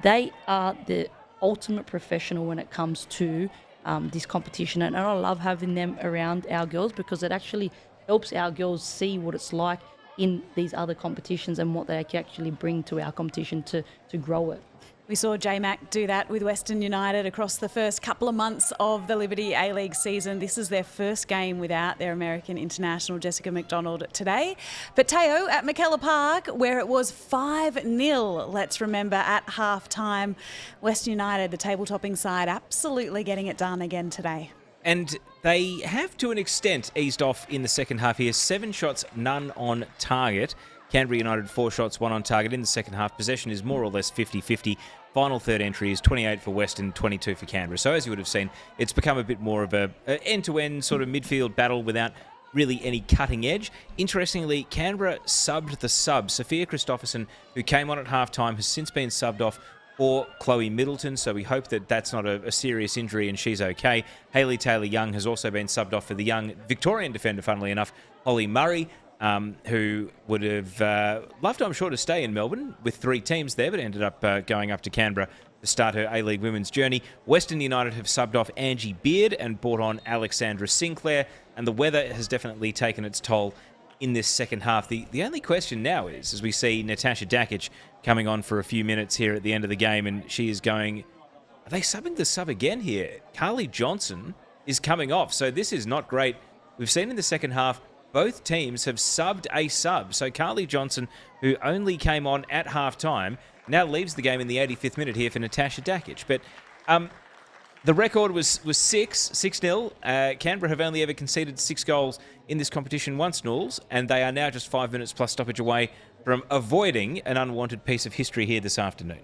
They are the ultimate professional when it comes to this competition, and I love having them around our girls, because it actually helps our girls see what it's like in these other competitions and what they can actually bring to our competition to grow it. We saw J-Mac do that with Western United across the first couple of months of the Liberty A-League season. This is their first game without their American international Jessica McDonald today. But Teo, at McKellar Park, where it was 5-0, let's remember, at half-time, Western United, the table-topping side, absolutely getting it done again today. And they have, to an extent, eased off in the second half here. 7 shots, none on target. Canberra United 4 shots, 1 on target in the second half. Possession is more or less 50-50. Final third entry is 28 for Western, 22 for Canberra. So as you would have seen, it's become a bit more of a end-to-end sort of midfield battle without really any cutting edge. Interestingly, Canberra subbed the sub. Sophia Christopherson, who came on at half-time, has since been subbed off for Chloe Middleton, so we hope that that's not a serious injury and she's okay. Hayley Taylor-Young has also been subbed off for the young Victorian defender, funnily enough, Holly Murray, who would have loved, I'm sure, to stay in Melbourne with 3 teams there, but ended up going up to Canberra to start her A-League women's journey. Western United have subbed off Angie Beard and brought on Alexandra Sinclair, and the weather has definitely taken its toll in this second half. The only question now is, as we see Natasha Dakic coming on for a few minutes here at the end of the game, and she is going, are they subbing the sub again here? Carly Johnson is coming off, so this is not great. We've seen in the second half, both teams have subbed a sub. So Carly Johnson, who only came on at half-time, now leaves the game in the 85th minute here for Natasha Dakic. But the record was 6-0. Canberra have only ever conceded 6 goals in this competition once, Knowles, and they are now just 5 minutes plus stoppage away from avoiding an unwanted piece of history here this afternoon.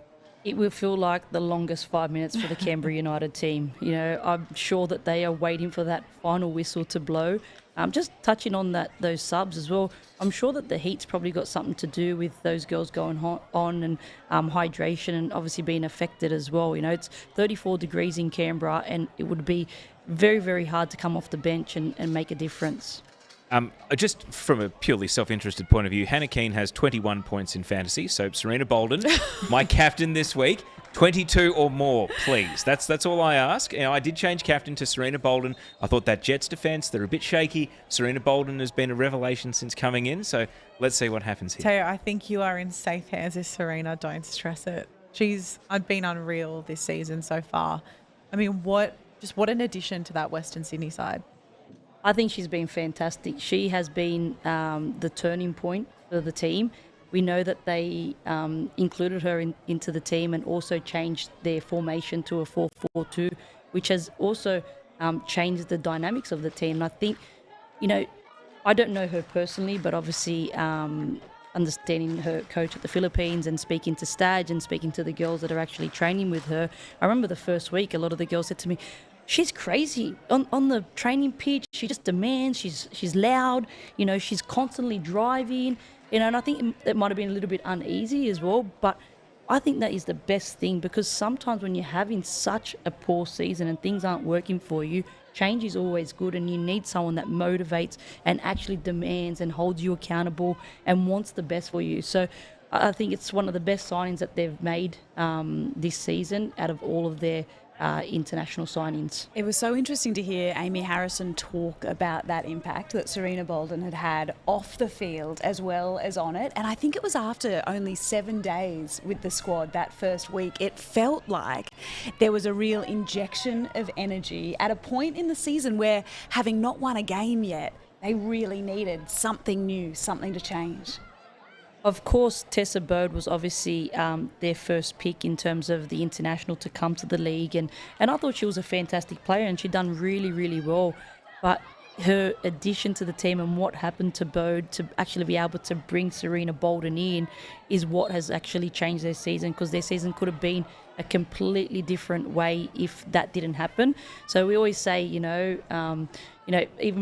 It will feel like the longest 5 minutes for the Canberra United team. I'm sure that they are waiting for that final whistle to blow. Just touching on those subs as well, I'm sure that the heat's probably got something to do with those girls going on and hydration and obviously being affected as well. It's 34 degrees in Canberra, and it would be very, very hard to come off the bench and make a difference. Just from a purely self-interested point of view, Hannah Keane has 21 points in fantasy. So Serena Bolden, my captain this week, 22 or more, please. That's all I ask. I did change captain to Serena Bolden. I thought that Jets defence, they're a bit shaky. Serena Bolden has been a revelation since coming in. So let's see what happens here. Teo, I think you are in safe hands with Serena. Don't stress it. She's been unreal this season so far. I mean, what an addition to that Western Sydney side. I think she's been fantastic. She has been the turning point for the team. We know that they included her into the team and also changed their formation to a 4-4-2, which has also changed the dynamics of the team. And I think, I don't know her personally, but obviously understanding her coach at the Philippines and speaking to Stage and speaking to the girls that are actually training with her. I remember the first week, a lot of the girls said to me, she's crazy on the training pitch. She just demands. She's loud. She's constantly driving. And I think it might have been a little bit uneasy as well. But I think that is the best thing, because sometimes when you're having such a poor season and things aren't working for you, change is always good, and you need someone that motivates and actually demands and holds you accountable and wants the best for you. So I think it's one of the best signings that they've made this season out of all of their international signings. It was so interesting to hear Amy Harrison talk about that impact that Serena Bolden had had off the field as well as on it. And I think it was after only 7 days with the squad that first week, it felt like there was a real injection of energy at a point in the season where, having not won a game yet, they really needed something new, something to change. Of course, Tessa Bird was obviously their first pick in terms of the international to come to the league. And I thought she was a fantastic player and she'd done really, really well. But her addition to the team and what happened to Bird to actually be able to bring Serena Bolden in is what has actually changed their season, because their season could have been a completely different way if that didn't happen. So we always say, even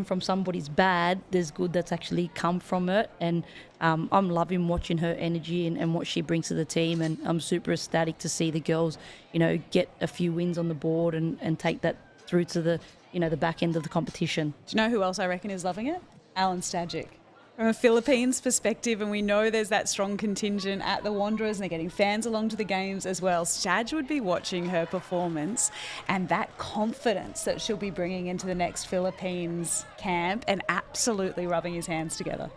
from somebody's bad, there's good that's actually come from it. And I'm loving watching her energy and what she brings to the team. And I'm super ecstatic to see the girls, get a few wins on the board and take that through to the back end of the competition. Do you know who else I reckon is loving it? Alan Stajic. From a Philippines perspective, and we know there's that strong contingent at the Wanderers and they're getting fans along to the games as well, Stadge would be watching her performance and that confidence that she'll be bringing into the next Philippines camp and absolutely rubbing his hands together.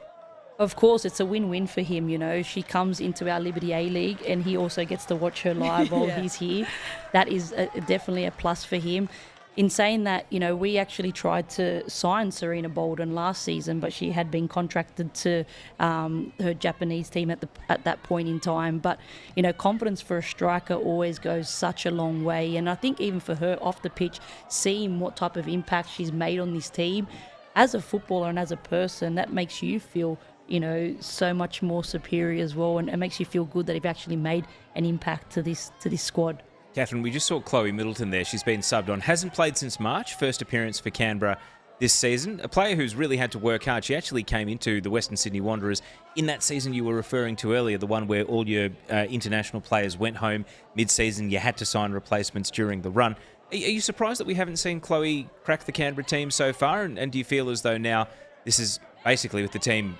Of course, it's a win-win for him, She comes into our Liberty A-League and he also gets to watch her live while he's here. That is definitely a plus for him. In saying that, we actually tried to sign Serena Bolden last season, but she had been contracted to her Japanese team at that point in time. But, confidence for a striker always goes such a long way. And I think even for her off the pitch, seeing what type of impact she's made on this team, as a footballer and as a person, that makes you feel, so much more superior as well. And it makes you feel good that you've actually made an impact to this squad. Catherine, we just saw Chloe Middleton there. She's been subbed on. Hasn't played since March. First appearance for Canberra this season. A player who's really had to work hard. She actually came into the Western Sydney Wanderers in that season you were referring to earlier, the one where all your international players went home mid-season. You had to sign replacements during the run. Are you surprised that we haven't seen Chloe crack the Canberra team so far? And do you feel as though now this is basically with the team,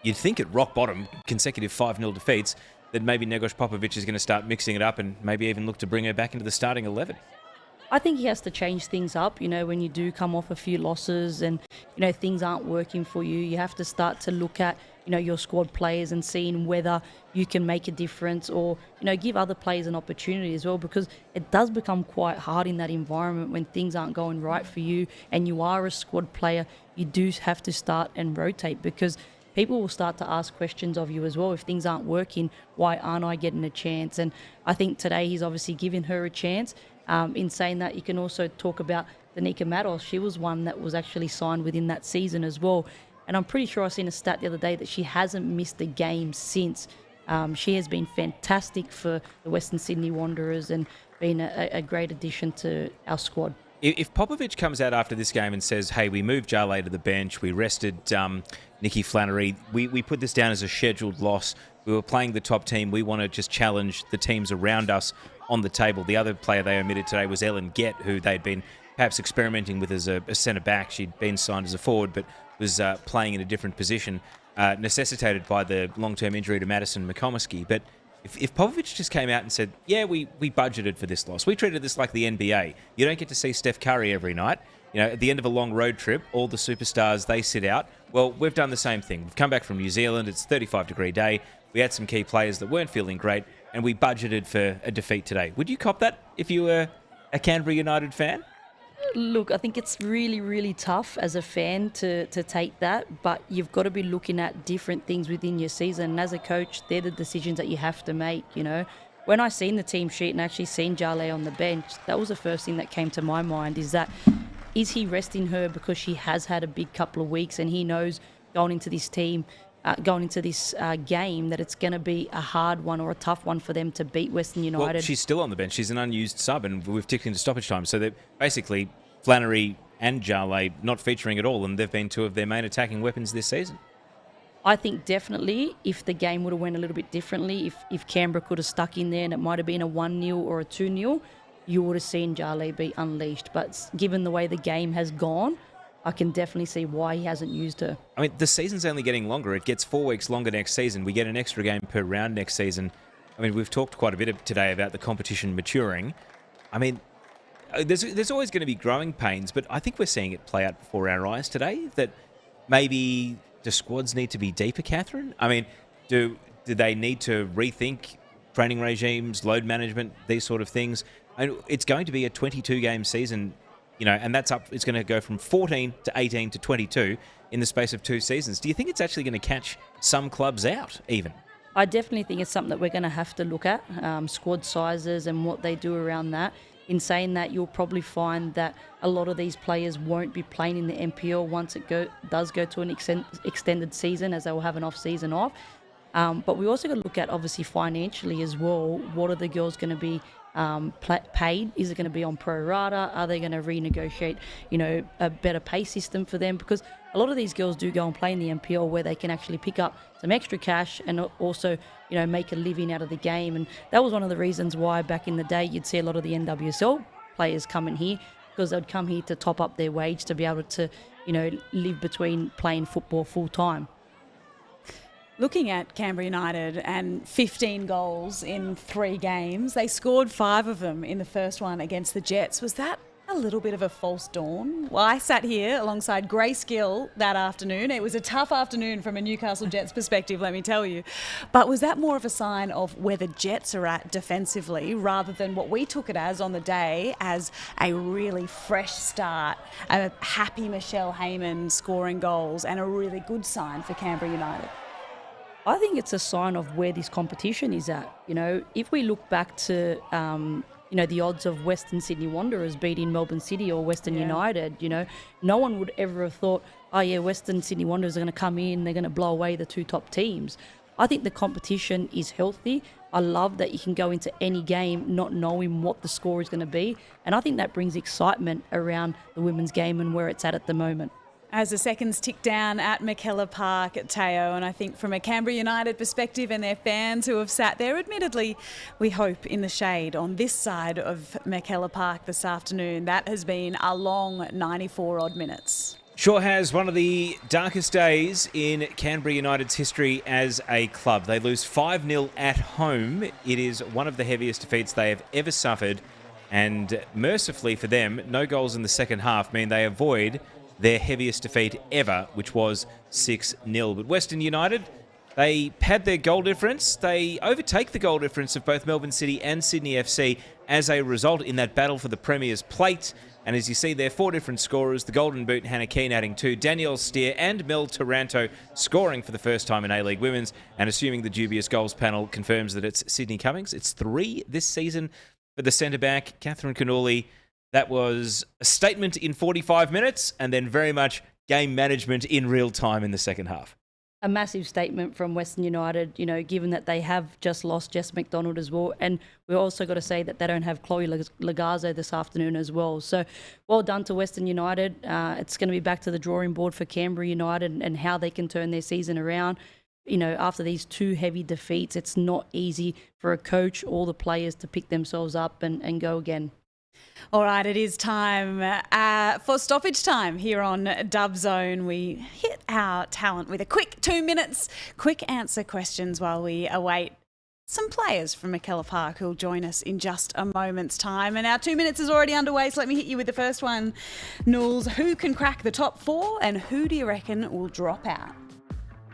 you'd think at rock bottom, consecutive 5-0 defeats, that maybe Negos Popovic is going to start mixing it up and maybe even look to bring her back into the starting 11? I think he has to change things up, when you do come off a few losses and, things aren't working for you. You have to start to look at, your squad players and seeing whether you can make a difference or, give other players an opportunity as well, because it does become quite hard in that environment when things aren't going right for you and you are a squad player. You do have to start and rotate, because people will start to ask questions of you as well. If things aren't working, why aren't I getting a chance? And I think today he's obviously given her a chance. In saying that, you can also talk about Danica Matos. She was one that was actually signed within that season as well. And I'm pretty sure I seen a stat the other day that she hasn't missed a game since. She has been fantastic for the Western Sydney Wanderers and been a great addition to our squad. If Popovic comes out after this game and says, hey, we moved Jarley to the bench, we rested Nikki Flannery, we put this down as a scheduled loss, we were playing the top team, we want to just challenge the teams around us on the table. The other player they omitted today was Ellen Gett, who they'd been perhaps experimenting with as a centre-back. She'd been signed as a forward, but was playing in a different position, necessitated by the long-term injury to Madison McComiskey. But if Popovic just came out and said, yeah, we budgeted for this loss. We treated this like the NBA. You don't get to see Steph Curry every night. At the end of a long road trip, all the superstars, they sit out. Well, we've done the same thing. We've come back from New Zealand. It's a 35-degree day. We had some key players that weren't feeling great, and we budgeted for a defeat today. Would you cop that if you were a Canberra United fan? Look, I think it's really, really tough as a fan to take that, but you've got to be looking at different things within your season. And as a coach, they're the decisions that you have to make, When I seen the team sheet and actually seen Jarley on the bench, that was the first thing that came to my mind, is he resting her because she has had a big couple of weeks and he knows going into this team, game, that it's going to be a hard one or a tough one for them to beat Western United. Well, she's still on the bench. She's an unused sub, and we've ticked into stoppage time. So they're basically Flannery and Jarley not featuring at all, and they've been two of their main attacking weapons this season. I think definitely if the game would have went a little bit differently, if Canberra could have stuck in there and it might have been a 1-0 or a 2-0, you would have seen Jarley be unleashed. But given the way the game has gone, I can definitely see why he hasn't used her. I mean, the season's only getting longer. It gets 4 weeks longer next season. We get an extra game per round next season. I mean, we've talked quite a bit today about the competition maturing. I mean, there's always going to be growing pains, but I think we're seeing it play out before our eyes today. That maybe the squads need to be deeper, Catherine. I mean, do they need to rethink training regimes, load management, these sort of things? And it's going to be a 22-game season, and that's up. It's going to go from 14 to 18 to 22 in the space of 2 seasons. Do you think it's actually going to catch some clubs out even? I definitely think it's something that we're going to have to look at, squad sizes and what they do around that. In saying that, you'll probably find that a lot of these players won't be playing in the NPL once it does go to an extended season, as they will have an off-season off. But we also got to look at, obviously, financially as well. What are the girls going to be paid? Is it going to be on pro rata? Are they going to renegotiate, a better pay system for them? Because a lot of these girls do go and play in the NPL where they can actually pick up some extra cash and also, make a living out of the game. And that was one of the reasons why back in the day you'd see a lot of the NWSL players come in here, because they'd come here to top up their wage to be able to, live between playing football full time. Looking at Canberra United and 15 goals in 3 games, they scored 5 of them in the first one against the Jets. Was that a little bit of a false dawn? Well, I sat here alongside Grace Gill that afternoon. It was a tough afternoon from a Newcastle Jets perspective, let me tell you. But was that more of a sign of where the Jets are at defensively, rather than what we took it as on the day as a really fresh start, a happy Michelle Heyman scoring goals, and a really good sign for Canberra United? I think it's a sign of where this competition is at. If we look back to, the odds of Western Sydney Wanderers beating Melbourne City or Western United, no one would ever have thought, Western Sydney Wanderers are going to come in, they're going to blow away the 2 top teams. I think the competition is healthy. I love that you can go into any game not knowing what the score is going to be. And I think that brings excitement around the women's game and where it's at the moment. As the seconds tick down at McKellar Park at Teo, and I think from a Canberra United perspective and their fans who have sat there, admittedly, we hope in the shade on this side of McKellar Park this afternoon, that has been a long 94 odd minutes. Sure has. One of the darkest days in Canberra United's history as a club. They lose 5-0 at home. It is one of the heaviest defeats they have ever suffered, and mercifully for them, no goals in the second half mean they avoid their heaviest defeat ever, which was 6-0. But Western United, they pad their goal difference. They overtake the goal difference of both Melbourne City and Sydney FC as a result in that battle for the Premier's plate. And as you see there, 4 different scorers, the Golden Boot, Hannah Keane adding 2, Danielle Steer and Mel Taranto scoring for the first time in A-League Women's. And assuming the dubious goals panel confirms that it's Sydney Cummings, it's 3 this season for the centre-back, Catherine Connolly. That was a statement in 45 minutes and then very much game management in real time in the second half. A massive statement from Western United, given that they have just lost Jess McDonald as well. And we've also got to say that they don't have Chloe Lagazzo this afternoon as well. So well done to Western United. It's going to be back to the drawing board for Canberra United and how they can turn their season around. After these 2 heavy defeats, it's not easy for a coach or the players to pick themselves up and go again. All right, it is time for stoppage time here on Dub Zone. We hit our talent with a quick 2 minutes, quick answer questions while we await some players from McKellar Park who will join us in just a moment's time. And our 2 minutes is already underway, so let me hit you with the first one. Nools, who can crack the top 4 and who do you reckon will drop out?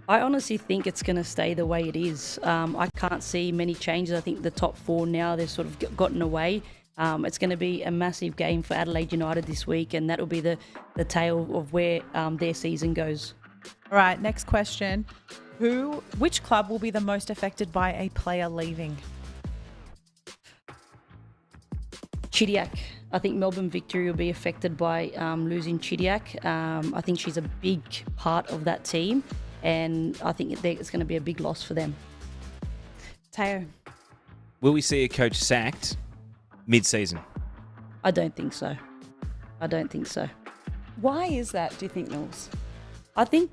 I honestly think it's going to stay the way it is. I can't see many changes. I think the top 4 now, they've sort of gotten away. It's going to be a massive game for Adelaide United this week, and that will be the tale of where their season goes. All right, next question. Which club will be the most affected by a player leaving? Chidiac. I think Melbourne Victory will be affected by losing Chidiac. I think she's a big part of that team, and I think it's going to be a big loss for them. Teo. Will we see a coach sacked mid-season? I don't think so. Why is that, do you think, Knowles? I think,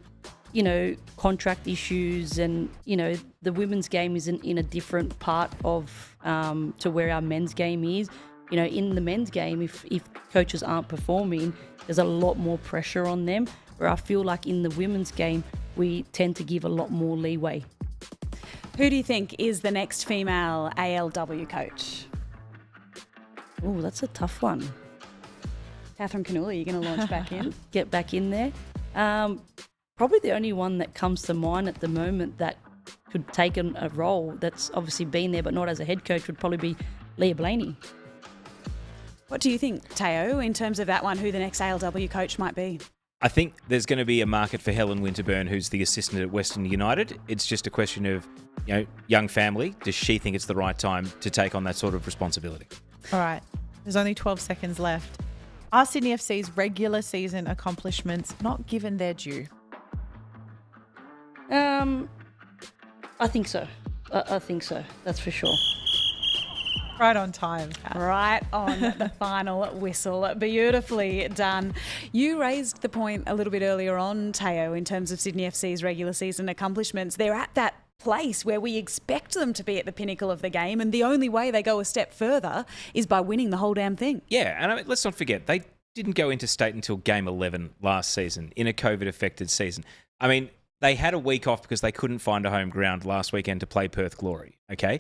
contract issues and, the women's game is in a different part of to where our men's game is. In the men's game, if coaches aren't performing, there's a lot more pressure on them, where I feel like in the women's game, we tend to give a lot more leeway. Who do you think is the next female ALW coach? Oh, that's a tough one. Catherine Cannula, you're going to launch back in? Get back in there. Probably the only one that comes to mind at the moment that could take a role that's obviously been there but not as a head coach would probably be Leah Blaney. What do you think, Teo, in terms of that one, who the next ALW coach might be? I think there's going to be a market for Helen Winterburn, who's the assistant at Western United. It's just a question of, young family. Does she think it's the right time to take on that sort of responsibility? All right. There's only 12 seconds left. Are Sydney FC's regular season accomplishments not given their due? I think so. I think so. That's for sure. Right on time, Kat. Right on the final whistle. Beautifully done. You raised the point a little bit earlier on, Teo, in terms of Sydney FC's regular season accomplishments. They're at that place where we expect them to be at the pinnacle of the game, and the only way they go a step further is by winning the whole damn thing. Yeah, and let's not forget, they didn't go interstate until Game 11 last season in a COVID-affected season. I mean, they had a week off because they couldn't find a home ground last weekend to play Perth Glory, okay?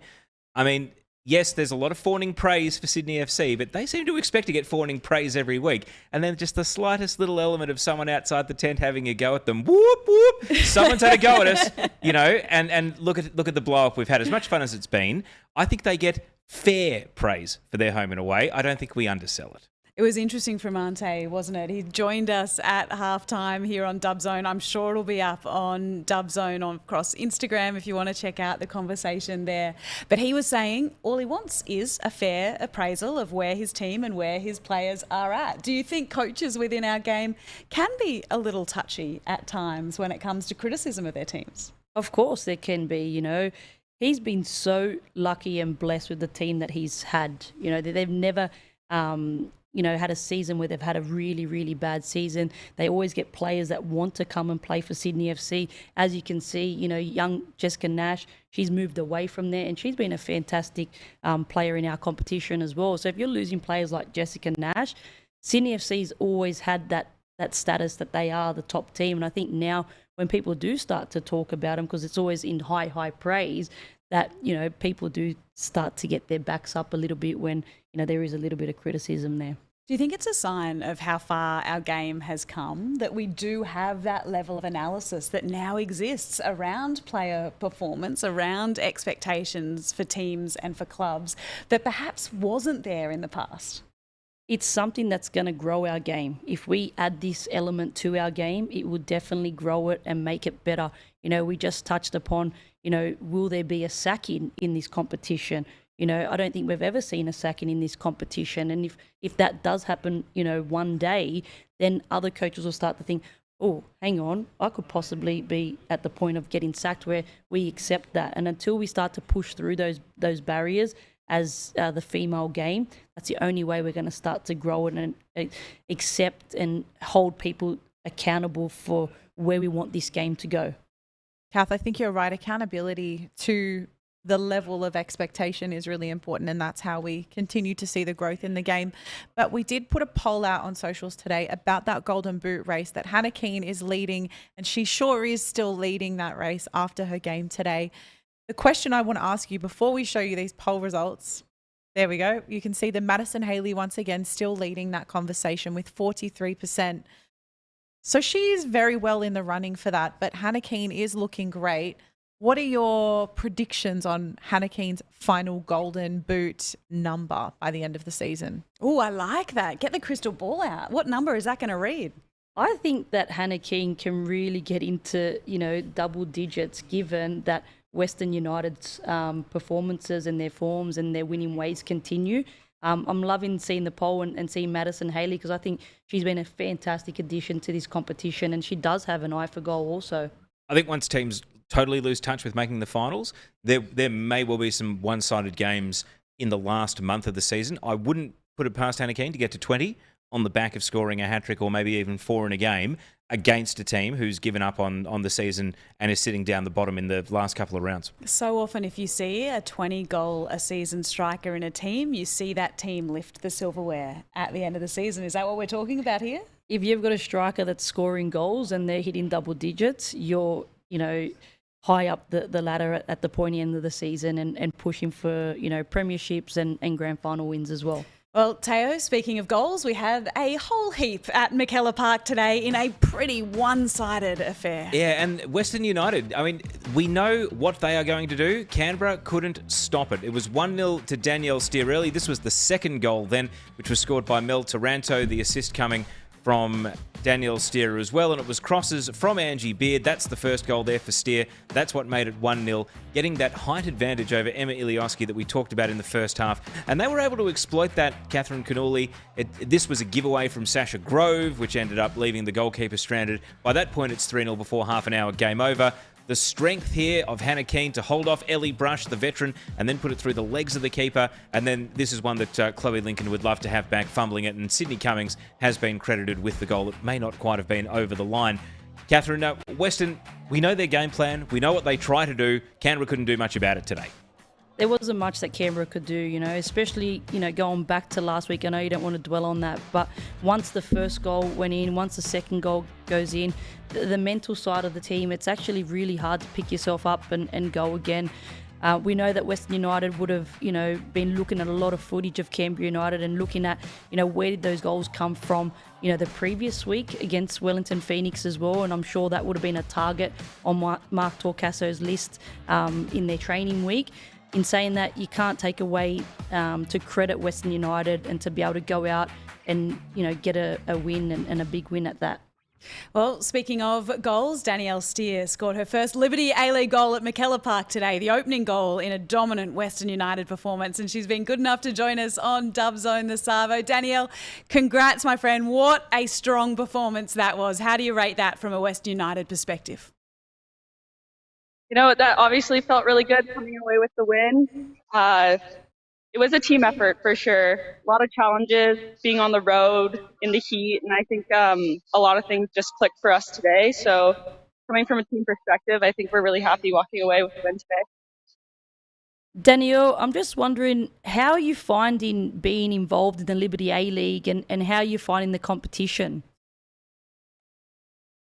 I mean, yes, there's a lot of fawning praise for Sydney FC, but they seem to expect to get fawning praise every week. And then just the slightest little element of someone outside the tent having a go at them. Whoop, whoop. Someone's had a go at us, and look at the blow-up we've had. As much fun as it's been, I think they get fair praise for their home and away. I don't think we undersell it. It was interesting from Ante, wasn't it? He joined us at halftime here on Dub Zone. I'm sure it'll be up on Dub Zone across Instagram if you want to check out the conversation there. But he was saying all he wants is a fair appraisal of where his team and where his players are at. Do you think coaches within our game can be a little touchy at times when it comes to criticism of their teams? Of course there can be, He's been so lucky and blessed with the team that he's had. They've never... had a season where they've had a really, really bad season. They always get players that want to come and play for Sydney FC. As you can see, young Jessica Nash, she's moved away from there and she's been a fantastic player in our competition as well. So if you're losing players like Jessica Nash, Sydney FC's always had that status that they are the top team. And I think now when people do start to talk about them, because it's always in high praise, that, people do start to get their backs up a little bit when, there is a little bit of criticism there. Do you think it's a sign of how far our game has come that we do have that level of analysis that now exists around player performance, around expectations for teams and for clubs that perhaps wasn't there in the past? It's something that's going to grow our game. If we add this element to our game, it will definitely grow it and make it better. We just touched upon, will there be a sacking in this competition? I don't think we've ever seen a sacking in this competition. And if that does happen, one day, then other coaches will start to think, oh, hang on, I could possibly be at the point of getting sacked where we accept that. And until we start to push through those barriers as the female game, that's the only way we're going to start to grow it and accept and hold people accountable for where we want this game to go. Kath, I think you're right. Accountability to the level of expectation is really important, and that's how we continue to see the growth in the game. But we did put a poll out on socials today about that Golden Boot race that Hannah Keane is leading, and she sure is still leading that race after her game today. The question I want to ask you before we show you these poll results, there we go. You can see the Madison Haley once again still leading that conversation with 43%. So she is very well in the running for that, but Hannah Keane is looking great. What are your predictions on Hannah Keane's final Golden Boot number by the end of the season? Oh, I like that. Get the crystal ball out. What number is that going to read? I think that Hannah Keane can really get into, double digits given that Western United's performances and their forms and their winning ways continue. I'm loving seeing the poll and seeing Madison Haley because I think she's been a fantastic addition to this competition and she does have an eye for goal also. I think once teams totally lose touch with making the finals, there may well be some one-sided games in the last month of the season. I wouldn't put it past Hannah Keane to get to 20 on the back of scoring a hat-trick or maybe even 4 in a game against a team who's given up on the season and is sitting down the bottom in the last couple of rounds. So often if you see a 20-goal-a-season striker in a team, you see that team lift the silverware at the end of the season. Is that what we're talking about here? If you've got a striker that's scoring goals and they're hitting double digits, you're, high up the ladder at the pointy end of the season and pushing for, premierships and grand final wins as well. Well, Teo, speaking of goals, we had a whole heap at McKellar Park today in a pretty one-sided affair. Yeah, and Western United, I mean, we know what they are going to do. Canberra couldn't stop it. It was 1-0 to Danielle Steer early. This was the second goal then, which was scored by Mel Taranto, the assist coming from Danielle Steer as well, and it was crosses from Angie Beard. That's the first goal there for Steer. That's what made it 1-0, getting that height advantage over Emma Ilioski that we talked about in the first half. And they were able to exploit that, Catherine Cannulli. This was a giveaway from Sasha Grove, which ended up leaving the goalkeeper stranded. By that point, it's 3-0 before half an hour, game over. The strength here of Hannah Keane to hold off Ellie Brush, the veteran, and then put it through the legs of the keeper. And then this is one that Chloe Lincoln would love to have back, fumbling it. And Sydney Cummings has been credited with the goal. It may not quite have been over the line. Catherine, Western, we know their game plan. We know what they try to do. Canberra couldn't do much about it today. There wasn't much that Canberra could do, especially, going back to last week. I know you don't want to dwell on that, but once the first goal went in, once the second goal goes in, the mental side of the team, it's actually really hard to pick yourself up and go again. We know that Western United would have, been looking at a lot of footage of Canberra United and looking at, where did those goals come from, the previous week against Wellington Phoenix as well. And I'm sure that would have been a target on Mark Torcasso's list in their training week. In saying that, you can't take away to credit Western United and to be able to go out and, get a win and a big win at that. Well, speaking of goals, Danielle Steer scored her first Liberty A-League goal at McKellar Park today, the opening goal in a dominant Western United performance, and she's been good enough to join us on Dub Zone the Savo. Danielle, congrats, my friend. What a strong performance that was. How do you rate that from a Western United perspective? That obviously felt really good coming away with the win. It was a team effort for sure. A lot of challenges, being on the road in the heat, and I think a lot of things just clicked for us today. So coming from a team perspective, I think we're really happy walking away with the win today. Danielle, I'm just wondering, how are you finding being involved in the Liberty A-League and how are you finding the competition?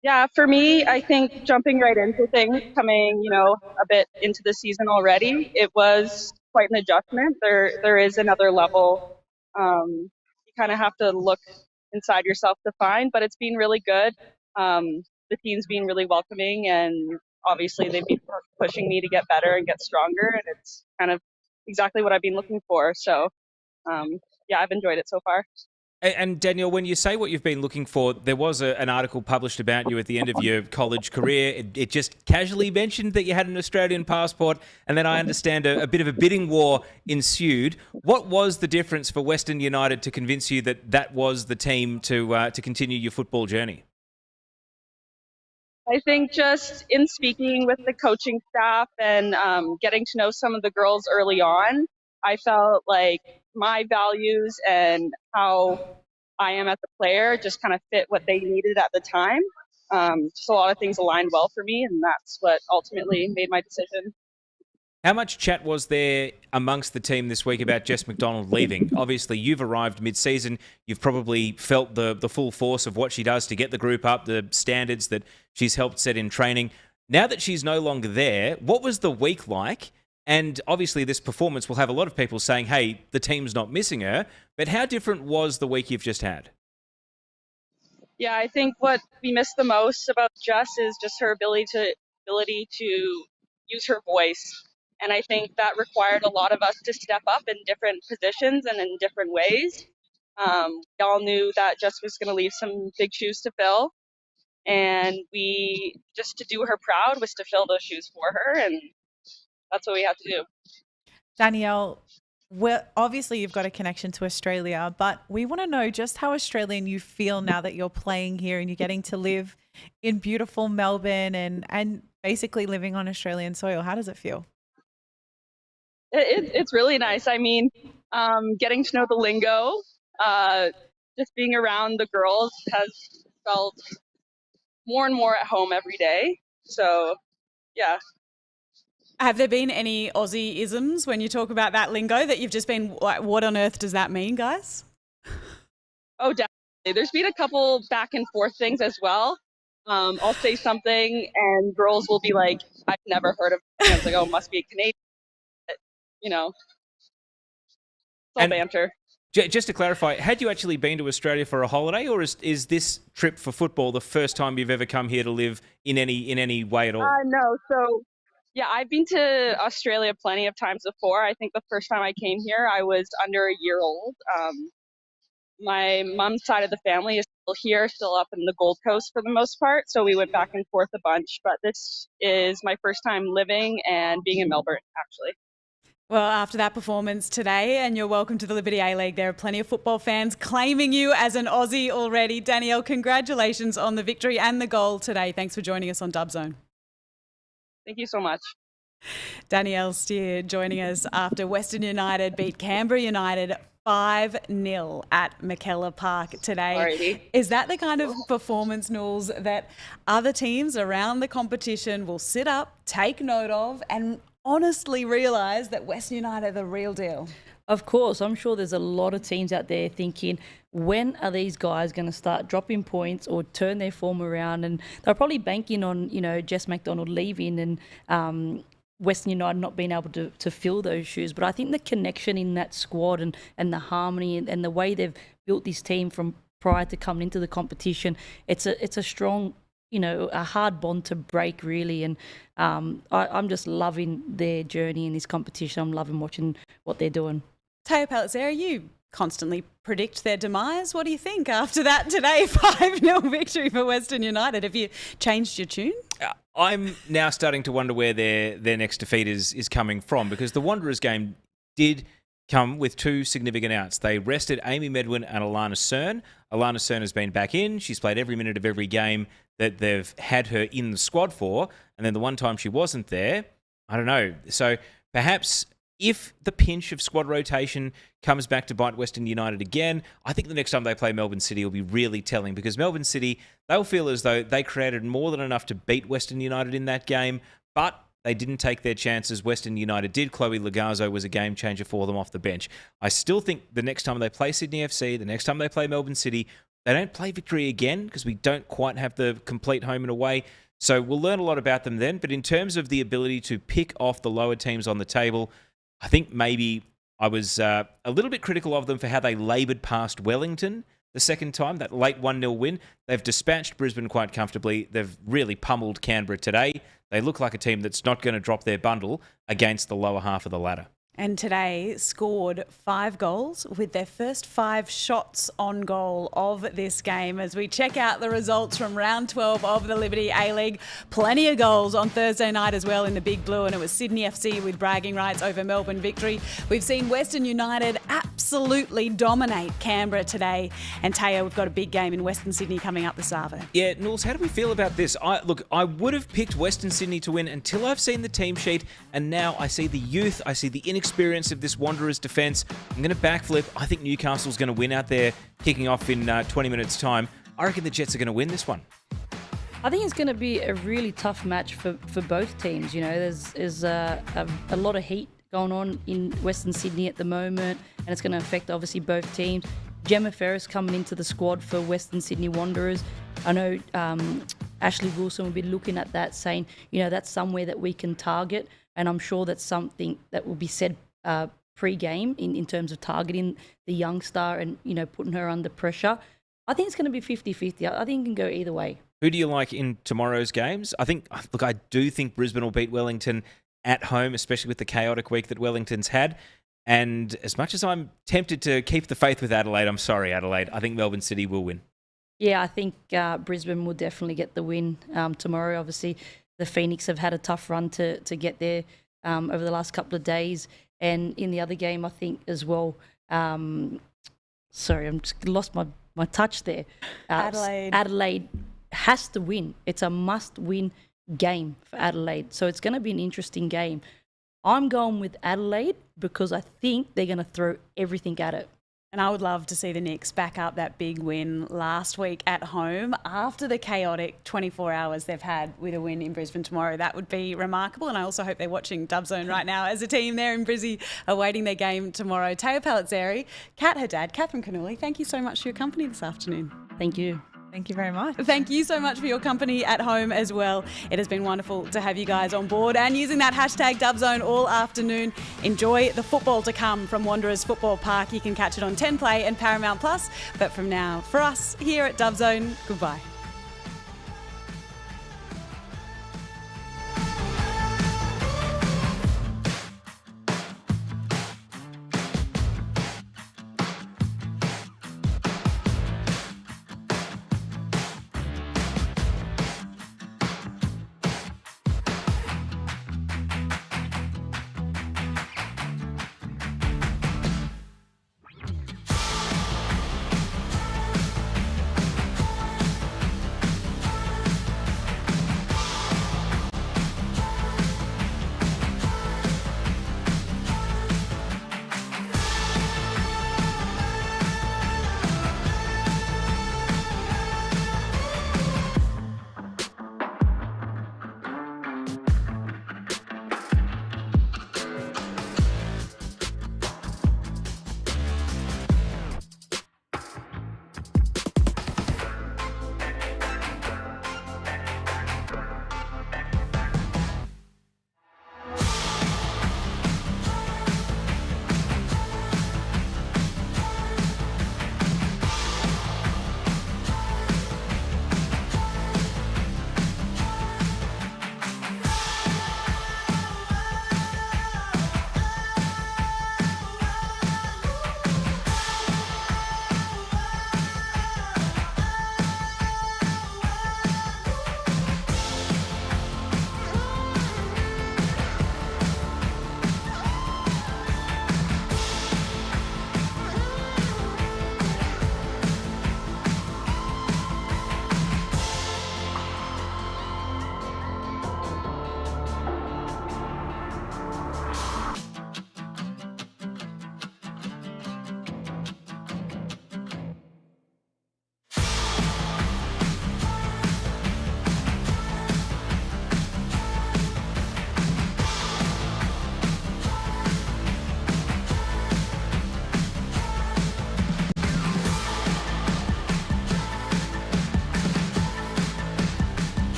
Yeah, for me, I think jumping right into things, coming, a bit into the season already, it was quite an adjustment. There is another level. You kind of have to look inside yourself to find, but it's been really good. The team's been really welcoming, and obviously they've been pushing me to get better and get stronger, and it's kind of exactly what I've been looking for. So, yeah, I've enjoyed it so far. And Danielle, when you say what you've been looking for, there was an article published about you at the end of your college career. It just casually mentioned that you had an Australian passport, and then I understand a bit of a bidding war ensued. What was the difference for Western United to convince you that that was the team to continue your football journey? I think just in speaking with the coaching staff and getting to know some of the girls early on, I felt like my values and how I am as a player just kind of fit what they needed at the time. Just a lot of things aligned well for me, and that's what ultimately made my decision. How much chat was there amongst the team this week about Jess McDonald leaving? Obviously, you've arrived mid-season. You've probably felt the full force of what she does to get the group up, the standards that she's helped set in training. Now that she's no longer there, what was the week like? And obviously this performance will have a lot of people saying, hey, the team's not missing her. But how different was the week you've just had? Yeah, I think what we miss the most about Jess is just her ability to use her voice. And I think that required a lot of us to step up in different positions and in different ways. We all knew that Jess was going to leave some big shoes to fill. And we, just to do her proud, was to fill those shoes for her. And that's what we had to do. Danielle, obviously you've got a connection to Australia, but we want to know just how Australian you feel now that you're playing here and you're getting to live in beautiful Melbourne and basically living on Australian soil. How does it feel? It's really nice. I mean, getting to know the lingo, just being around the girls has felt more and more at home every day. So, yeah. Have there been any Aussie-isms when you talk about that lingo that you've just been like, what on earth does that mean, guys? Oh, definitely. There's been a couple back and forth things as well. I'll say something and girls will be like, I've never heard of it. And I was like, oh, it must be a Canadian. But, it's all banter. Just to clarify, had you actually been to Australia for a holiday, or is this trip for football the first time you've ever come here to live in any way at all? No. So, yeah, I've been to Australia plenty of times before. I think the first time I came here, I was under a year old. My mom's side of the family is still here, still up in the Gold Coast for the most part. So we went back and forth a bunch. But this is my first time living and being in Melbourne, actually. Well, after that performance today, and you're welcome to the Liberty A-League, there are plenty of football fans claiming you as an Aussie already. Danielle, congratulations on the victory and the goal today. Thanks for joining us on Dub Zone. Thank you so much. Danielle Steer joining us after Western United beat Canberra United 5-0 at McKellar Park today. Alrighty. Is that the kind of performance, Knowles, that other teams around the competition will sit up, take note of, and honestly realise that Western United are the real deal? Of course, I'm sure there's a lot of teams out there thinking, when are these guys going to start dropping points or turn their form around? And they're probably banking on, Jess McDonald leaving and Western United not being able to fill those shoes. But I think the connection in that squad and the harmony and the way they've built this team from prior to coming into the competition, it's a strong, a hard bond to break, really. And I'm just loving their journey in this competition. I'm loving watching what they're doing. Teo Palazzeri, you constantly predict their demise. What do you think after that today 5-0 victory for Western United? Have you changed your tune? I'm now starting to wonder where their next defeat is coming from, because the Wanderers game did come with two significant outs. They rested Amy Medwin and Alana Cern. Alana Cern has been back in. She's played every minute of every game that they've had her in the squad for. And then the one time she wasn't there, I don't know. So perhaps if the pinch of squad rotation comes back to bite Western United again, I think the next time they play Melbourne City will be really telling, because Melbourne City, they'll feel as though they created more than enough to beat Western United in that game, but they didn't take their chances. Western United did. Chloe Lagazzo was a game changer for them off the bench. I still think the next time they play Sydney FC, the next time they play Melbourne City, they don't play Victory again, because we don't quite have the complete home and away. So we'll learn a lot about them then. But in terms of the ability to pick off the lower teams on the table, I think maybe I was a little bit critical of them for how they laboured past Wellington the second time, that late 1-0 win. They've dispatched Brisbane quite comfortably. They've really pummeled Canberra today. They look like a team that's not going to drop their bundle against the lower half of the ladder. And today scored 5 goals with their first 5 shots on goal of this game. As we check out the results from round 12 of the Liberty A-League, plenty of goals on Thursday night as well in the Big Blue, and it was Sydney FC with bragging rights over Melbourne Victory. We've seen Western United absolutely dominate Canberra today. And Teo, we've got a big game in Western Sydney coming up this Arvo. Yeah, Knowles, how do we feel about this? I would have picked Western Sydney to win until I've seen the team sheet, and now I see the youth, I see the inexperience of this Wanderers defence. I'm going to backflip. I think Newcastle's going to win out there, kicking off in 20 minutes' time. I reckon the Jets are going to win this one. I think it's going to be a really tough match for both teams. There's a lot of heat going on in Western Sydney at the moment, and it's going to affect obviously both teams. Gemma Ferris coming into the squad for Western Sydney Wanderers. I know Ashley Wilson will be looking at that, saying, that's somewhere that we can target, and I'm sure that's something that will be said pre-game in terms of targeting the young star and, putting her under pressure. I think it's going to be 50-50. I think it can go either way. Who do you like in tomorrow's games? I do think Brisbane will beat Wellington at home, especially with the chaotic week that Wellington's had. And as much as I'm tempted to keep the faith with Adelaide, I'm sorry, Adelaide, I think Melbourne City will win. Yeah, I think Brisbane will definitely get the win tomorrow. Obviously, the Phoenix have had a tough run to get there over the last couple of days. And in the other game, I think as well, sorry, I'm just lost my touch there. Adelaide has to win. It's a must-win game for Adelaide. So it's going to be an interesting game. I'm going with Adelaide because I think they're going to throw everything at it. And I would love to see the Knicks back up that big win last week at home after the chaotic 24 hours they've had with a win in Brisbane tomorrow. That would be remarkable. And I also hope they're watching Dub Zone right now as a team there in Brizzy awaiting their game tomorrow. Teo Palazzeri, Kat, her dad, Catherine Cannulli, thank you so much for your company this afternoon. Thank you. Thank you very much. Thank you so much for your company at home as well. It has been wonderful to have you guys on board and using that hashtag Dubzone all afternoon. Enjoy the football to come from Wanderers Football Park. You can catch it on 10 Play and Paramount Plus. But from now, for us here at Dubzone, goodbye.